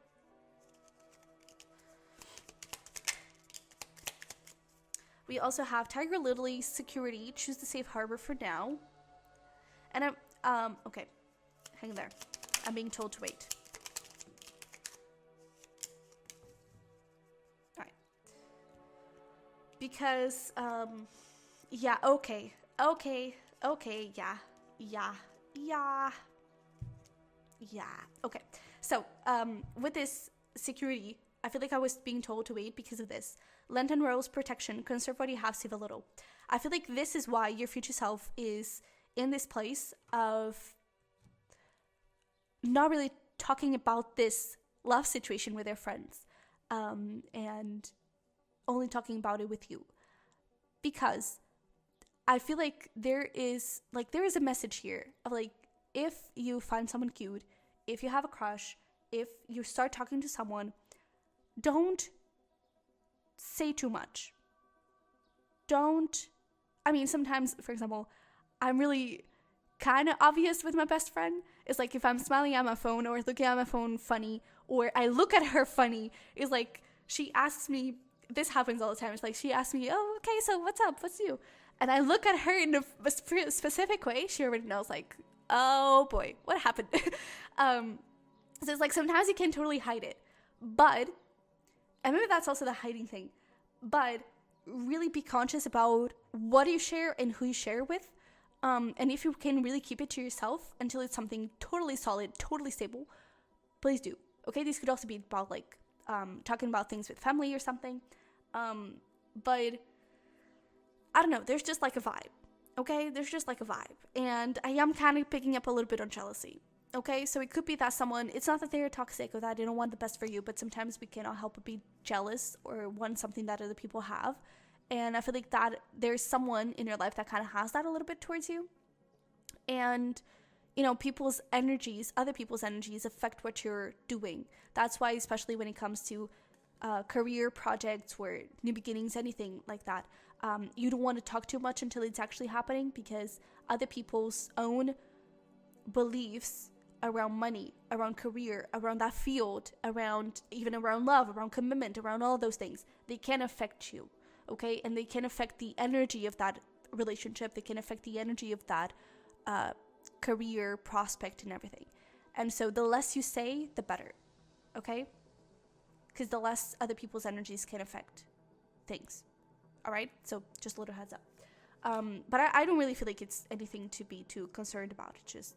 We also have Tiger Lily, security. Choose the safe harbor for now. And okay, hang there. I'm being told to wait. All right. Because, yeah, okay, yeah. Okay, so, with this security, I feel like I was being told to wait because of this. Lenten Rose, protection, conserve what you have, save a little. I feel like this is why your future self is in this place of not really talking about this love situation with their friends, and only talking about it with you. Because I feel like there is a message here of like, if you find someone cute, if you have a crush, if you start talking to someone, don't say too much. Sometimes, for example, I'm really kind of obvious with my best friend. It's like if I'm smiling at my phone or looking at my phone funny, or I look at her funny, it's like she asks me, this happens all the time, it's like she asks me, oh, okay, so what's up, what's new? And I look at her in a specific way, she already knows, like, oh boy, what happened? So it's like sometimes you can totally hide it, but, and maybe that's also the hiding thing, but really be conscious about what you share and who you share with. And if you can really keep it to yourself until it's something totally solid, totally stable, please do. Okay, these could also be about like talking about things with family or something. But I don't know, there's just like a vibe. Okay, there's just like a vibe. And I am kind of picking up a little bit on jealousy. Okay, so it could be that someone, it's not that they're toxic or that they don't want the best for you, but sometimes we cannot help but be jealous or want something that other people have. And I feel like that there's someone in your life that kind of has that a little bit towards you. And, you know, people's energies, other people's energies affect what you're doing. That's why, especially when it comes to career projects or new beginnings, anything like that, you don't want to talk too much until it's actually happening, because other people's own beliefs around money, around career, around that field, even around love, around commitment, around all those things, they can affect you. Okay, and they can affect the energy of that relationship. They can affect the energy of that career prospect and everything. And so the less you say, the better. Okay? Because the less other people's energies can affect things. All right? So just a little heads up. But I don't really feel like it's anything to be too concerned about. It's just,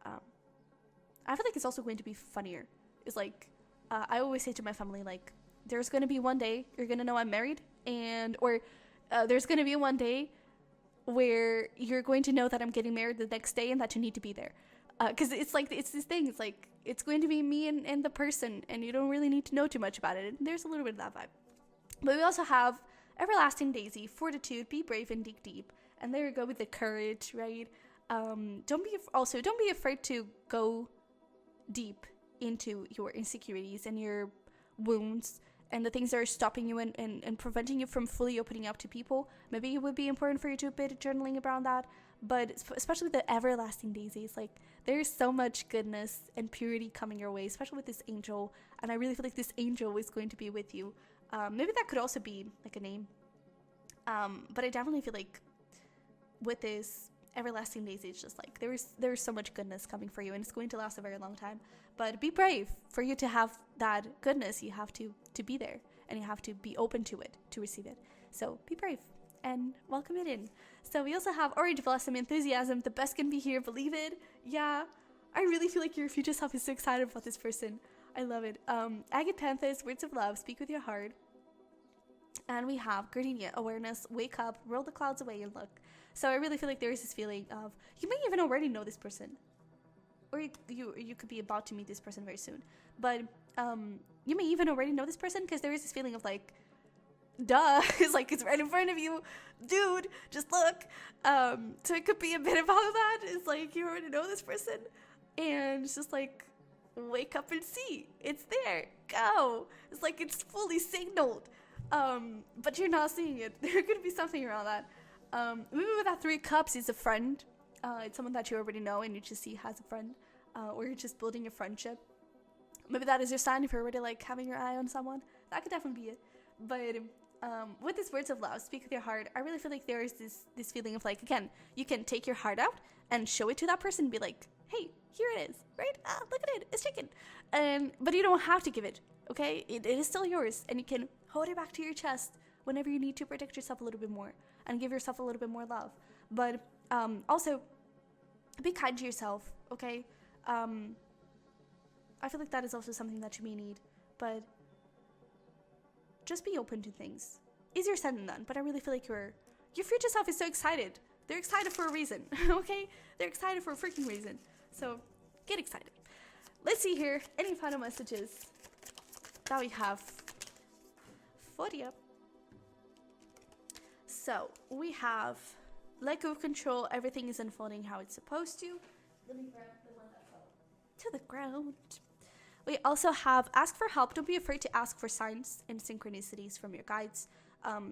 I feel like it's also going to be funnier. It's like, I always say to my family, like, there's going to be one day you're going to know I'm married, or there's going to be one day where you're going to know that I'm getting married the next day and that you need to be there. Because it's like, it's this thing, it's like, it's going to be me and the person, and you don't really need to know too much about it. And there's a little bit of that vibe. But we also have Everlasting Daisy, fortitude, be brave and dig deep. And there you go with the courage, right? Don't be afraid to go deep into your insecurities and your wounds and the things that are stopping you and preventing you from fully opening up to people. Maybe it would be important for you to do a bit of journaling around that. But especially the Everlasting Daisies, like, there's so much goodness and purity coming your way, especially with this angel. And I really feel like this angel is going to be with you. Maybe that could also be like a name. But I definitely feel like with this everlasting daisy is just like there's so much goodness coming for you, and it's going to last a very long time. But be brave. For you to have that goodness, you have to be there, and you have to be open to it, to receive it. So be brave and welcome it in. So we also have Orange Blossom Enthusiasm. The best can be here, believe it. Yeah, I really feel like your future self is so excited about this person. I love it. Amethyst, Words of Love, Speak with Your Heart. And we have Gardenia, Awareness, Wake Up, Roll the Clouds Away and Look. So I really feel like there is this feeling of, you may even already know this person, or you could be about to meet this person very soon. But you may even already know this person, because there is this feeling of like, duh, it's like it's right in front of you, dude, just look. So it could be a bit about that. It's like you already know this person, and it's just like, wake up and see, it's there, go. It's like it's fully signaled, but you're not seeing it. There could be something around that. Maybe with that 3 cups, it's a friend. It's someone that you already know and you just see has a friend, or you're just building a friendship. Maybe that is your sign if you're already like having your eye on someone. That could definitely be it. But with this Words of Love, Speak with Your Heart, I really feel like there is this feeling of like, again, you can take your heart out and show it to that person and be like, hey, here it is, right? Look at it, it's taken. But you don't have to give it, okay? It is still yours, and you can hold it back to your chest whenever you need to protect yourself a little bit more and give yourself a little bit more love. But also, be kind to yourself, okay? I feel like that is also something that you may need, but just be open to things. Easier said than done, but I really feel like your future self is so excited. They're excited for a reason, okay? They're excited for a freaking reason. So get excited. Let's see here, any final messages that we have for you. So we have let go of control. Everything is unfolding how it's supposed to. Let me grab the one that fell to the ground. We also have ask for help. Don't be afraid to ask for signs and synchronicities from your guides,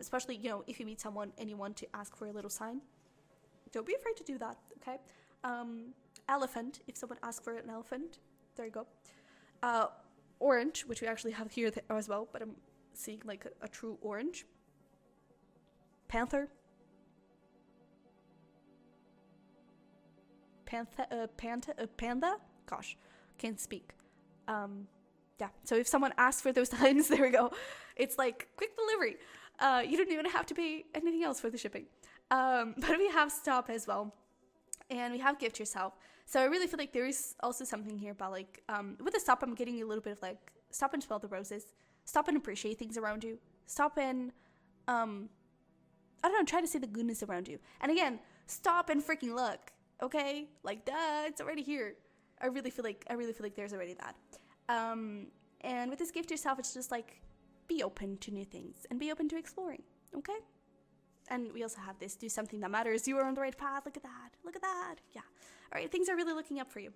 especially, you know, if you meet someone and you want to ask for a little sign. Don't be afraid to do that, okay? Elephant, if someone asks for an elephant. There you go. Orange, which we actually have here as well, but I'm seeing like a true orange. Panther. Panda? Gosh, can't speak. Yeah, so if someone asks for those signs, there we go. It's like quick delivery. You don't even have to pay anything else for the shipping. But we have stop as well. And we have gift yourself. So I really feel like there is also something here about like, with the stop, I'm getting a little bit of like, stop and smell the roses. Stop and appreciate things around you. Stop and, I don't know, try to see the goodness around you. And again, stop and freaking look, okay? Like, duh, it's already here. I really feel like there's already that. And with this gift yourself, it's just like, be open to new things and be open to exploring, okay? And we also have this, do something that matters. You are on the right path. Look at that. Look at that. Yeah. All right. Things are really looking up for you.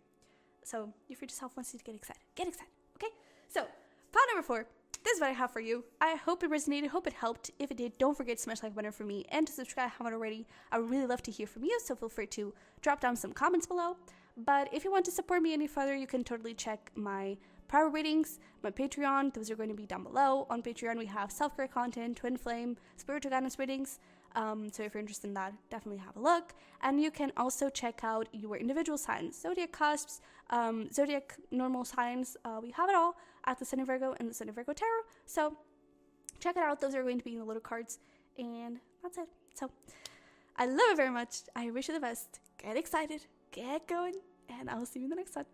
So your future self wants you to get excited. Get excited. Okay. So part number 4. This is what I have for you. I hope it resonated. Hope it helped. If it did, don't forget to smash like button for me and to subscribe if you haven't already. I would really love to hear from you. So feel free to drop down some comments below. But if you want to support me any further, you can totally check my private readings, my Patreon. Those are going to be down below. On Patreon, we have self-care content, twin flame, spiritual guidance readings. So if you're interested in that, definitely have a look. And you can also check out your individual signs, zodiac cusps, zodiac normal signs. We have it all at the Sunny Virgo and the Sunny Virgo Tarot. So check it out. Those are going to be in the little cards. And that's it. So I love it very much. I wish you the best. Get excited. Get going. And I'll see you in the next one.